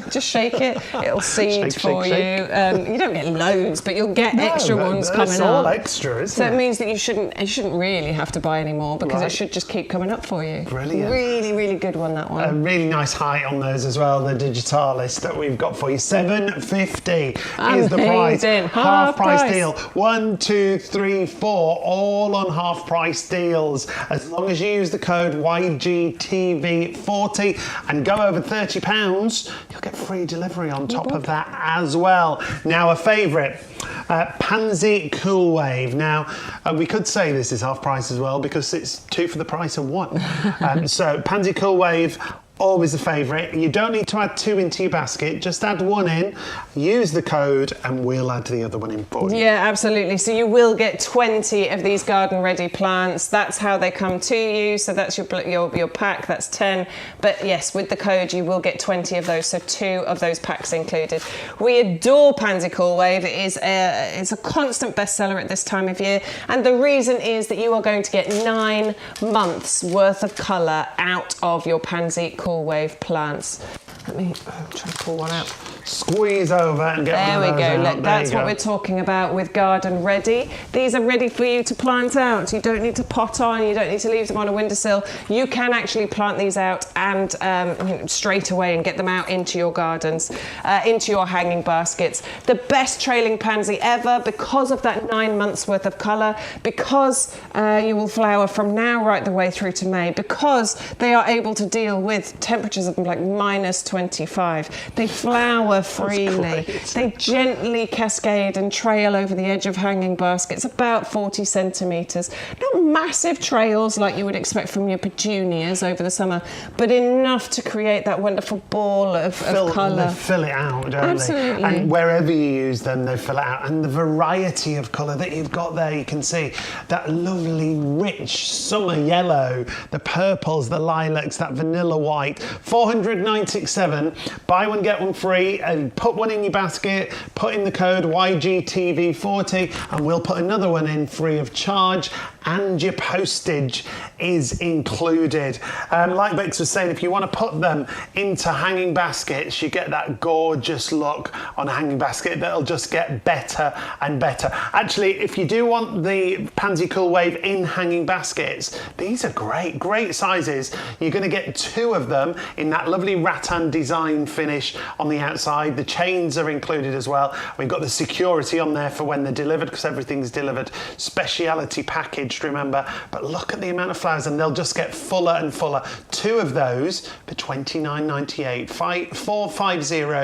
Just shake it. It'll seed Shake, for shake, you. You don't get loads, but you'll get extra ones coming It's up. all extra, isn't So it? it means that you shouldn't really have to buy any more, because Right. it should just keep coming up for you. Brilliant. Really, really good one, that one. A really nice height on those as well, the Digitalis that we've got for you. $7.50 is the price. Amazing. Half price Half price. deal. 1, 2, 3, 4, all on half price deals. As long as you use the code YGTV40 and go over £30, you'll get free delivery on top of that as well. Now, a favourite. Pansy Cool Wave. Now, we could say this is half price as well, because it's 2 for the price of 1. So, Pansy Cool Wave, always a favourite. You don't need to add 2 into your basket, just add 1 in, use the code, and we'll add the other one in for you. Yeah, absolutely. So you will get 20 of these garden ready plants. That's how they come to you. So that's your pack, that's 10. But yes, with the code, you will get 20 of those. So 2 of those packs included. We adore Pansy Cool Wave. It's a constant bestseller at this time of year. And the reason is that you are going to get 9 months worth of colour out of your Pansy Cool Wave plants. Let me try to pull one out. Squeeze over and get There one we of those go. out. Look, There that's you what go. we're talking about with Garden Ready. These are ready for you to plant out. You don't need to pot on. You don't need to leave them on a windowsill. You can actually plant these out and straight away and get them out into your gardens, into your hanging baskets. The best trailing pansy ever, because of that 9 months worth of colour, because you will flower from now right the way through to May, because they are able to deal with temperatures of like -25. They flower freely. They gently cascade and trail over the edge of hanging baskets, about 40 centimetres. Not massive trails like you would expect from your petunias over the summer, but enough to create that wonderful ball of colour. They fill it out, don't Absolutely. they? And wherever you use them, they fill it out. And the variety of colour that you've got there, you can see that lovely, rich summer yellow, the purples, the lilacs, that vanilla white. $497. Buy one, get one free, and put one in your basket, put in the code YGTV40, and we'll put another one in free of charge, and your postage is included. Like Bex was saying, if you want to put them into hanging baskets, you get that gorgeous look on a hanging basket that'll just get better and better. Actually, if you do want the Pansy Cool Wave in hanging baskets, these are great sizes. You're going to get 2 of them in that lovely rattan design finish on the outside. The chains are included as well. We've got the security on there for when they're delivered, because everything's delivered speciality packaged, remember. But look at the amount of flowers, and they'll just get fuller and fuller. 2 of those for $29.98.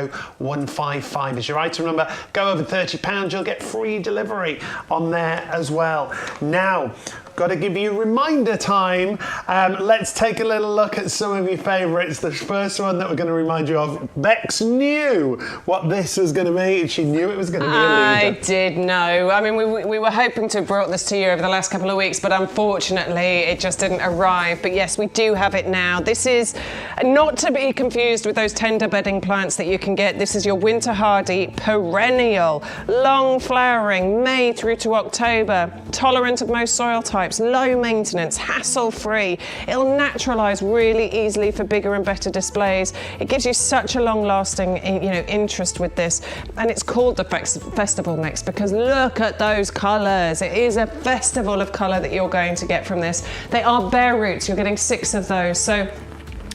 450155 is your item number. Go over £30, you'll get free delivery on there as well. Now, got to give you reminder time. Let's take a little look at some of your favourites. The first one that we're going to remind you of, Bex knew what this was going to be. She knew it was going to be a leader. I did know. I mean, we were hoping to have brought this to you over the last couple of weeks, but unfortunately it just didn't arrive. But yes, we do have it now. This is not to be confused with those tender bedding plants that you can get. This is your winter hardy perennial, long flowering, May through to October, tolerant of most soil types, low maintenance, hassle-free. It'll naturalise really easily for bigger and better displays. It gives you such a long-lasting, interest with this, and it's called the festival mix because look at those colours. It is a festival of colour that you're going to get from this. They are bare roots. You're getting 6 of those. So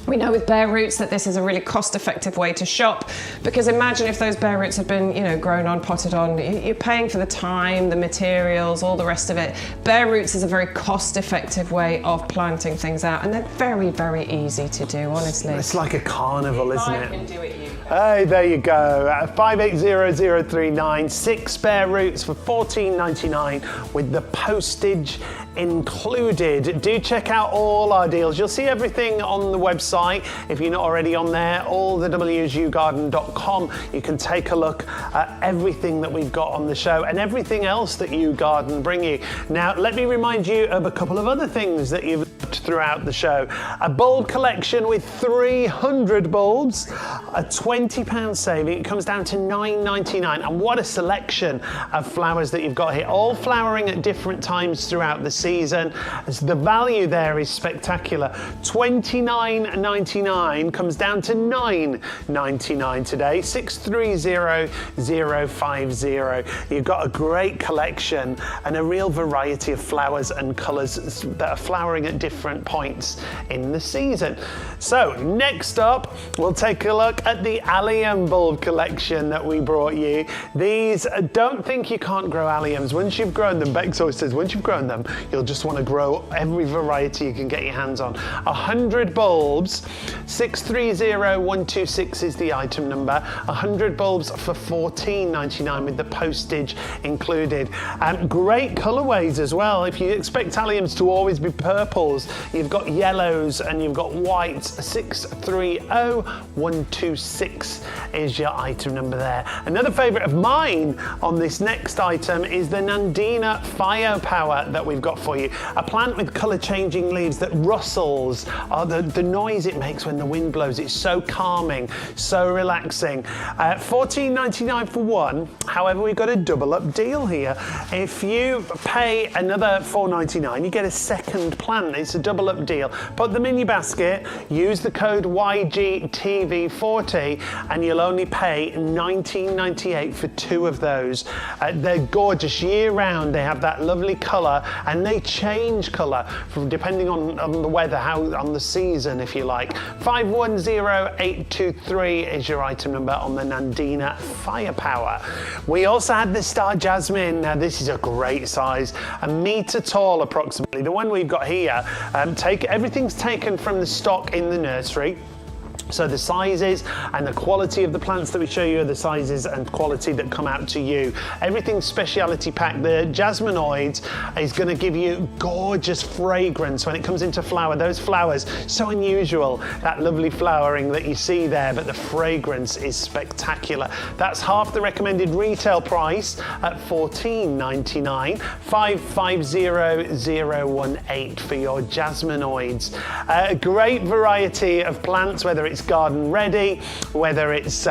we know with bare roots that this is a really cost-effective way to shop, because imagine if those bare roots had been, grown on, potted on. You're paying for the time, the materials, all the rest of it. Bare roots is a very cost-effective way of planting things out, and they're very, very easy to do, honestly. It's like a carnival, isn't it? I can do it, you. Hey, there you go. 580039, 6 bare roots for $14.99 with the postage included. Do check out all our deals. You'll see everything on the website if you're not already on there. All the W's, YouGarden.com. You can take a look at everything that we've got on the show and everything else that YouGarden bring you. Now, let me remind you of a couple of other things that you've throughout the show. A bulb collection with 300 bulbs, a £20 saving. It comes down to $9.99, and what a selection of flowers that you've got here, all flowering at different times throughout the season. As the value there is spectacular. $29.99 comes down to $9.99 today. 630050. You've got a great collection and a real variety of flowers and colours that are flowering at different points in the season. So next up, we'll take a look at the allium bulb collection that we brought you. These, don't think you can't grow alliums. Once you've grown them, Bex always says, once you've grown them, you'll just want to grow every variety you can get your hands on. 100 bulbs, 630126 is the item number. 100 bulbs for $14.99 with the postage included. Great colourways as well. If you expect alliums to always be purples, you've got yellows and you've got whites. 630126 is your item number there. Another favourite of mine on this next item is the Nandina Firepower that we've got for you. A plant with colour changing leaves that rustles. The noise it makes when the wind blows, it's so calming, so relaxing. $14.99 for one. However, we've got a double up deal here. If you pay another $4.99, you get a second plant. It's a double up deal. Put them in your basket, use the code YGTV40 and you'll only pay $19.98 for 2 of those. They're gorgeous year round. They have that lovely colour and they change colour from depending on the weather, on the season if you like. 510823 is your item number on the Nandina Firepower. We also had the Star Jasmine. Now this is a great size, a metre tall approximately. The one we've got here, everything's taken from the stock in the nursery. So the sizes and the quality of the plants that we show you are the sizes and quality that come out to you. Everything's speciality packed. The Jasminoids is going to give you gorgeous fragrance when it comes into flower. Those flowers, so unusual, that lovely flowering that you see there, but the fragrance is spectacular. That's half the recommended retail price at $14.99. 550018 for your Jasminoids. A great variety of plants, whether it's garden ready, whether it's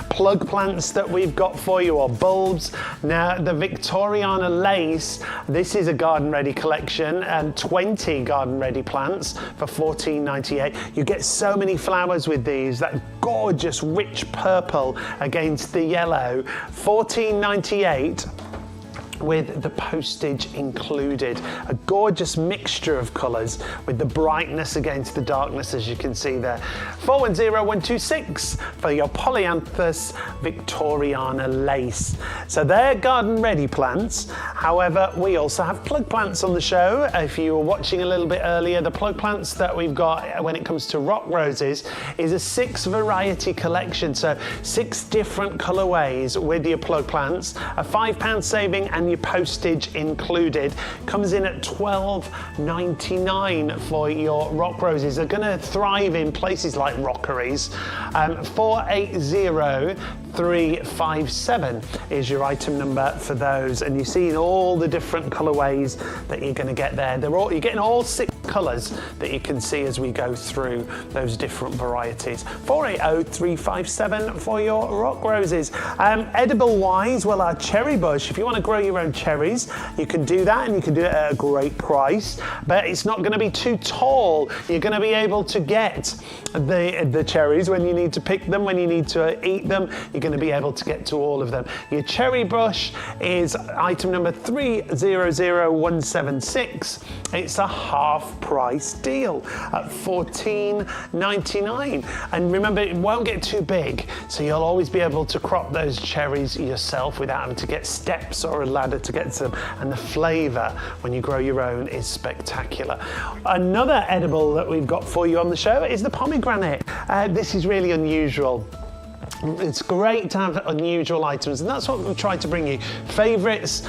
plug plants that we've got for you or bulbs. Now the Victoriana Lace, this is a garden ready collection and 20 garden ready plants for $14.98. You get so many flowers with these, that gorgeous rich purple against the yellow. $14.98 with the postage included. A gorgeous mixture of colours with the brightness against the darkness, as you can see there. 410126 for your Polyanthus Victoriana Lace. So they're garden ready plants. However, we also have plug plants on the show. If you were watching a little bit earlier, the plug plants that we've got when it comes to rock roses is a 6 variety collection. So 6 different colourways with your plug plants. A £5 saving and and your postage included. Comes in at $12.99 for your rock roses. They're going to thrive in places like rockeries. 480357 is your item number for those, and you see all the different colorways that you're going to get there. You're getting all 6 colors that you can see as we go through those different varieties. 480357 for your rock roses. Edible wise, well, our cherry bush, if you want to grow your own cherries, you can do that, and you can do it at a great price, but it's not going to be too tall. You're going to be able to get the cherries when you need to pick them, when you need to eat them. You're going to be able to get to all of them. Your cherry bush is item number 300176. It's a half price deal at $14.99, and remember, it won't get too big, so you'll always be able to crop those cherries yourself without having to get steps or a ladder to get to them, and the flavour when you grow your own is spectacular. Another edible that we've got for you on the show is the pomegranate. This is really unusual. It's great to have unusual items, and that's what we've tried to bring you. Favourites,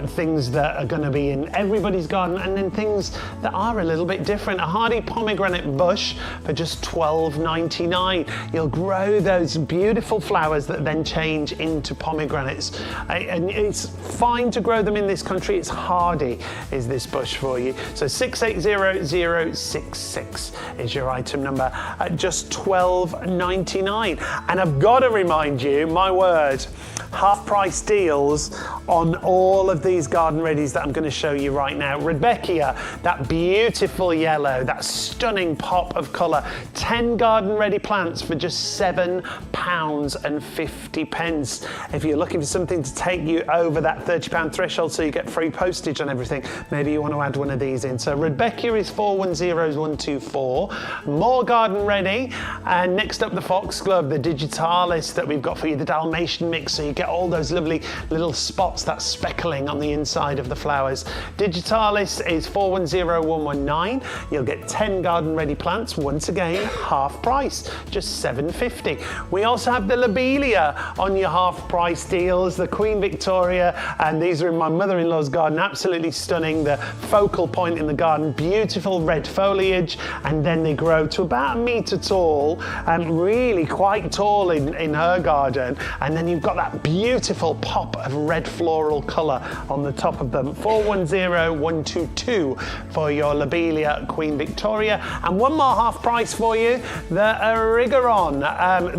things that are going to be in everybody's garden, and then things that are a little bit different. A hardy pomegranate bush for just $12.99. You'll grow those beautiful flowers that then change into pomegranates. And it's fine to grow them in this country. It's hardy, is this bush for you. So 680066 is your item number at just $12.99. And I've got to remind you, my word, half price deals on all of these garden readies that I'm going to show you right now. Rudbeckia, that beautiful yellow, that stunning pop of colour. 10 garden ready plants for just £7.50. If you're looking for something to take you over that £30 threshold so you get free postage on everything, maybe you want to add one of these in. So Rudbeckia is 410124. More garden ready. And next up, the foxglove, the digitalis that we've got for you, the Dalmatian mix, so you get all those lovely little spots, that speckling on the inside of the flowers. Digitalis is 410119. You'll get 10 garden ready plants, once again half price, just $7.50. We also have the lobelia on your half price deals, the Queen Victoria, and these are in my mother-in-law's garden. Absolutely stunning, the focal point in the garden, beautiful red foliage, and then they grow to about a metre tall, and really quite tall in her garden, and then you've got that beautiful pop of red floral colour on the top of them. 410122 for your lobelia Queen Victoria. And one more half price for you, the Erigeron,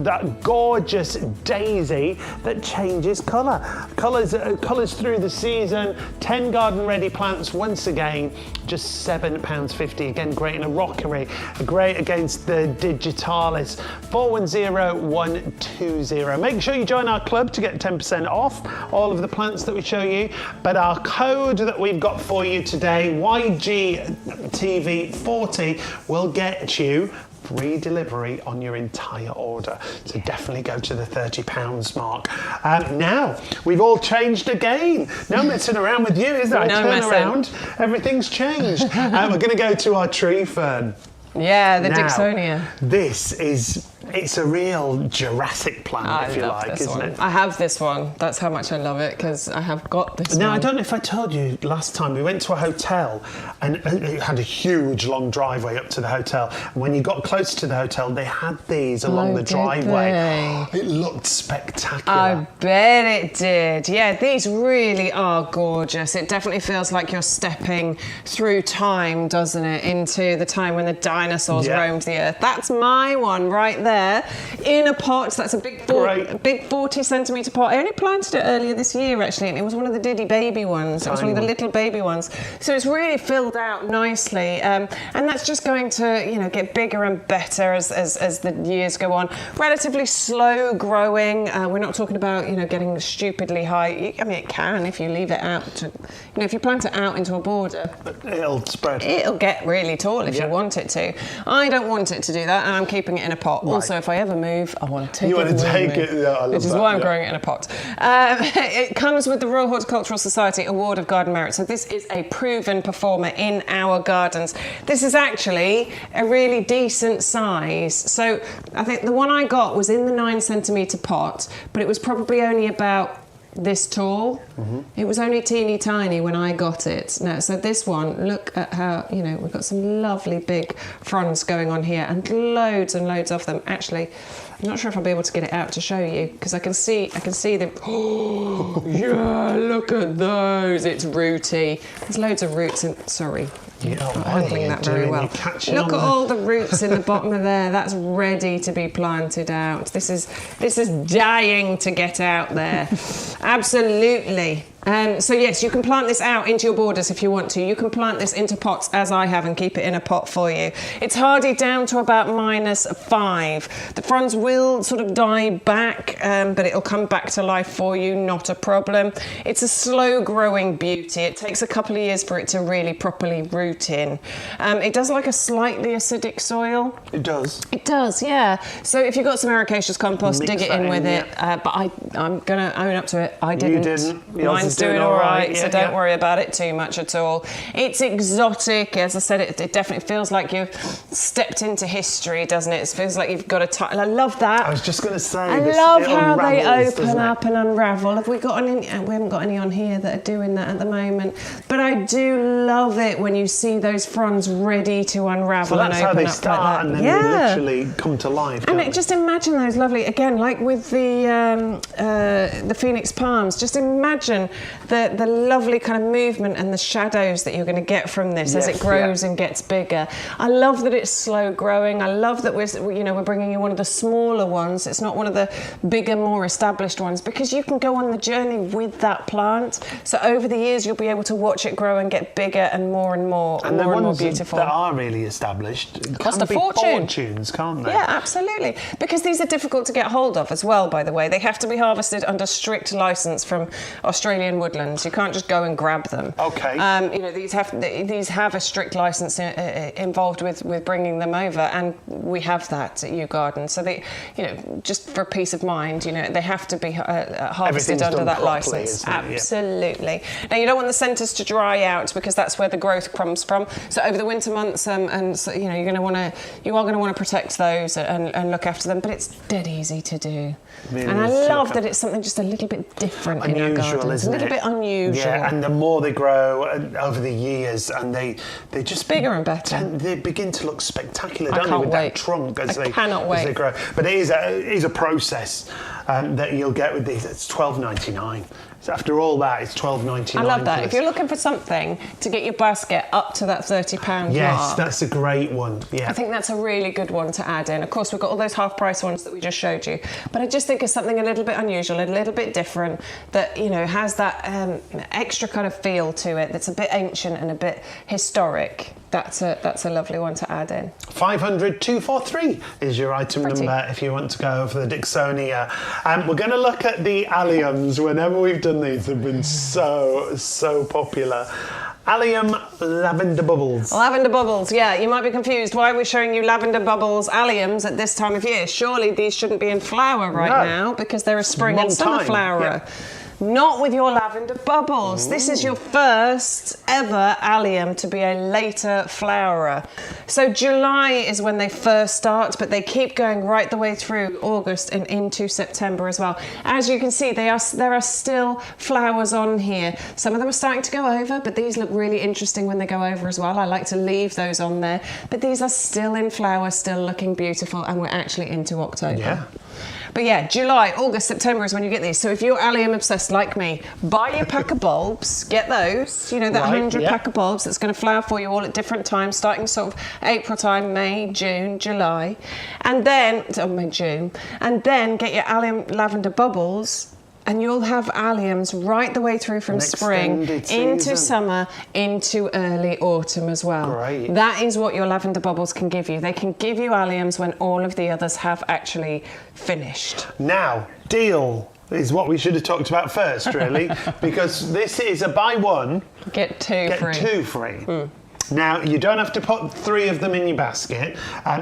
that gorgeous daisy that changes colour. Colours through the season. 10 garden ready plants, once again just £7.50. Again, great in a rockery, great against the digitalis. 410120. Make sure you join our club to get 10% off all of the plants that we show you. But our code that we've got for you today, YGTV40, will get you free delivery on your entire order. So definitely go to the £30 mark. Now, we've all changed again. No messing around with you, is there? I turn around, everything's changed. We're going to go to our tree fern. Yeah, the Dixonia. This is, it's a real Jurassic plant, if you like, isn't it? I have this one. That's how much I love it, because I have got this one. Now, I don't know if I told you last time, we went to a hotel and it had a huge long driveway up to the hotel. And when you got close to the hotel, they had these along the driveway. It looked spectacular. I bet it did. Yeah, these really are gorgeous. It definitely feels like you're stepping through time, doesn't it? Into the time when the dinosaurs roamed the earth. That's my one right there in a pot. That's a big 40 centimetre pot. I only planted it earlier this year actually, and it was one of the Diddy baby ones. It was one of the little baby ones. So it's really filled out nicely, and that's just going to, you know, get bigger and better as the years go on. Relatively slow growing. We're not talking about, you know, getting stupidly high. I mean, it can if you leave it out to, you know, if you plant it out into a border, it'll spread. It'll get really tall if you want it to. I don't want it to do that, and I'm keeping it in a pot. Right. Also, if I ever move, I want to take it. You want to take it? Yeah, I love which is why I'm growing it in a pot. It comes with the Royal Horticultural Society Award of Garden Merit. So this is a proven performer in our gardens. This is actually a really decent size. So I think the one I got was in the 9 centimetre pot, but it was probably only about this tall. It was only teeny tiny when I got it. Now, so this one, look at how, you know, we've got some lovely big fronds going on here and loads of them. Actually, I'm not sure if I'll be able to get it out to show you because I can see them. Oh, yeah, look at those. It's rooty. There's loads of roots in, sorry. Yeah, Not handling that very well. Look at all the roots in the bottom of there. That's ready to be planted out. This is dying to get out there. Absolutely. So yes, you can plant this out into your borders if you want to. You can plant this into pots as I have and keep it in a pot for you. It's hardy down to about -5. The fronds will sort of die back, but it'll come back to life for you, not a problem. It's a slow growing beauty. It takes a couple of years for it to really properly root in. It does like a slightly acidic soil. It does. It does, yeah. So if you've got some ericaceous compost, Mix dig it that in with in, it. But I'm going to own up to it. I didn't. You didn't. Yours Mine's is doing all right, yeah, so don't worry about it too much at all. It's exotic. As I said, it definitely feels like you've stepped into history, doesn't it? It feels like you've got a touch. I love that. I was just going to say, I love how they open up and unravel. Have we got any? We haven't got any on here that are doing that at the moment. But I do love it when you see those fronds ready to unravel so and that's open how they up start, like that. and then they literally come to life. And just imagine those lovely, again, like with the Phoenix palms. Just imagine the lovely kind of movement and the shadows that you're going to get from this as it grows and gets bigger. I love that it's slow growing. I love that we're bringing you one of the smaller ones. It's not one of the bigger, more established ones because you can go on the journey with that plant. So over the years, you'll be able to watch it grow and get bigger and more beautiful. That are really established cost a be fortune. Fortunes, can't they? Yeah, absolutely. Because these are difficult to get hold of as well, by the way. They have to be harvested under strict licence from Australian woodlands. You can't just go and grab them. Okay. These have a strict licence involved with bringing them over, and we have that at YouGarden. So they, just for peace of mind, they have to be harvested under that licence. Absolutely. Yeah. Now you don't want the centres to dry out because that's where the growth comes from. So over the winter months, you are going to want to protect those and look after them. But it's dead easy to do. Really, and I love that it's something just a little bit different in our garden. It's a little bit unusual. Yeah, and the more they grow over the years, and they just bigger and better. They begin to look spectacular, I don't they, can't with wait. that trunk as I they cannot wait. as they grow. But it is a process that you'll get with these. It's $12.99. So after all that, it's $12.99. I love that. If you're looking for something to get your basket up to that £30 mark. Yes, that's a great one. Yeah. I think that's a really good one to add in. Of course, we've got all those half-price ones that we just showed you, but I just think it's something a little bit unusual, a little bit different that has that extra kind of feel to it. That's a bit ancient and a bit historic. That's a lovely one to add in. 500 243 is your item number if you want to go for the Dixonia. We're going to look at the alliums. Whenever we've done these, they've been so popular. Allium lavender bubbles. Lavender bubbles, yeah. You might be confused. Why are we showing you lavender bubbles alliums at this time of year? Surely these shouldn't be in flower right now because they're a spring and summer flowerer. Yeah. Not with your lavender bubbles. Ooh. This is your first ever allium to be a later flowerer. So July is when they first start, but they keep going right the way through August and into September as well. As you can see, there are still flowers on here. Some of them are starting to go over, but these look really interesting when they go over as well. I like to leave those on there, but these are still in flower, still looking beautiful, and we're actually into October. Yeah. But yeah, July, August, September is when you get these. So if you're allium obsessed like me, buy your pack of bulbs, get those, that 100 pack of bulbs that's going to flower for you all at different times, starting sort of April time, May, June, July, and then, June, and then get your allium lavender bubbles, and you'll have alliums right the way through from spring into summer, into early autumn as well. Great. That is what your lavender bubbles can give you. They can give you alliums when all of the others have actually finished. Now, deal is what we should have talked about first, really, because this is a buy one, get two free. Now, you don't have to put 3 of them in your basket.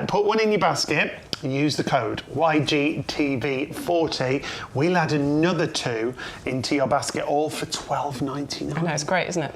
Put one in your basket. Use the code YGTV40. We'll add another 2 into your basket, all for $12.99. I know, it's great, isn't it?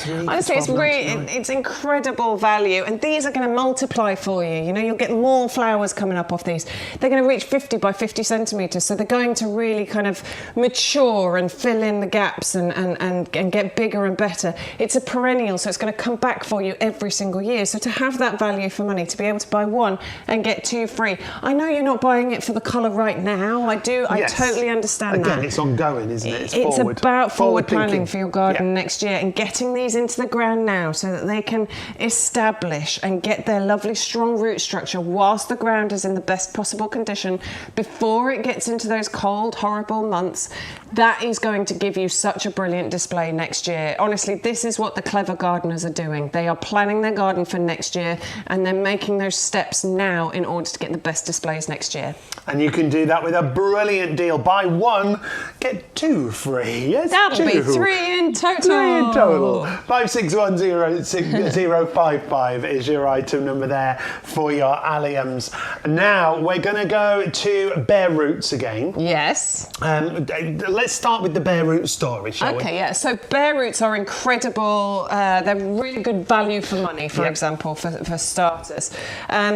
Honestly, it's really, it's incredible value, and these are going to multiply for you. You know, you'll get more flowers coming up off these. They're going to reach 50 by 50 centimetres, so they're going to really kind of mature and fill in the gaps and get bigger and better. It's a perennial, so it's going to come back for you every single year. So to have that value for money, to be able to buy one and get two free. I know you're not buying it for the colour right now. I do. I totally understand that. Again, it's ongoing, isn't it? It's about forward planning thinking for your garden next year and getting these into the ground now so that they can establish and get their lovely strong root structure whilst the ground is in the best possible condition before it gets into those cold, horrible months. That is going to give you such a brilliant display next year. Honestly, this is what the clever gardeners are doing. They are planning their garden for next year and they're making those steps now in order to get the best displays next year. And you can do that with a brilliant deal. Buy one, get two free. Yes, That'll be three in total. 3 in total. 56106055 is your item number there for your alliums. Now we're going to go to bare roots again. Yes. Let's start with the bare root story, shall we? Okay, yeah. So bare roots are incredible. They're really good value for money, for example, for starters.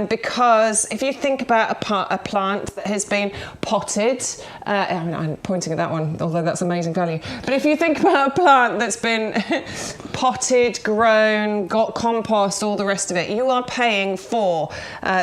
Because if you think about a plant that has been potted, I'm pointing at that one, although that's amazing value. But if you think about a plant that's been potted, grown, got compost, all the rest of it, you are paying for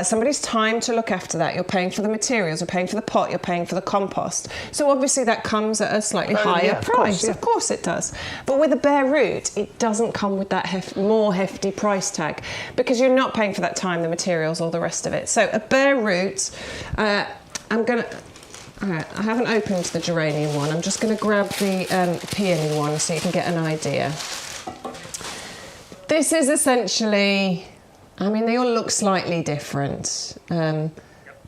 somebody's time to look after that. You're paying for the materials, you're paying for the pot, you're paying for the compost. So obviously that comes at a slightly higher price. Of course it does. But with a bare root, it doesn't come with that more hefty price tag because you're not paying for that time, the materials, all the rest of it. So a bare root, I haven't opened the geranium one. I'm just going to grab the peony one so you can get an idea. This is essentially, I mean, they all look slightly different.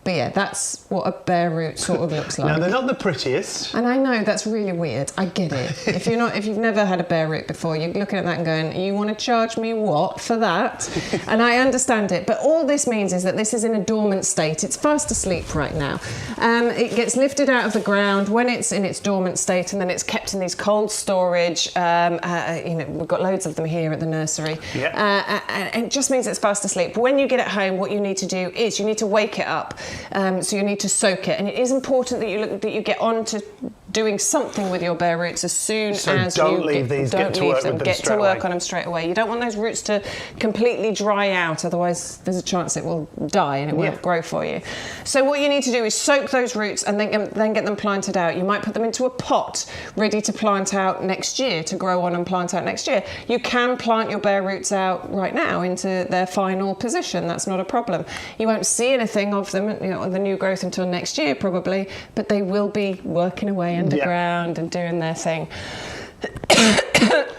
But yeah, that's what a bare root sort of looks like. Now they're not the prettiest. And I know that's really weird. I get it. If you've never had a bare root before, you're looking at that and going, "You want to charge me what for that?" And I understand it. But all this means is that this is in a dormant state. It's fast asleep right now. It gets lifted out of the ground when it's in its dormant state, and then it's kept in these cold storage. We've got loads of them here at the nursery. And it just means it's fast asleep. When you get it home, what you need to do is you need to wake it up. So you need to soak it, and it is important that you get on to doing something with your bare roots as soon as don't leave these. Get to work on them straight away. You don't want those roots to completely dry out, otherwise there's a chance it will die and it won't grow for you. So what you need to do is soak those roots and then get them planted out. You might put them into a pot ready to plant out next year, to grow on and plant out next year. You can plant your bare roots out right now into their final position. That's not a problem. You won't see anything of them, the new growth until next year probably, but they will be working away underground and doing their thing.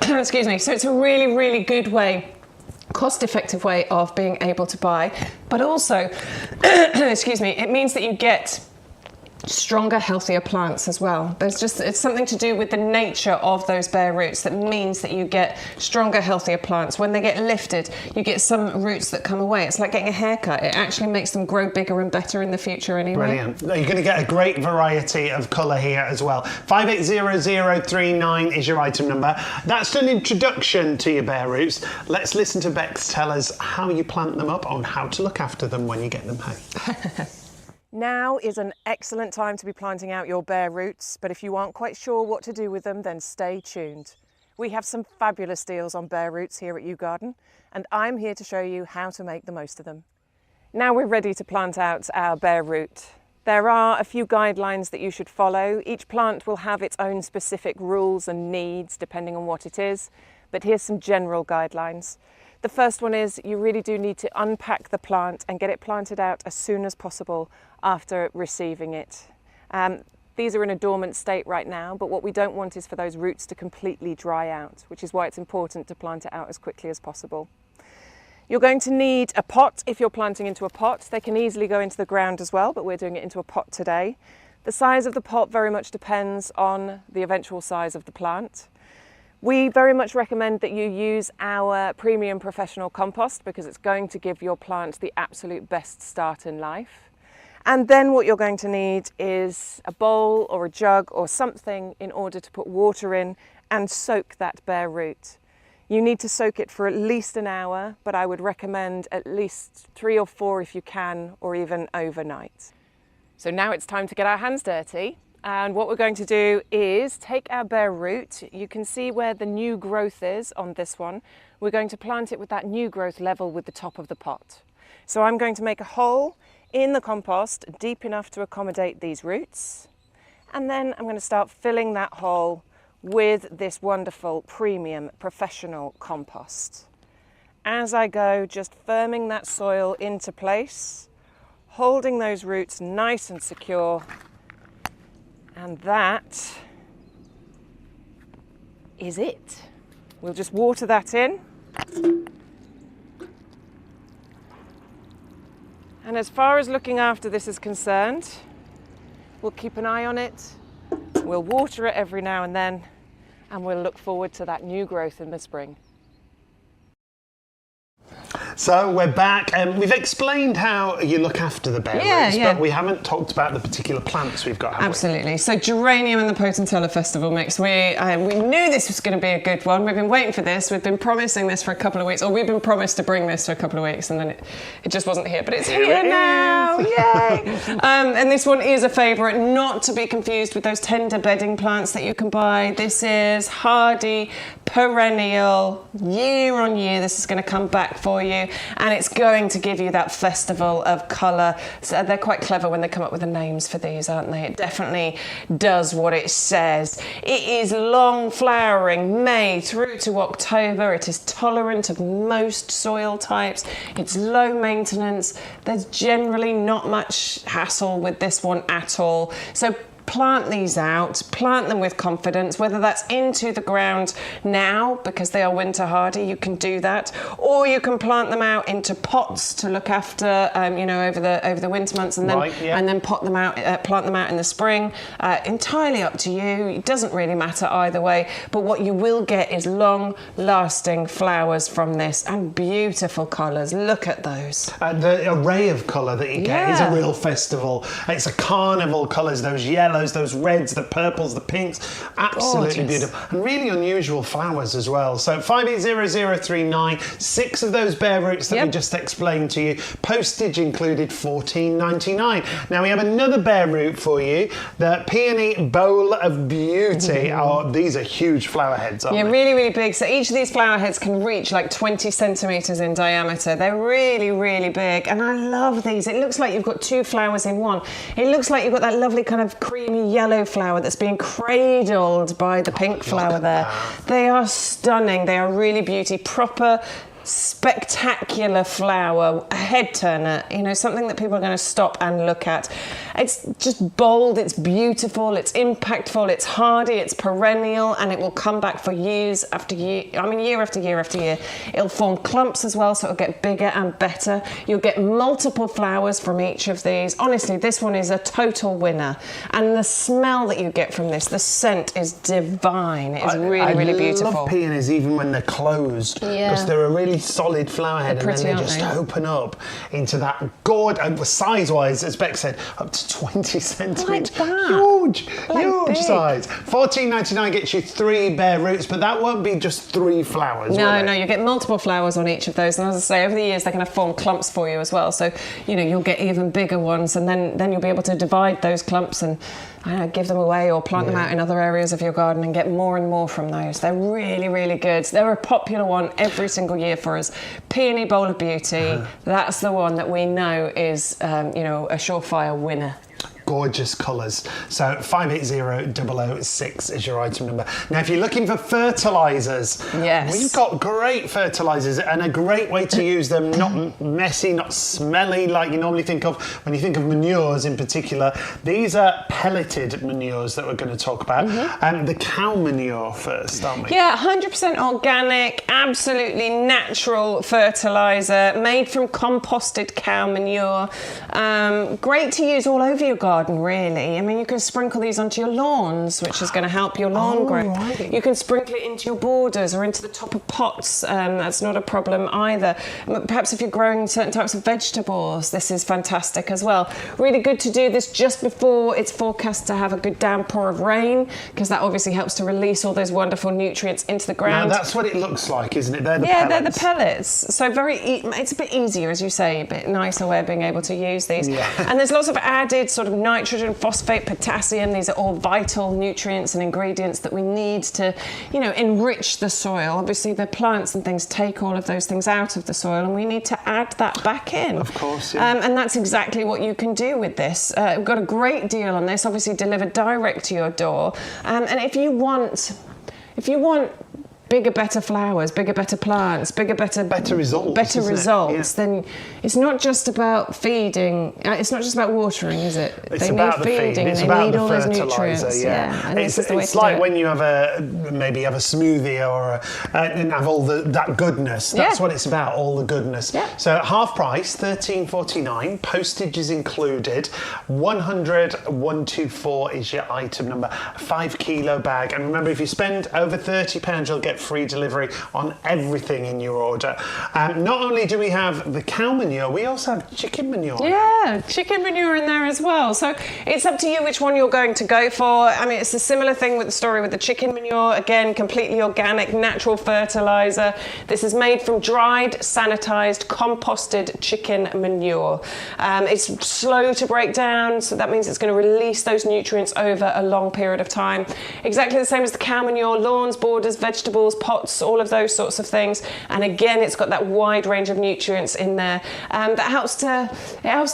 Excuse me. So it's a really, really good way, cost-effective way of being able to buy, but also, excuse me, it means that you get stronger, healthier plants as well. It's something to do with the nature of those bare roots that means that you get stronger, healthier plants. When they get lifted, you get some roots that come away. It's like getting a haircut. It actually makes them grow bigger and better in the future anyway. Brilliant. You're going to get a great variety of colour here as well. 580039 is your item number. That's an introduction to your bare roots. Let's listen to Bex tell us how you plant them up and how to look after them when you get them home. Now is an excellent time to be planting out your bare roots, but if you aren't quite sure what to do with them, then stay tuned. We have some fabulous deals on bare roots here at YouGarden, and I'm here to show you how to make the most of them. Now we're ready to plant out our bare root. There are a few guidelines that you should follow. Each plant will have its own specific rules and needs depending on what it is, but here's some general guidelines. The first one is you really do need to unpack the plant and get it planted out as soon as possible after receiving it. These are in a dormant state right now, but what we don't want is for those roots to completely dry out, which is why it's important to plant it out as quickly as possible. You're going to need a pot if you're planting into a pot. They can easily go into the ground as well, but we're doing it into a pot today. The size of the pot very much depends on the eventual size of the plant. We very much recommend that you use our premium professional compost because it's going to give your plant the absolute best start in life. And then what you're going to need is a bowl or a jug or something in order to put water in and soak that bare root. You need to soak it for at least an hour, but I would recommend at least 3 or 4 if you can, or even overnight. So now it's time to get our hands dirty. And what we're going to do is take our bare root. You can see where the new growth is on this one. We're going to plant it with that new growth level with the top of the pot. So I'm going to make a hole in the compost deep enough to accommodate these roots. And then I'm going to start filling that hole with this wonderful premium professional compost. As I go, just firming that soil into place, holding those roots nice and secure, and that is it. We'll just water that in. And as far as looking after this is concerned, we'll keep an eye on it. We'll water it every now and then, and we'll look forward to that new growth in the spring. So we're back, and we've explained how you look after the bare roots, but we haven't talked about the particular plants we've got, have Absolutely. So geranium and the Potentilla Festival mix. We knew this was going to be a good one. We've been waiting for this. We've been promising this for a couple of weeks, or we've been promised to bring this for a couple of weeks, and then it just wasn't here. But it's here now. Yay! And this one is a favourite, not to be confused with those tender bedding plants that you can buy. This is hardy, perennial, year on year. This is going to come back for you, and it's going to give you that festival of colour. So they're quite clever when they come up with the names for these, aren't they? It definitely does what it says. It is long flowering, May through to October. It is tolerant of most soil types. It's low maintenance. There's generally not much hassle with this one at all. So plant these out, plant them with confidence, whether that's into the ground now because they are winter hardy, you can do that, or you can plant them out into pots to look after, over the winter months, and then and then plant them out in the spring. Entirely up to you. It doesn't really matter either way. But what you will get is long-lasting flowers from this and beautiful colours. Look at those. The array of colour that you get is a real festival. It's a carnival colours. Those yellows, those reds, the purples, the pinks, absolutely beautiful, and really unusual flowers as well. So 580039, 6 of those bare roots that we just explained to you. Postage included, $14.99. Now we have another bare root for you, the Peony Bowl of Beauty. Oh, these are huge flower heads, aren't they? Really, really big. So each of these flower heads can reach like 20 centimetres in diameter. They're really, really big, and I love these. It looks like you've got 2 flowers in one. It looks like you've got that lovely kind of creamy yellow flower that's being cradled by the pink flower there. They are stunning. They are really beauty. Proper spectacular flower, a head turner, something that people are going to stop and look at. It's just bold, it's beautiful, it's impactful, it's hardy, it's perennial, and it will come back for years after year. Year after year after year. It'll form clumps as well, so it'll get bigger and better. You'll get multiple flowers from each of these. Honestly, this one is a total winner. And the smell that you get from this, the scent is divine. It is really beautiful. I love peonies even when they're closed, because they're a really solid flower head, and then they just open up into that gorgeous, size-wise, as Beck said, up to 20 centimetres. Huge size. $14.99 gets you 3 bare roots, but that won't be just 3 flowers. No, you get multiple flowers on each of those, and as I say, over the years they're going to form clumps for you as well. So you'll get even bigger ones, and then you'll be able to divide those clumps and give them away or plant them out in other areas of your garden and get more and more from those. They're really, really good. They're a popular one every single year for us. Peony Bowl of Beauty, that's the one that we know is, a surefire winner. Gorgeous colours. So 580006 is your item number. Now, if you're looking for fertilisers, we've got great fertilisers and a great way to use them. Not messy, not smelly like you normally think of when you think of manures in particular. These are pelleted manures that we're going to talk about. And the cow manure first, aren't we? Yeah, 100% organic, absolutely natural fertiliser made from composted cow manure. Great to use all over your garden. garden, really. I mean, you can sprinkle these onto your lawns, which is going to help your lawn grow. Right. You can sprinkle it into your borders or into the top of pots. That's not a problem either. Perhaps if you're growing certain types of vegetables, this is fantastic as well. Really good to do this just before it's forecast to have a good downpour of rain, because that obviously helps to release all those wonderful nutrients into the ground. Now, that's what it looks like, isn't it? They're the Yeah, pellets. they're the pellets. So it's a bit easier, as you say, a bit nicer way of being able to use these. Yeah. And there's lots of added sort of nitrogen, phosphate, potassium. These are all vital nutrients and ingredients that we need to, enrich the soil. Obviously, the plants and things take all of those things out of the soil, and we need to add that back in. Of course, yeah. And that's exactly what you can do with this. We've got a great deal on this, obviously delivered direct to your door. And if you want bigger, better flowers, bigger, better plants, better results, then it's not just about feeding. It's not just about watering, is it? It's they about need the feeding. feed. It's they about need the all those fertilizer. nutrients. Yeah. And this is the way It's to like do it. when you have maybe have a smoothie or and have all that goodness. That's what it's about. All the goodness. Yeah. So half price, $13.49. Postage is included. 100-124 is your item number. A 5 kilo bag. And remember, if you spend over £30, you'll get free delivery on everything in your order. Not only do we have the cow manure, we also have chicken manure. Yeah, chicken manure in there as well. So it's up to you which one you're going to go for. I mean, it's a similar thing with the story with the chicken manure. Again, completely organic, natural fertilizer. This is made from dried, sanitized, composted chicken manure. It's slow to break down, so that means it's going to release those nutrients over a long period of time. Exactly the same as the cow manure, lawns, borders, vegetables, pots, all of those sorts of things. And again, it's got that wide range of nutrients in there that helps to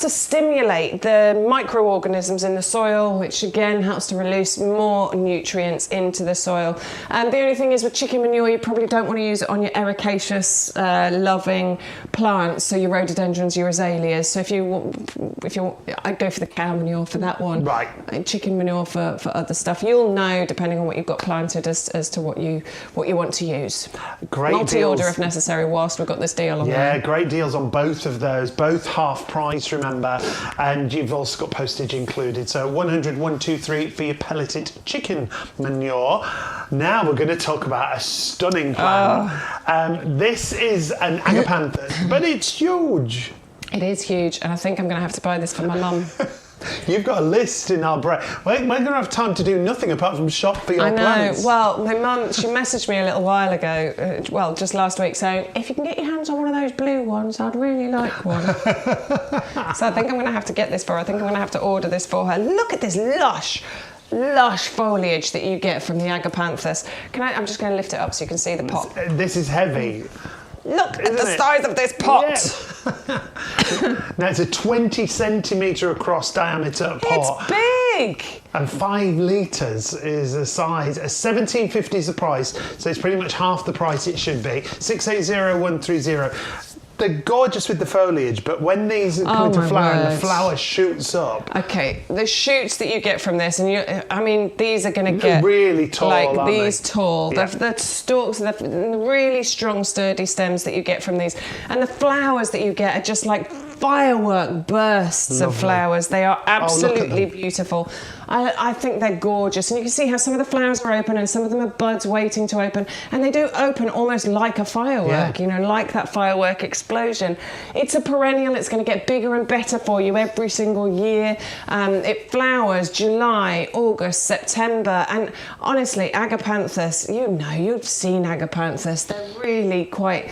stimulate the microorganisms in the soil, which again helps to release more nutrients into the soil. The only thing is with chicken manure, you probably don't want to use it on your ericaceous loving plants, so your rhododendrons, your azaleas. So if you I'd go for the cow manure for that one. Right. And chicken manure for other stuff. You'll know, depending on what you've got planted, as to what you want to use. Great Multi-order deals. if necessary, whilst we've got this deal on there. Yeah, great deals on both of those, both half price, remember, and you've also got postage included. So 100-123 for your pelleted chicken manure. Now we're going to talk about a stunning plant. This is an agapanthus, but it's huge. It is huge, and I think I'm going to have to buy this for my mum. You've got a list in our brain. We're going to have time to do nothing apart from shop for your plants. Well, my mum, she messaged me a little while ago, just last week, saying, if you can get your hands on one of those blue ones, I'd really like one. So I think I'm going to have to get this for her. I think I'm going to have to order this for her. Look at this lush foliage that you get from the agapanthus. I'm just going to lift it up so you can see the pot. This is heavy. Look at the size of this pot. Yeah. Now it's a 20 centimetre across diameter pot. It's big. And 5 litres is the size. $17.50 is the price, so it's pretty much half the price it should be. 680130. They're gorgeous with the foliage, but when these come into flower and the flower shoots up. Okay, the shoots that you get from this, and these are going to get really tall, like these they? tall. Yeah. The stalks, the really strong, sturdy stems that you get from these, and the flowers that you get are just like firework bursts of flowers. They are absolutely beautiful. I think they're gorgeous, and you can see how some of the flowers are open and some of them are buds waiting to open, and they do open almost like a firework, like that firework explosion. It's a perennial. It's going to get bigger and better for you every single year. It flowers July, August, September, and honestly, agapanthus, you've seen agapanthus. They're really quite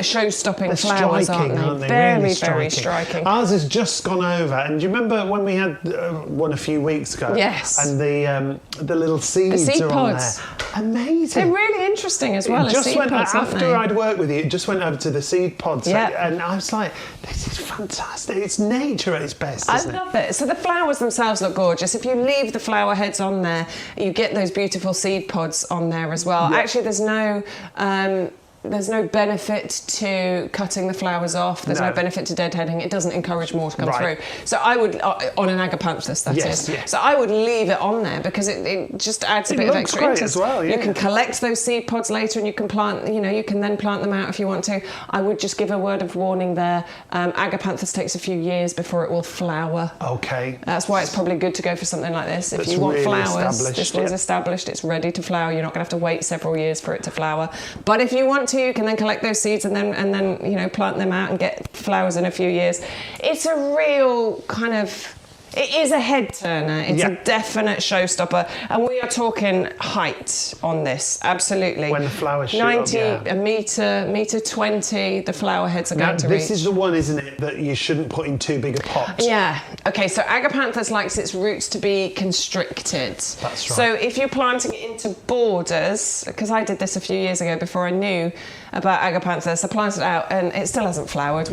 show-stopping flowers, aren't they? Very, really very striking. Ours has just gone over, and do you remember when we had one a few weeks ago? Yes. And the little seeds seed are pods. on there. Amazing. They're really interesting as well. It just went pods, aren't after they? I'd worked with you. It just went over to the seed pods, Yeah. and I was like, "This is fantastic! It's nature at its best, I isn't it?" love it. So the flowers themselves look gorgeous. If you leave the flower heads on there, you get those beautiful seed pods on there as well. Yeah. Actually, there's no there's no benefit to cutting the flowers off. There's no benefit to deadheading. It doesn't encourage more to come through. So I would, on an agapanthus, that is. Yes. So I would leave it on there because it just adds a bit of extra interest. As well, yeah. You can collect those seed pods later, and you can plant. You can then plant them out if you want to. I would just give a word of warning there. Agapanthus takes a few years before it will flower. Okay. That's why it's probably good to go for something like this. If you want flowers, this one's established. It's ready to flower. You're not going to have to wait several years for it to flower. But if you want to, you can then collect those seeds and then plant them out and get flowers in a few years. It's a real kind of. It is a head turner. It's a definite showstopper, and we are talking height on this. Absolutely. When the flowers shoot 90, up, a metre 20. The flower heads are going to reach. This is the one, isn't it, that you shouldn't put in too big a pot? Yeah. Okay. So agapanthus likes its roots to be constricted. That's right. So if you're planting it into borders, because I did this a few years ago before I knew about agapanthus, I planted it out and it still hasn't flowered.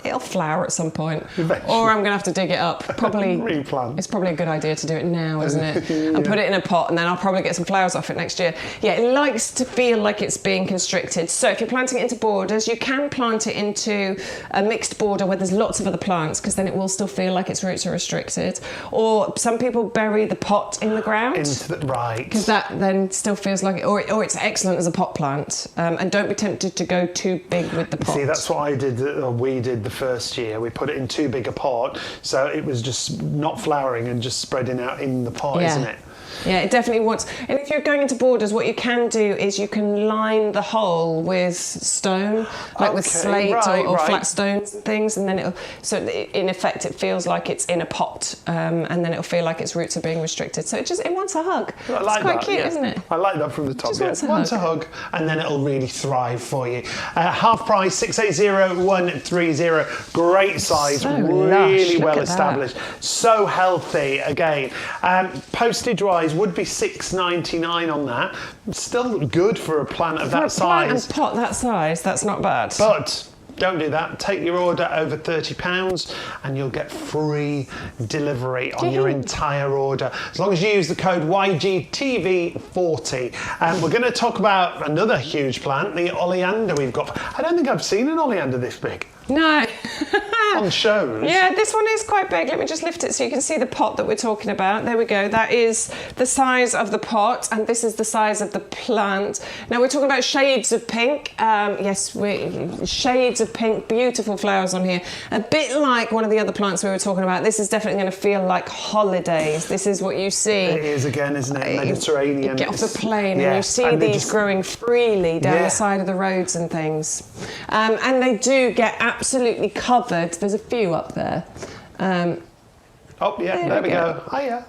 It'll flower at some point, eventually. or I'm going to have to dig it up. Probably replant. It's probably a good idea to do it now, isn't it? And put it in a pot, and then I'll probably get some flowers off it next year. Yeah, it likes to feel like it's being constricted. So if you're planting it into borders, you can plant it into a mixed border where there's lots of other plants, because then it will still feel like its roots are restricted. Or some people bury the pot in the ground. Right. Because that then still feels like it, or it's excellent as a pot plant. And don't be tempted to go too big with the pot. See, that's what we did the first year. We put it in too big a pot, so it was just not flowering and just spreading out in the pot, isn't it? Yeah, it definitely wants. And if you're going into borders, what you can do is you can line the hole with stone, like with slate or flat stones and things, and then in effect it feels like it's in a pot, and then it'll feel like its roots are being restricted. So it wants a hug. I like it's quite that, cute, isn't it? I like that from the top. It wants a hug, and then it'll really thrive for you. Half price 680130. Great size, So really lush. well established, so healthy. Again, postage wise would be $6.99 on that. Still good for a plant of that size. Plant and pot that size, that's not bad. But don't do that. Take your order over £30 and you'll get free delivery on your entire order, as long as you use the code YGTV40. And we're going to talk about another huge plant, the oleander we've got. I don't think I've seen an oleander this big. No. On shows. Yeah, this one is quite big. Let me just lift it so you can see the pot that we're talking about. There we go. That is the size of the pot, and this is the size of the plant. Now we're talking about shades of pink. Shades of pink, beautiful flowers on here. A bit like one of the other plants we were talking about. This is definitely going to feel like holidays. This is what you see. It is again, isn't it? Mediterranean. You get off the plane and you see these growing freely down the side of the roads and things. And they do get absolutely covered. There's a few up there. There we go. Hiya.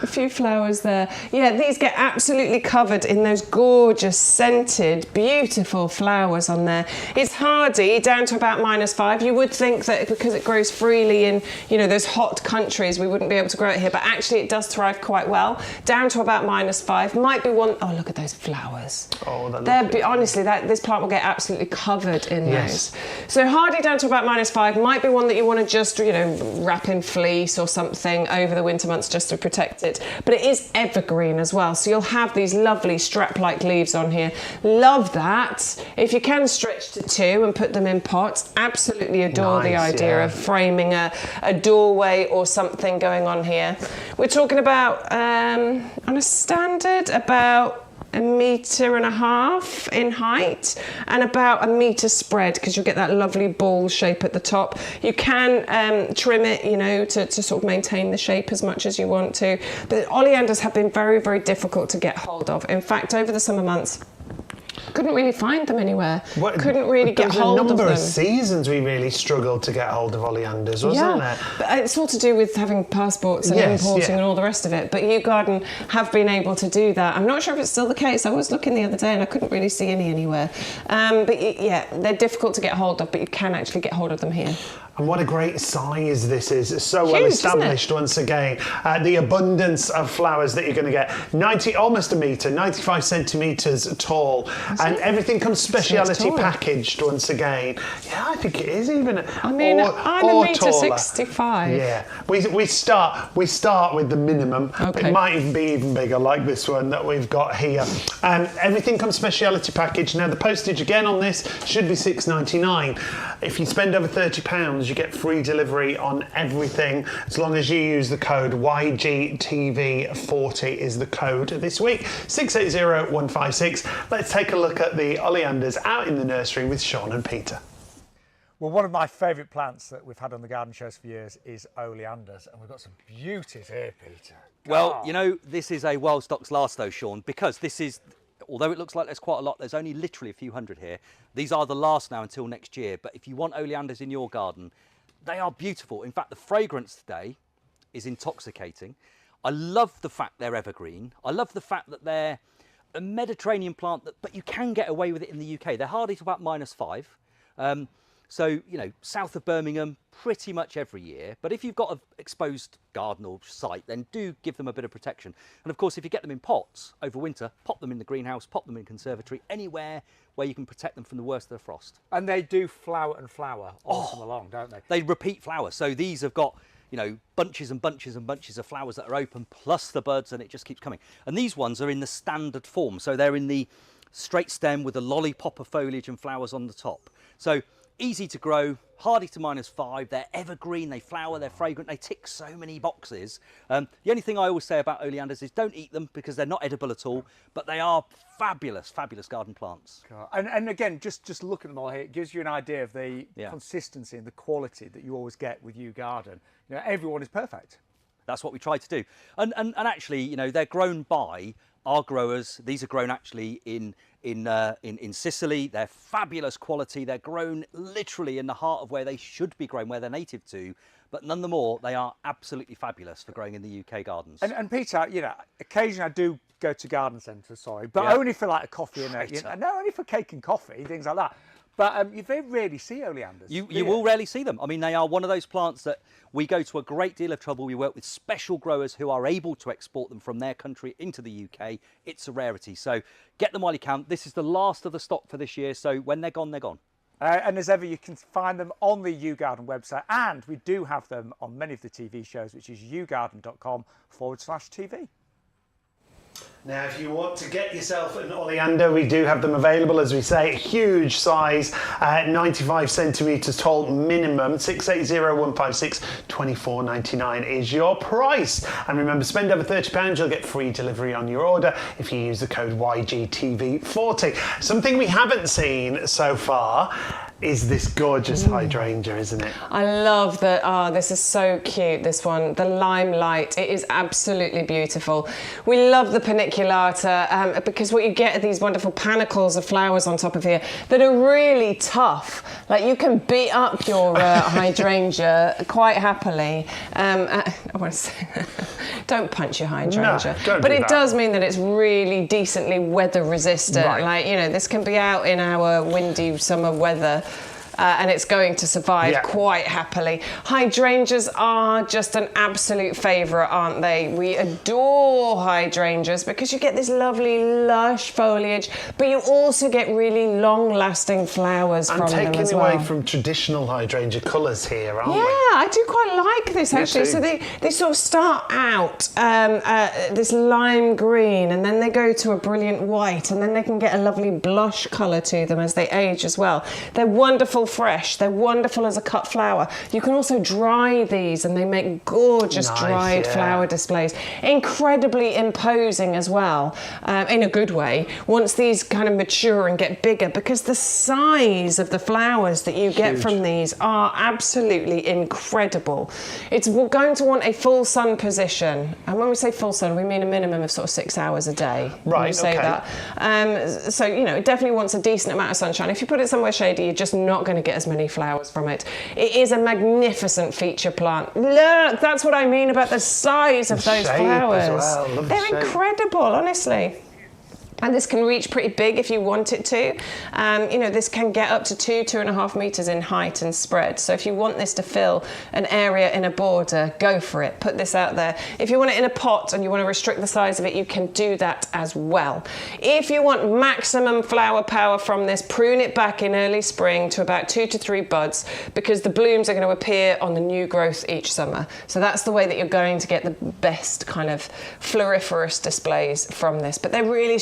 A few flowers there. Yeah, these get absolutely covered in those gorgeous, scented, beautiful flowers on there. It's hardy, down to about -5. You would think that because it grows freely in, those hot countries, we wouldn't be able to grow it here, but actually it does thrive quite well. Down to about -5. Might be one. Oh, look at those flowers. Oh, honestly, this plant will get absolutely covered in those. So hardy down to about -5 might be one that you want to just, wrap in fleece or something over the winter months just to protect it. But it is evergreen as well, so you'll have these lovely strap-like leaves on here. Love that. If you can stretch to 2 and put them in pots, absolutely adore the idea of framing a doorway or something going on here. We're talking about, on a standard, about 1.5 meters in height and about 1 meter spread, because you'll get that lovely ball shape at the top. You can trim it, to sort of maintain the shape as much as you want to. But oleanders have been very, very difficult to get hold of. In fact, over the summer months, couldn't really find them anywhere. Couldn't really get hold of them. There was a number of seasons we really struggled to get hold of oleanders, wasn't there? But it's all to do with having passports and importing and all the rest of it. But YouGarden have been able to do that. I'm not sure if it's still the case. I was looking the other day and I couldn't really see any anywhere. But they're difficult to get hold of, but you can actually get hold of them here. And what a great size this is. It's so well Huge, established once again. The abundance of flowers that you're going to get. Almost a metre, 95 centimetres tall. And everything comes speciality packaged once again. Yeah, I think it is even. I mean, I'm a metre 65. Yeah. We start with the minimum. Okay. It might even be even bigger, like this one that we've got here. Everything comes speciality packaged. Now, the postage again on this should be £6.99. If you spend over £30, you get free delivery on everything as long as you use the code YGTV40 is the code this week. 680156. Let's take a look at the oleanders out in the nursery with Shaun and Peter. Well, one of my favourite plants that we've had on the garden shows for years is oleanders, and we've got some beauties here, Peter. Well, you know, this is a wild stocks last though, Shaun, because this is, although it looks like there's quite a lot, there's only literally a few hundred here. These are the last now until next year, but if you want oleanders in your garden, they are beautiful. In fact, the fragrance today is intoxicating. I love the fact they're evergreen. I love the fact that they're a Mediterranean plant, but you can get away with it in the UK. They're hardy to about -5. So, you know, south of Birmingham, pretty much every year. But if you've got an exposed garden or site, then do give them a bit of protection. And of course, if you get them in pots over winter, pop them in the greenhouse, pop them in conservatory, anywhere where you can protect them from the worst of the frost. And they do flower and flower all summer long, don't they? They repeat flowers. So these have got, you know, bunches and bunches and bunches of flowers that are open, plus the buds, and it just keeps coming. And these ones are in the standard form. So they're in the straight stem with a lollipop of foliage and flowers on the top. So easy to grow, hardy to -5, they're evergreen, they flower, they're fragrant, they tick so many boxes. The only thing I always say about oleanders is don't eat them because they're not edible at all, but they are fabulous, fabulous garden plants. And again, just looking at them all here, it gives you an idea of the consistency and the quality that you always get with YouGarden. You know, everyone is perfect. That's what we try to do. And actually, you know, they're grown by our growers. These are grown actually in Sicily. They're fabulous quality. They're grown literally in the heart of where they should be grown, where they're native to. But none the more, they are absolutely fabulous for growing in the UK gardens. And Peter, you know, occasionally I do go to garden centres, but only for like a coffee and no, only for cake and coffee, things like that. But you very rarely see oleanders. You will rarely see them. I mean, they are one of those plants that we go to a great deal of trouble. We work with special growers who are able to export them from their country into the UK. It's a rarity. So get them while you can. This is the last of the stock for this year. So when they're gone, they're gone. And as ever, you can find them on the YouGarden website. And we do have them on many of the TV shows, which is yougarden.com/TV. Now, if you want to get yourself an oleander, we do have them available, as we say, huge size, 95 centimetres tall minimum, 680156, 24.99 is your price. And remember, spend over £30, you'll get free delivery on your order if you use the code YGTV40. Something we haven't seen so far is this gorgeous hydrangea, isn't it? I love that. Oh, this is so cute, this one. The limelight, it is absolutely beautiful. We love the paniculata because what you get are these wonderful panicles of flowers on top of here that are really tough. Like you can beat up your hydrangea quite happily. I want to say, don't punch your hydrangea. No, don't but do it that. does mean that it's really decently weather resistant. Right. Like, you know, this can be out in our windy summer weather. And it's going to survive quite happily. Hydrangeas are just an absolute favourite, aren't they? We adore hydrangeas because you get this lovely lush foliage, but you also get really long-lasting flowers from them as well. And taking away from traditional hydrangea colours here, aren't we? Yeah, I do quite like this actually. too. So they sort of start out this lime green, and then they go to a brilliant white, and then they can get a lovely blush colour to them as they age as well. They're wonderful fresh. They're wonderful as a cut flower. You can also dry these, and they make gorgeous dried flower displays. Incredibly imposing as well, in a good way, once these kind of mature and get bigger, because the size of the flowers that you get from these are absolutely incredible. It's going to want a full sun position, and when we say full sun, we mean a minimum of sort of 6 hours a day. Right, when we say that. So, you know, it definitely wants a decent amount of sunshine. If you put it somewhere shady, you're just not going to get as many flowers from it. It is a magnificent feature plant. Look, that's what I mean about the size of those flowers. As well. Love the They're shape. incredible, honestly. And this can reach pretty big if you want it to. You know, this can get up to 2.5 meters in height and spread. So if you want this to fill an area in a border, go for it. Put this out there. If you want it in a pot and you want to restrict the size of it, you can do that as well. If you want maximum flower power from this, prune it back in early spring to about 2 to 3 buds, because the blooms are going to appear on the new growth each summer. So that's the way that you're going to get the best kind of floriferous displays from this. But they're really,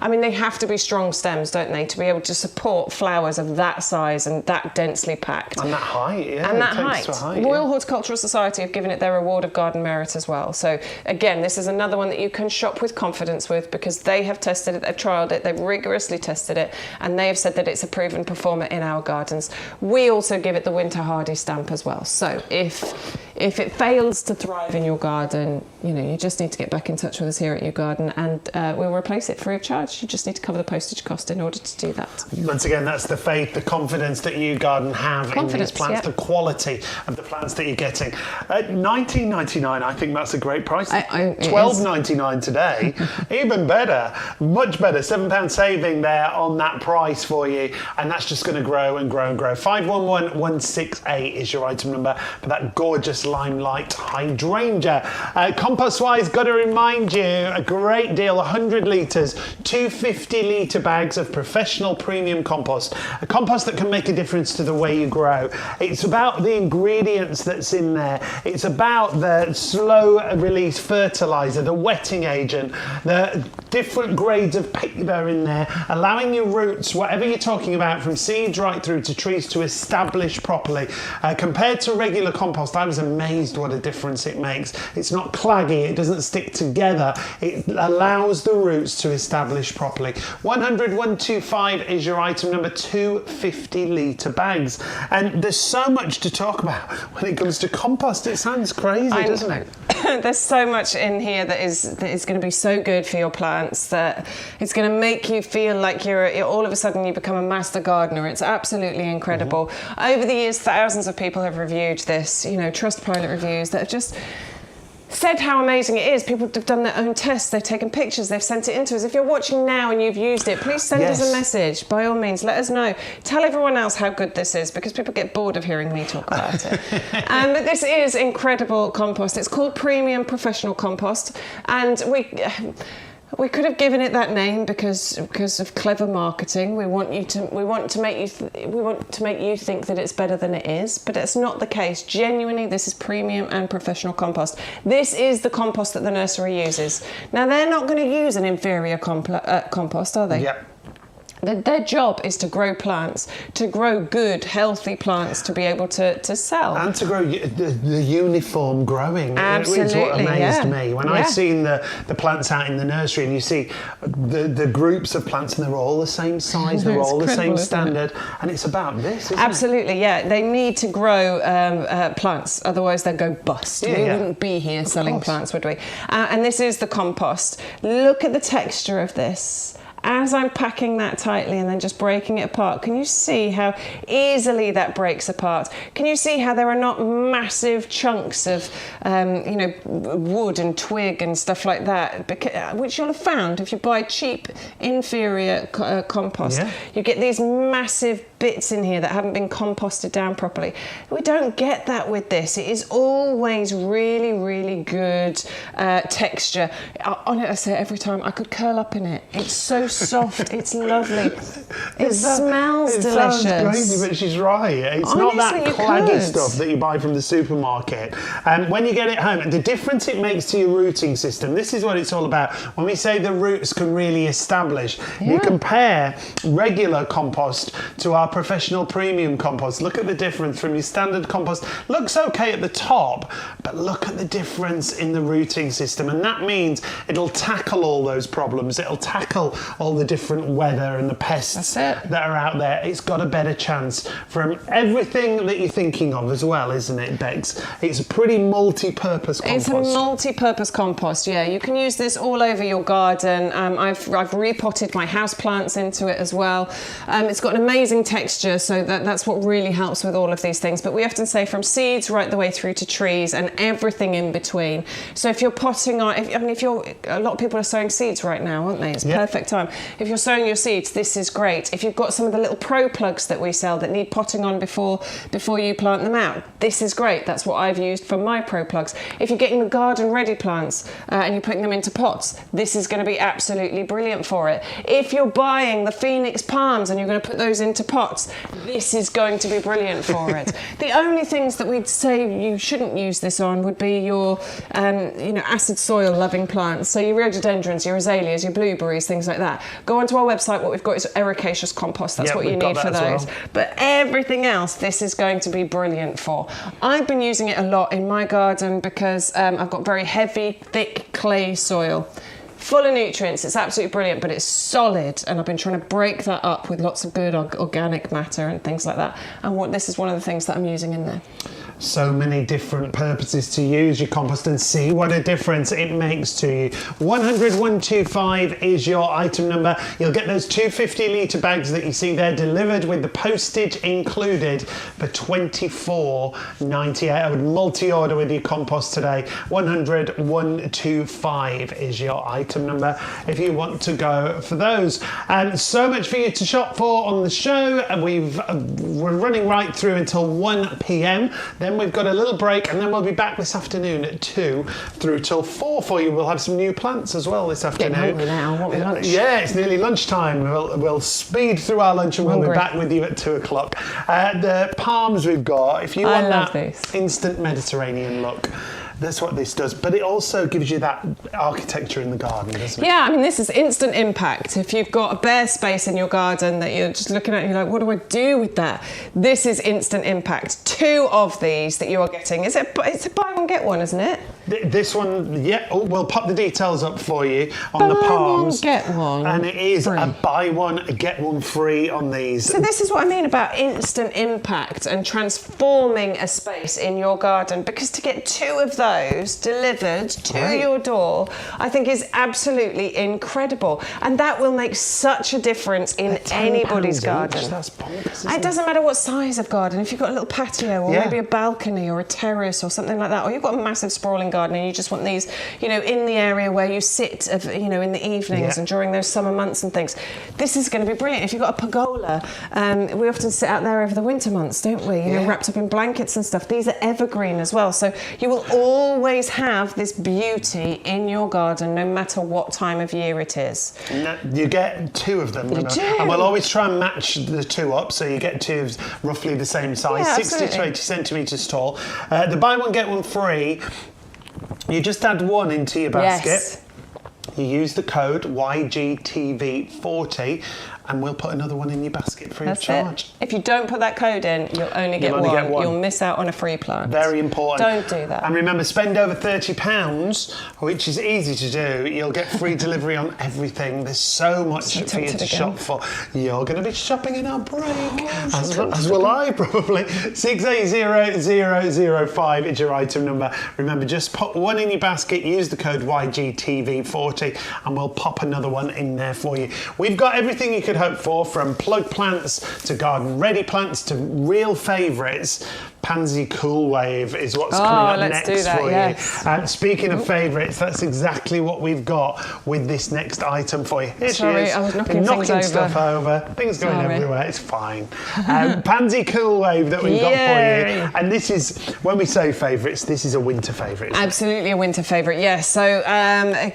I mean, they have to be strong stems, don't they, to be able to support flowers of that size and that densely packed. And that height, yeah. And that height. Royal Horticultural Society have given it their Award of Garden Merit as well. So again, this is another one that you can shop with confidence with, because they have tested it, they've trialled it, they've rigorously tested it, and they have said that it's a proven performer in our gardens. We also give it the Winter Hardy stamp as well. So if it fails to thrive in your garden, you know, you just need to get back in touch with us here at YouGarden, and we'll replace it free of charge. You just need to cover the postage cost in order to do that. Once again, that's the faith, the confidence that YouGarden have in these plants, the quality of the plants that you're getting. At $19.99, I think that's a great price. $12.99 today, even better, much better. £7 saving there on that price for you, and that's just going to grow and grow and grow. 511168 is your item number for that gorgeous limelight hydrangea. Compost-wise, got to remind you, a great deal, 100 litres, 250 litre bags of professional premium compost, a compost that can make a difference to the way you grow. It's about the ingredients that's in there. It's about the slow release fertiliser, the wetting agent, the different grades of paver in there, allowing your roots, whatever you're talking about, from seeds right through to trees, to establish properly. Compared to regular compost, I was amazed what a difference it makes. It's not claggy, it doesn't stick together, it allows the roots to establish properly. 125 is your item number, 250 litre bags. And there's so much to talk about when it comes to compost. It sounds crazy, doesn't it? There's so much in here that is going to be so good for your plants, that it's going to make you feel like you're all of a sudden you become a master gardener. It's absolutely incredible. Over the years, thousands of people have reviewed this, you know, Trustpilot reviews that have just said how amazing it is. People have done their own tests, they've taken pictures, they've sent it in to us. If you're watching now and you've used it, please send us a message. By all means, let us know. Tell everyone else how good this is, because people get bored of hearing me talk about it. But this is incredible compost. It's called Premium Professional Compost, and we could have given it that name because of clever marketing. We want to make you think that it's better than it is, but it's not the case. Genuinely, this is premium and professional compost. This is the compost that the nursery uses. Now, they're not going to use an inferior compost, are they? Yep. Their job is to grow plants, to grow good, healthy plants to be able to sell. And to grow the uniform growing. Absolutely, it's what amazed me. When I've seen the plants out in the nursery, and you see the groups of plants, and they're all the same size, they're all the same standard, and it's about this, isn't it? Absolutely, yeah. They need to grow plants, otherwise they'll go bust. We wouldn't be here selling plants, would we? And this is the compost. Look at the texture of this. As I'm packing that tightly and then just breaking it apart, can you see how easily that breaks apart? Can you see how there are not massive chunks of, you know, wood and twig and stuff like that, which you'll have found if you buy cheap, inferior compost. Yeah. You get these massive bits in here that haven't been composted down properly. We don't get that with this. It is always really, really good texture. On it, I say it every time, I could curl up in it. It's so soft, it's lovely. It smells delicious. Sounds crazy, but she's right. It's honestly, not that claggy stuff that you buy from the supermarket. When you get it home, the difference it makes to your rooting system, this is what it's all about. When we say the roots can really establish, you compare regular compost to our professional premium compost. Look at the difference from your standard compost. Looks okay at the top, but look at the difference in the rooting system, and that means it'll tackle all those problems. It'll tackle all the different weather and the pests that are out there. It's got a better chance from everything that you're thinking of as well, isn't it, Bex? It's a pretty multi-purpose compost. It's a multi-purpose compost, yeah. You can use this all over your garden. I've repotted my house plants into it as well. It's got an amazing texture. texture, so that's what really helps with all of these things. But we often say from seeds right the way through to trees and everything in between. So if you're potting on, a lot of people are sowing seeds right now, aren't they? It's perfect time. If you're sowing your seeds, this is great. If you've got some of the little pro plugs that we sell that need potting on before you plant them out, this is great. That's what I've used for my pro plugs. If you're getting the garden ready plants and you're putting them into pots, this is going to be absolutely brilliant for it. If you're buying the Phoenix palms and you're going to put those into pots, this is going to be brilliant for it. The only things that we'd say you shouldn't use this on would be your acid soil loving plants, so your rhododendrons, your azaleas, your blueberries, things like that. Go onto our website. What we've got is ericaceous compost. That's what you need for those. Well. But everything else, this is going to be brilliant for. I've been using it a lot in my garden because I've got very heavy, thick clay soil. Full of nutrients, it's absolutely brilliant, but it's solid, and I've been trying to break that up with lots of good organic matter and things like that. And this is one of the things that I'm using in there. So many different purposes to use your compost, and see what a difference it makes to you. 100-125 is your item number. You'll get those 2 50-litre bags that you see there delivered with the postage included for $24.98. I would multi-order with your compost today. 100-125 is your item number if you want to go for those. And so much for you to shop for on the show. We're running right through until 1 p.m. Then we've got a little break, and then we'll be back this afternoon at 2 through till 4 for you. We'll have some new plants as well this afternoon. Getting hungry now. Want lunch? Yeah, it's nearly lunchtime. We'll speed through our lunch, and we'll be back with you at 2 o'clock. The palms we've got, if you want that instant Mediterranean look, that's what this does. But it also gives you that architecture in the garden, doesn't it? Yeah, I mean, this is instant impact. If you've got a bare space in your garden that you're just looking at and you're like, what do I do with that? This is instant impact. 2 of these that you are getting. It's a buy one, get one, isn't it? This one, yeah, we'll pop the details up for you on the palms. Buy one, get one. And it is free. a buy one, get one free on these. So this is what I mean about instant impact and transforming a space in your garden, because to get 2 of those delivered to your door, I think is absolutely incredible. And that will make such a difference in anybody's garden. That's bonkers, it doesn't matter what size of garden. If you've got a little patio or maybe a balcony or a terrace or something like that, or you've got a massive sprawling garden and you just want these, in the area where you sit, in the evenings and during those summer months and things, this is going to be brilliant. If you've got a pergola, we often sit out there over the winter months, don't we? Wrapped up in blankets and stuff. These are evergreen as well, so you will always have this beauty in your garden, no matter what time of year it is. You get 2 of them, and we'll always try and match the 2 up, so you get 2 roughly the same size, 60 to 80 centimetres tall. The buy one get one free. You just add 1 into your basket. Yes. You use the code YGTV40, and we'll put another one in your basket free of charge. If you don't put that code in, you'll only get one. You'll miss out on a free plant. Very important. Don't do that. And remember, spend over £30, which is easy to do. You'll get free delivery on everything. There's so much for you to shop for. You're going to be shopping in our break, as will I probably. 680005 is your item number. Remember, just put 1 in your basket, use the code YGTV40, and we'll pop another one in there for you. We've got everything you could hope for, from plug plants to garden ready plants to real favourites. Pansy Cool Wave is what's coming up next for you. And speaking of favourites, that's exactly what we've got with this next item for you. Here she is. I was knocking stuff over. Things going everywhere. It's fine. Pansy Cool Wave that we've got for you. And this is, when we say favourites, this is a winter favourite. Absolutely a winter favourite, yes. So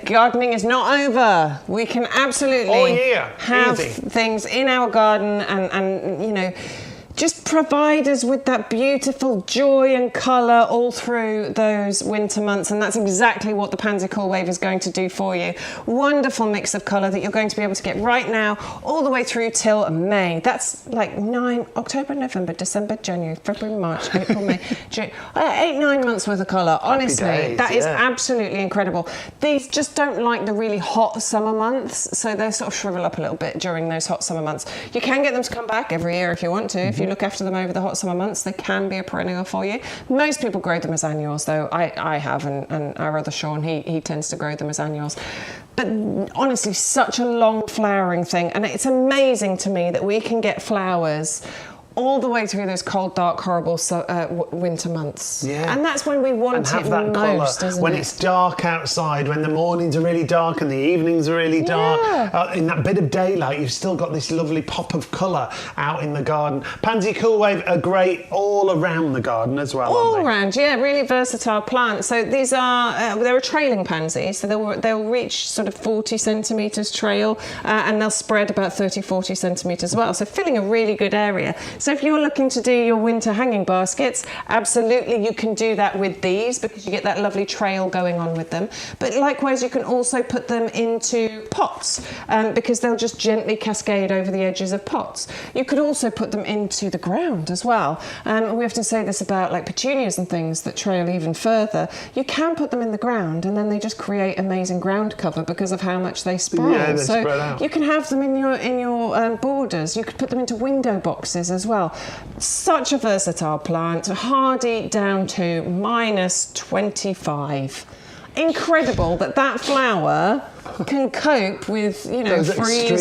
gardening is not over. We can absolutely have things in our garden and just provide us with that beautiful joy and colour all through those winter months, and that's exactly what the Pansy Cool Wave is going to do for you. Wonderful mix of colour that you're going to be able to get right now all the way through till May. That's like October, November, December, January, February, March, April, May, June. 8-9 months worth of colour. Honestly, that is absolutely incredible. These just don't like the really hot summer months, so they sort of shrivel up a little bit during those hot summer months. You can get them to come back every year if you want to, if you you look after them over the hot summer months, they can be a perennial for you. Most people grow them as annuals, though. I have, and our other Shaun, he tends to grow them as annuals. But honestly, such a long flowering thing, and it's amazing to me that we can get flowers all the way through those cold, dark, horrible winter months. Yeah. And that's when we want and it have that most, colour. isn't when it? it's dark outside, when the mornings are really dark and the evenings are really dark, in that bit of daylight, you've still got this lovely pop of colour out in the garden. Pansy Cool Wave are great all around the garden as well, All aren't they? around, yeah, really versatile plant. So these are, they're a trailing pansy, so they'll reach sort of 40 centimetres trail, and they'll spread about 30, 40 centimetres as well, so filling a really good area. So if you're looking to do your winter hanging baskets, absolutely you can do that with these because you get that lovely trail going on with them. But likewise, you can also put them into pots because they'll just gently cascade over the edges of pots. You could also put them into the ground as well. We often say this about like petunias and things that trail even further. You can put them in the ground and then they just create amazing ground cover because of how much they sprawl. Yeah, they so spread out. you can have them in your borders. You could put them into window boxes as well. Such a versatile plant, hardy down to -25. Incredible that flower can cope with, you know, Those extreme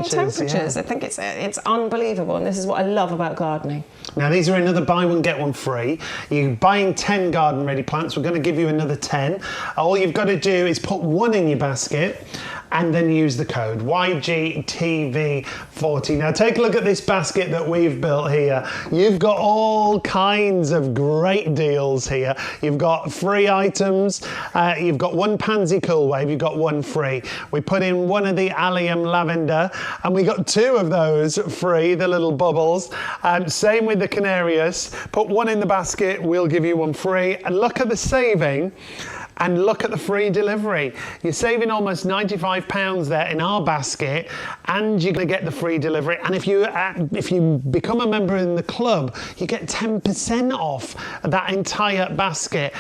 temperatures, temperatures. yeah. I think it's unbelievable, and this is what I love about gardening. Now these are another buy one get one free. You're buying 10 garden ready plants, we're going to give you another 10. All you've got to do is put one in your basket and then use the code YGTV40. Now take a look at this basket that we've built here. You've got all kinds of great deals here. You've got free items, you've got one Pansy Cool Wave, you've got one free. We put in one of the Allium Lavender and we got two of those free, the little bubbles. Same with the Canarius. Put one in the basket, we'll give you one free. And look at the saving. And look at the free delivery. You're saving almost £95 there in our basket, and you're going to get the free delivery. And if you become a member in the club, you get 10% off that entire basket.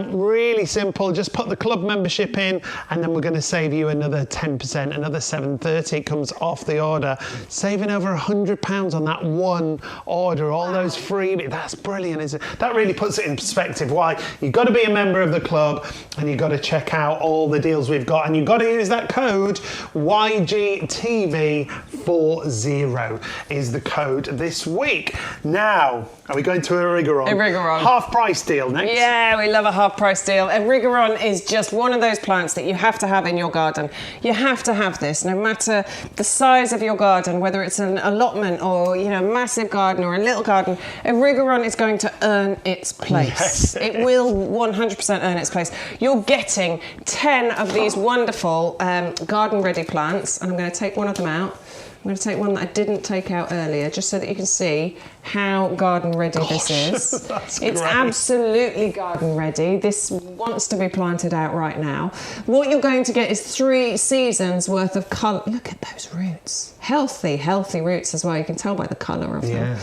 Really simple. Just put the club membership in, and then we're going to save you another 10%, another £7.30 comes off the order. Saving over £100 on that one order. All those freebies. That's brilliant, isn't it? That really puts it in perspective. Why you've got to be a member of the club. And you've got to check out all the deals we've got, and you've got to use that code YGTV40 is the code this week. Now, are we going to Erigeron? Erigeron. Half price deal next. Yeah, we love a half price deal. Erigeron is just one of those plants that you have to have in your garden. You have to have this, no matter the size of your garden, whether it's an allotment or, you know, massive garden or a little garden. Erigeron is going to earn its place. Yes. It will 100% earn its place. You're getting 10 of these wonderful garden ready plants, and I'm going to take one of them out. I'm going to take one that I didn't take out earlier, just so that you can see how garden ready this is. That's it's great. Absolutely garden ready. This wants to be planted out right now. What you're going to get is 3 seasons worth of colour. Look at those roots. Healthy, healthy roots as well. You can tell by the colour of them.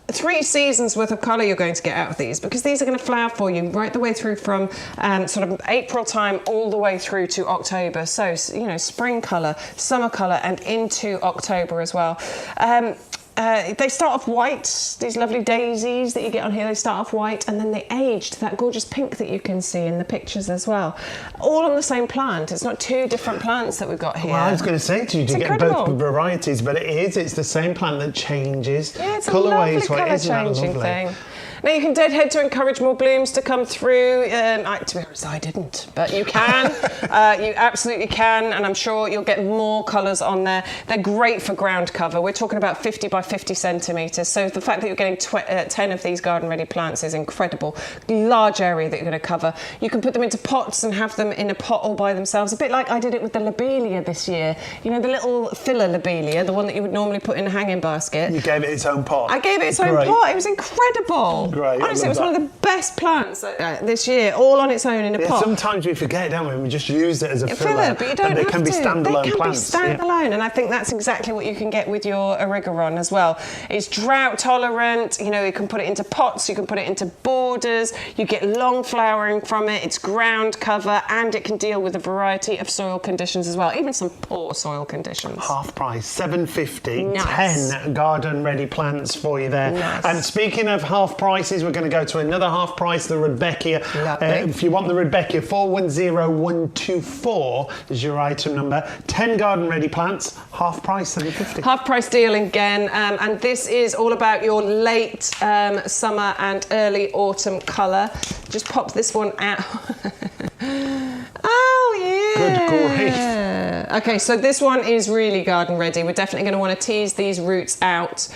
3 seasons worth of colour you're going to get out of these, because these are going to flower for you right the way through from sort of April time all the way through to October. So, you know, spring colour, summer colour, and into October as well. They start off white, these lovely daisies that you get on here, they start off white, and then they age to that gorgeous pink that you can see in the pictures as well. All on the same plant. It's not 2 different plants that we've got here. Well, I was going to say to you, do you get incredible. both varieties? But it's the same plant that changes. Yeah, it's a Colourways, lovely colour isn't that changing lovely? thing. Now you can deadhead to encourage more blooms to come through. To be honest, I didn't, but you can. You absolutely can, and I'm sure you'll get more colours on there. They're great for ground cover. We're talking about 50 by 50 centimetres. So the fact that you're getting 10 of these garden-ready plants is incredible. Large area that you're going to cover. You can put them into pots and have them in a pot all by themselves. A bit like I did it with the lobelia this year. You know, the little filler lobelia, the one that you would normally put in a hanging basket. You gave it its own pot. I gave it its own pot. It was incredible. great. Honestly, it was one of the best plants this year, all on its own in a pot. Sometimes we forget, don't we? We just use it as a filler, but you don't they have can be to. standalone plants. They can be standalone, and I think that's exactly what you can get with your Erigeron as well. It's drought tolerant. You know, you can put it into pots, you can put it into borders. You get long flowering from it. It's ground cover, and it can deal with a variety of soil conditions as well, even some poor soil conditions. Half price, $7.50. Nice. 10 garden-ready plants for you there. Nice. And speaking of half prices, we're going to go to another half price, the Rudbeckia. If you want the Rudbeckia, 410124 is your item number. 10 garden-ready plants, half price, $7.50. Half price deal again, and this is all about your late summer and early autumn colour. Just pop this one out. Oh, yeah. Good grief. Okay, so this one is really garden ready. We're definitely going to want to tease these roots out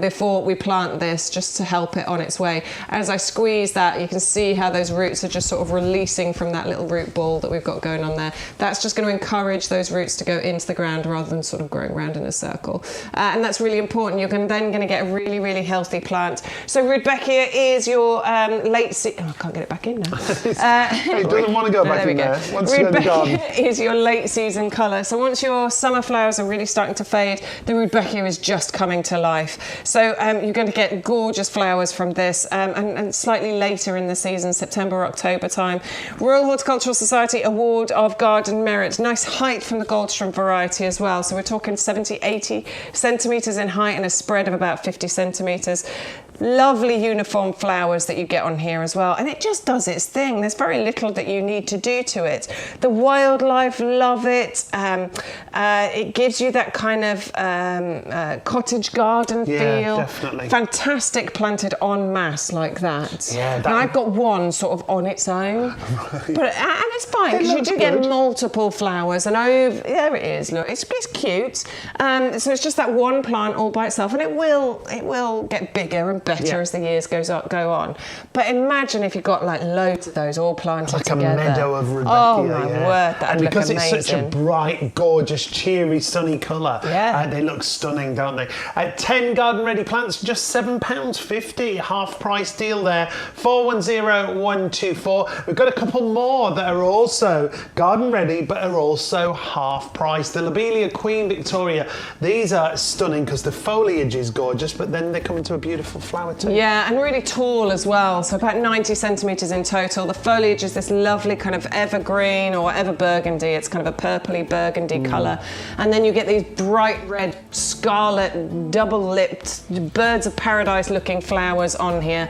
before we plant this, just to help it on its way. As I squeeze that, you can see how those roots are just sort of releasing from that little root ball that we've got going on there. That's just going to encourage those roots to go into the ground rather than sort of growing around in a circle. And that's really important. You're then going to get a really, really healthy plant. So Rudbeckia is your late season... Oh, I can't get it back in now. It doesn't want to go back in there. Rudbeckia is your late season colour. So once your summer flowers are really starting to fade, the Rudbeckia is just coming to life. So you're going to get gorgeous flowers from this, and slightly later in the season, September, October time. Royal Horticultural Society Award of Garden Merit. Nice height from the Goldstrom variety as well. So we're talking 70, 80 centimetres in height and a spread of about 50 centimetres. Lovely uniform flowers that you get on here as well, and it just does its thing. There's very little that you need to do to it. The wildlife love it. It gives you that kind of cottage garden feel. Yeah, definitely. Fantastic planted en masse like that. Yeah, and I've got one sort of on its own, but and it's fine because you do get multiple flowers. And there it is. Look, it's cute. So it's just that one plant all by itself, and it will get bigger and better as the years go on. But imagine if you got like loads of those all planted like together. A meadow of Rudbeckia. Oh my word, that'd look amazing. And because it's such a bright, gorgeous, cheery, sunny colour, Yeah. They look stunning, don't they? 10 garden-ready plants, just £7.50, half price deal there. 410124. We've got a couple more that are also garden-ready, but are also half price. The Lobelia Queen Victoria. These are stunning because the foliage is gorgeous, but then they come into a beautiful flower too. Yeah, and really tall as well, so about 90 centimetres in total. The foliage is this lovely kind of evergreen or ever burgundy. It's kind of a purpley burgundy colour. And then you get these bright red, scarlet, double-lipped, birds of paradise looking flowers on here.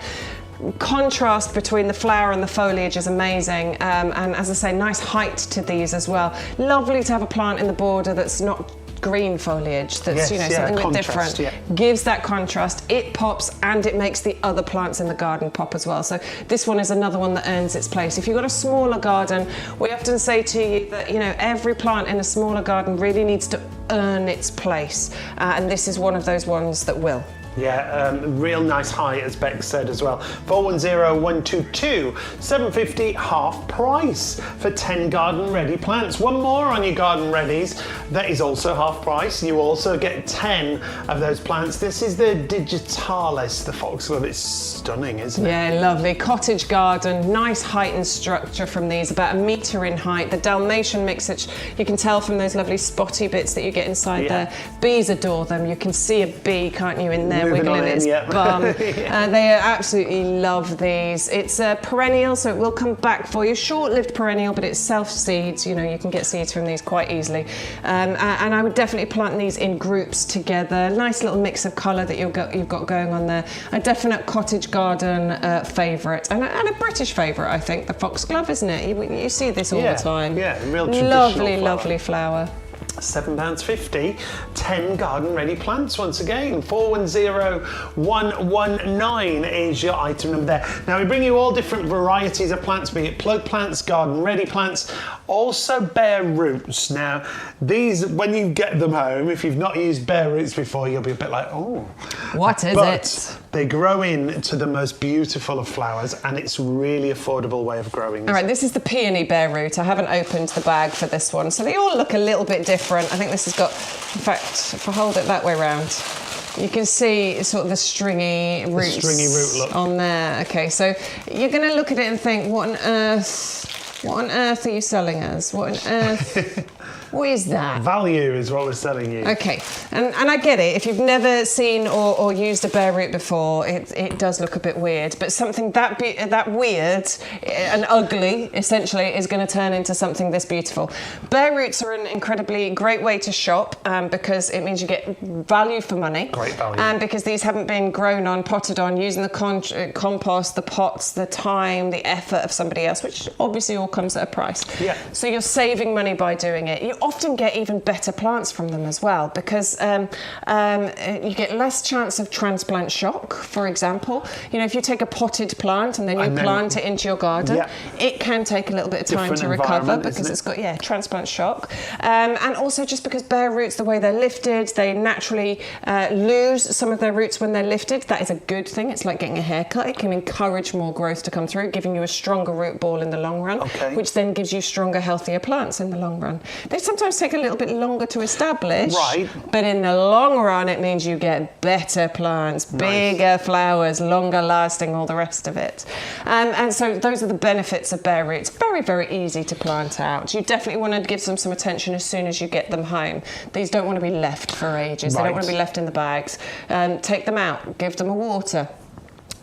Contrast between the flower and the foliage is amazing, and as I say, nice height to these as well. Lovely to have a plant in the border that's not green foliage, that's something a bit different. Gives that contrast, it pops, and it makes the other plants in the garden pop as well. So this one is another one that earns its place. If you've got a smaller garden, we often say to you that every plant in a smaller garden really needs to earn its place, and this is one of those ones that will. Yeah, real nice height, as Beck said as well. 410122, $7.50 half price for 10 garden-ready plants. One more on your garden-readies that is also half price. You also get 10 of those plants. This is the Digitalis, the foxglove. It's stunning, isn't it? Yeah, lovely. Cottage garden, nice height and structure from these, about 1 metre in height. The Dalmatian mix, which you can tell from those lovely spotty bits that you get inside there. Bees adore them. You can see a bee, can't you, in there? Wiggling its bum. They absolutely love these. It's a perennial, so it will come back for you. Short-lived perennial, but it self-seeds. You can get seeds from these quite easily. And I would definitely plant these in groups together. Nice little mix of colour that you've got going on there. A definite cottage garden favourite, and a British favourite, I think. The foxglove, isn't it? You see this all the time. Yeah, real traditional lovely, flower. lovely flower. £7.50, 10 garden-ready plants once again. 410119 is your item number there. Now we bring you all different varieties of plants, be it plug plants, garden-ready plants, also bare roots. Now these, when you get them home, if you've not used bare roots before, you'll be a bit like, oh. What is it? They grow into the most beautiful of flowers, and it's really affordable way of growing. All right, this is the peony bare root. I haven't opened the bag for this one, so they all look a little bit different. I think this has got, in fact, if I hold it that way round, You can see sort of the stringy roots stringy root look. on there. Okay, so you're going to look at it and think, what on earth are you selling us? What on earth? What is that? Value is what we're selling you. Okay, and I get it. If you've never seen or used a bare root before, it does look a bit weird. But something that weird and ugly, essentially, is going to turn into something this beautiful. Bare roots are an incredibly great way to shop because it means you get value for money. Great value. And because these haven't been grown on, potted on, using the compost, the pots, the time, the effort of somebody else, which obviously all comes at a price. Yeah. So you're saving money by doing it. You often get even better plants from them as well because you get less chance of transplant shock, for example. You know, if you take a potted plant and then you plant it into your garden, it can take a little bit of time to recover because it's got, transplant shock. And also just because bare roots, the way they're lifted, they naturally lose some of their roots when they're lifted. That is a good thing. It's like getting a haircut. It can encourage more growth to come through, giving you a stronger root ball in the long run, which then gives you stronger, healthier plants in the long run. They sometimes take a little bit longer to establish, but in the long run it means you get better plants, bigger flowers, longer lasting, all the rest of it. And so those are the benefits of bare roots. Very, very easy to plant out. You definitely want to give them some attention as soon as you get them home. These don't want to be left for ages. They don't want to be left in the bags. Take them out, give them a water.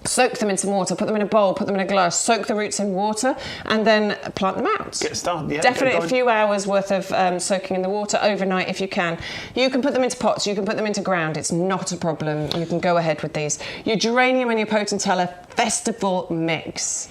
Soak them in some water, put them in a bowl, put them in a glass, soak the roots in water, and then plant them out. Get started, yeah. Definitely a few hours worth of soaking in the water overnight if you can. You can put them into pots, you can put them into ground, it's not a problem. You can go ahead with these. Your geranium and your potentilla festival mix.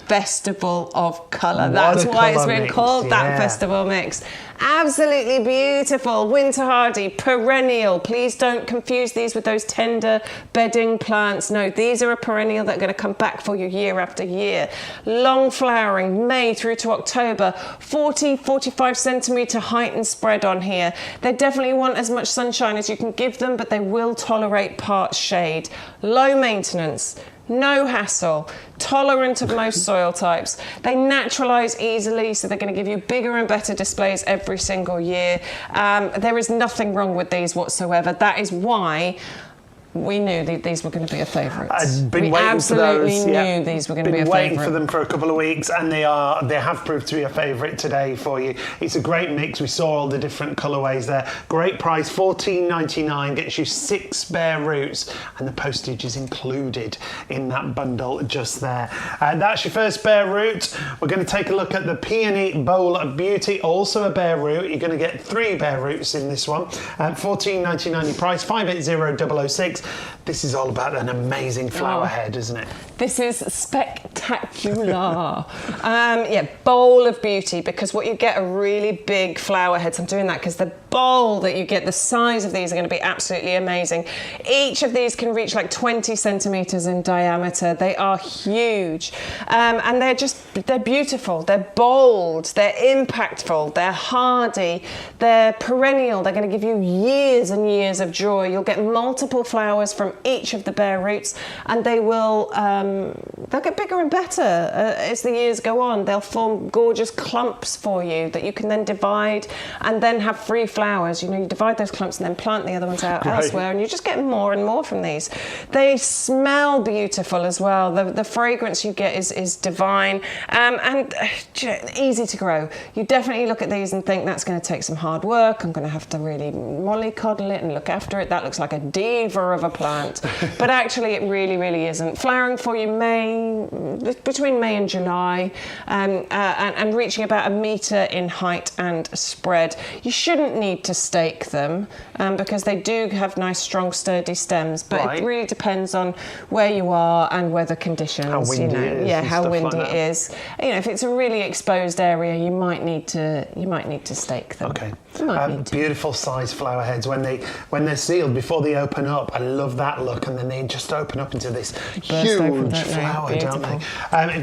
Festival of colour. That's why it's been called that festival mix. Absolutely beautiful, winter hardy, perennial. Please don't confuse these with those tender bedding plants. No, these are a perennial that are going to come back for you year after year. Long flowering, May through to October, 40-45 centimetre height and spread on here. They definitely want as much sunshine as you can give them, but they will tolerate part shade. Low maintenance. No hassle, tolerant of most soil types. They naturalise easily, so they're going to give you bigger and better displays every single year. There is nothing wrong with these whatsoever. That is why we knew these were going to be a favourite. I'd been waiting for those. We absolutely knew these were going to be a favourite. Been waiting for them for a couple of weeks, and they have proved to be a favourite today for you. It's a great mix. We saw all the different colourways there. Great price, $14.99, gets you 6 bare roots, and the postage is included in that bundle just there. That's your first bare root. We're going to take a look at the Peony Bowl of Beauty, also a bare root. You're going to get 3 bare roots in this one. $14.99 your price, 580006. This is all about an amazing flower head, isn't it? This is spectacular. Bowl of beauty, because what you get are really big flower heads. I'm doing that because the bowl that you get, the size of these are going to be absolutely amazing. Each of these can reach like 20 centimetres in diameter. They are huge. And they're beautiful. They're bold. They're impactful. They're hardy. They're perennial. They're going to give you years and years of joy. You'll get multiple flowers from each of the bare roots, and they will they'll get bigger and better as the years go on. They'll form gorgeous clumps for you that you can then divide and then have free flowers. You know, you divide those clumps and then plant the other ones out elsewhere, and you just get more and more from these. They smell beautiful as well. The fragrance you get is divine, and easy to grow. You definitely look at these and think that's going to take some hard work. I'm going to have to really mollycoddle it and look after it. That looks like a diva of a plant, but actually it really, really isn't. Flowering for you between May and July, and reaching about 1 metre in height and spread. You shouldn't need to stake them because they do have nice, strong, sturdy stems, but it really depends on where you are and weather conditions. How windy it is. Yeah, how windy like it is. You know, if it's a really exposed area, you might need to stake them. Okay. Beautiful size flower heads when they're sealed before they open up. I love that look, and then they just open up into this huge flower, don't they?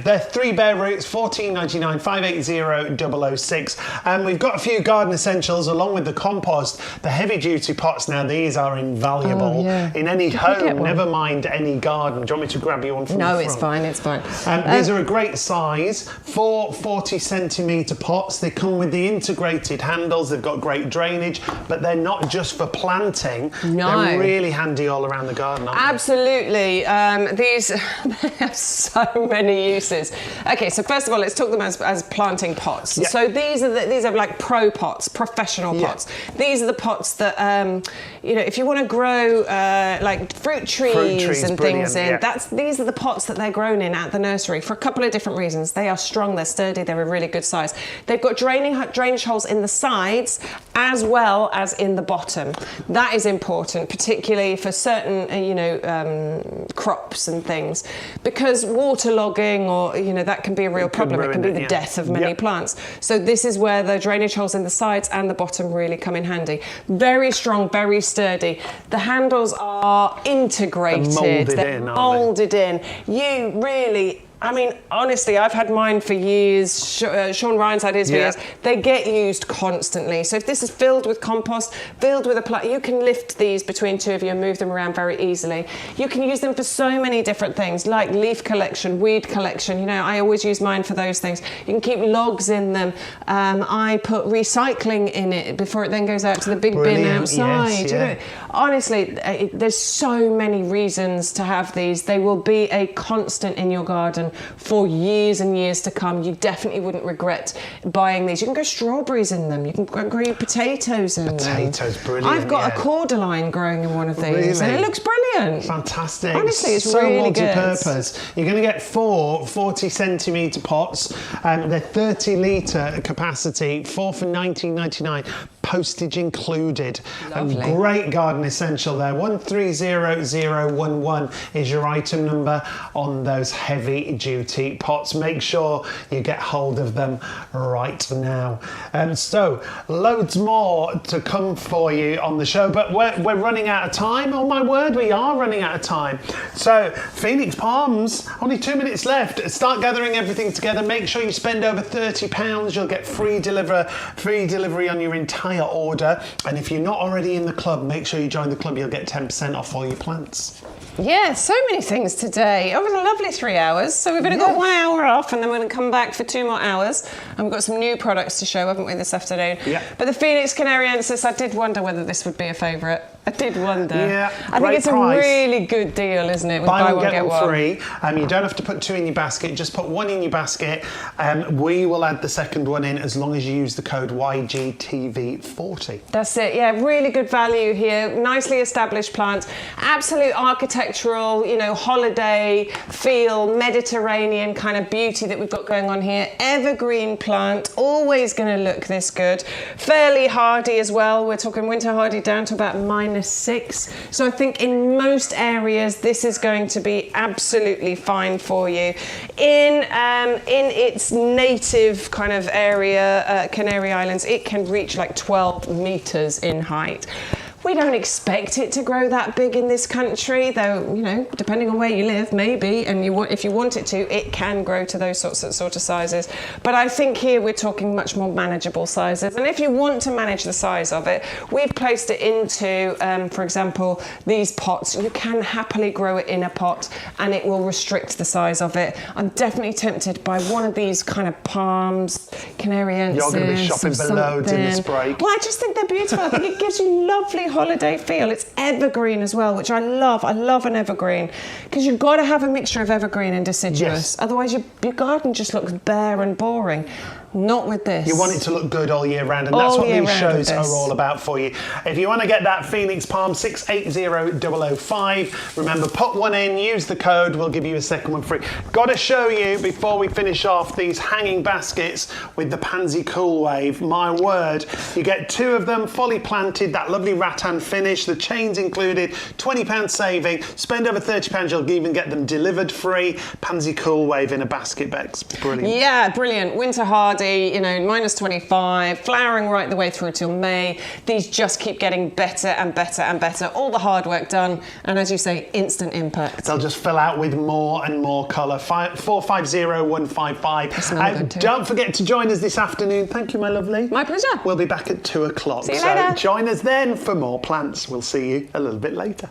They're 3 bare roots, $14.99, 580006. We've got a few garden essentials along with the compost, the heavy duty pots. Now these are invaluable in any home, never mind any garden. Do you want me to grab you one from the front? No, it's fine, it's fine. These are a great size, 4 40 centimetre pots. They come with the integrated handles. They've got got great drainage, but they're not just for planting. No. They're really handy all around the garden, aren't Absolutely. These they have so many uses. Okay, so first of all, let's talk them as planting pots. Yeah. So these are like pro pots, professional pots. These are the pots that if you want to grow like fruit trees and things in. Yeah. These are the pots that they're grown in at the nursery for a couple of different reasons. They are strong, they're sturdy, they're a really good size. They've got drainage holes in the sides as well as in the bottom. That is important, particularly for certain crops and things, because waterlogging or that can be a real problem. It can be the death of many plants. So this is where the drainage holes in the sides and the bottom really come in handy. Very strong, very sturdy. The handles are integrated. They're molded in. You really, I mean, honestly, I've had mine for years. Shaun Ryan's had his for years. They get used constantly. So if this is filled with compost, filled with a plant, you can lift these between two of you and move them around very easily. You can use them for so many different things, like leaf collection, weed collection. I always use mine for those things. You can keep logs in them. I put recycling in it before it then goes out to the big bin outside. Yes, Honestly, there's so many reasons to have these. They will be a constant in your garden for years and years to come. You definitely wouldn't regret buying these. You can grow strawberries in them. You can grow your potatoes in them. Potatoes, brilliant. I've got a cordyline growing in one of these, and it looks brilliant. Fantastic. Honestly, it's so really multi-purpose. You're going to get 4 40-centimetre pots. They're 30-litre capacity, 4 for $19.99. Postage included. Lovely. Great garden essential there. 130011 is your item number on those heavy duty pots. Make sure you get hold of them right now. So loads more to come for you on the show, but we're running out of time. Oh my word, we are running out of time. So Phoenix Palms, only 2 minutes left. Start gathering everything together. Make sure you spend over £30. You'll get free delivery on your entire order, and if you're not already in the club, make sure you join the club. You'll get 10% off all your plants. Yeah, so many things today. It was a lovely 3 hours. So we've only got 1 hour off, and then we're going to come back for 2 more hours. And we've got some new products to show, haven't we, this afternoon? Yeah. But the Phoenix Canariensis, I did wonder whether this would be a favourite. I did wonder. Yeah, I think it's price. A really good deal, isn't it? With Buy one, get one. one free. You don't have to put 2 in your basket. Just put 1 in your basket. We will add the second one in as long as you use the code YGTV40. That's it. Yeah, really good value here. Nicely established plants. Absolute architectural, holiday feel, Mediterranean kind of beauty that we've got going on here. Evergreen plant, always going to look this good. Fairly hardy as well. We're talking winter hardy down to about -6. So I think in most areas this is going to be absolutely fine for you. In its native kind of area, Canary Islands, it can reach like 12 meters in height. We don't expect it to grow that big in this country, though, depending on where you live, maybe, and if you want it to, it can grow to those sort of sizes. But I think here we're talking much more manageable sizes. And if you want to manage the size of it, we've placed it into, for example, these pots. You can happily grow it in a pot, and it will restrict the size of it. I'm definitely tempted by one of these kind of palms, Canariensis. You're going to be shopping for loads in this break. Well, I just think they're beautiful. I think it gives you lovely holiday feel. It's evergreen as well, which I love. I love an evergreen because you've got to have a mixture of evergreen and deciduous. Otherwise, your garden just looks bare and boring. Not with this. You want it to look good all year round, and that's what these shows are all about for you. If you want to get that Phoenix Palm 680005, remember, put 1 in, use the code, we'll give you a second one free. Got to show you, before we finish off, these hanging baskets with the Pansy Cool Wave. My word, you get 2 of them fully planted, that lovely rattan finish, the chains included, £20 saving, spend over £30, you'll even get them delivered free. Pansy Cool Wave in a basket, Bex. Brilliant. Yeah, brilliant. Winter hard, -25, flowering right the way through till May. These just keep getting better and better and better. All the hard work done, and as you say, instant impact. They'll just fill out with more and more colour. 450155. Don't forget to join us this afternoon. Thank you, my lovely. My pleasure. We'll be back at 2 o'clock. See you later. Join us then for more plants. We'll see you a little bit later.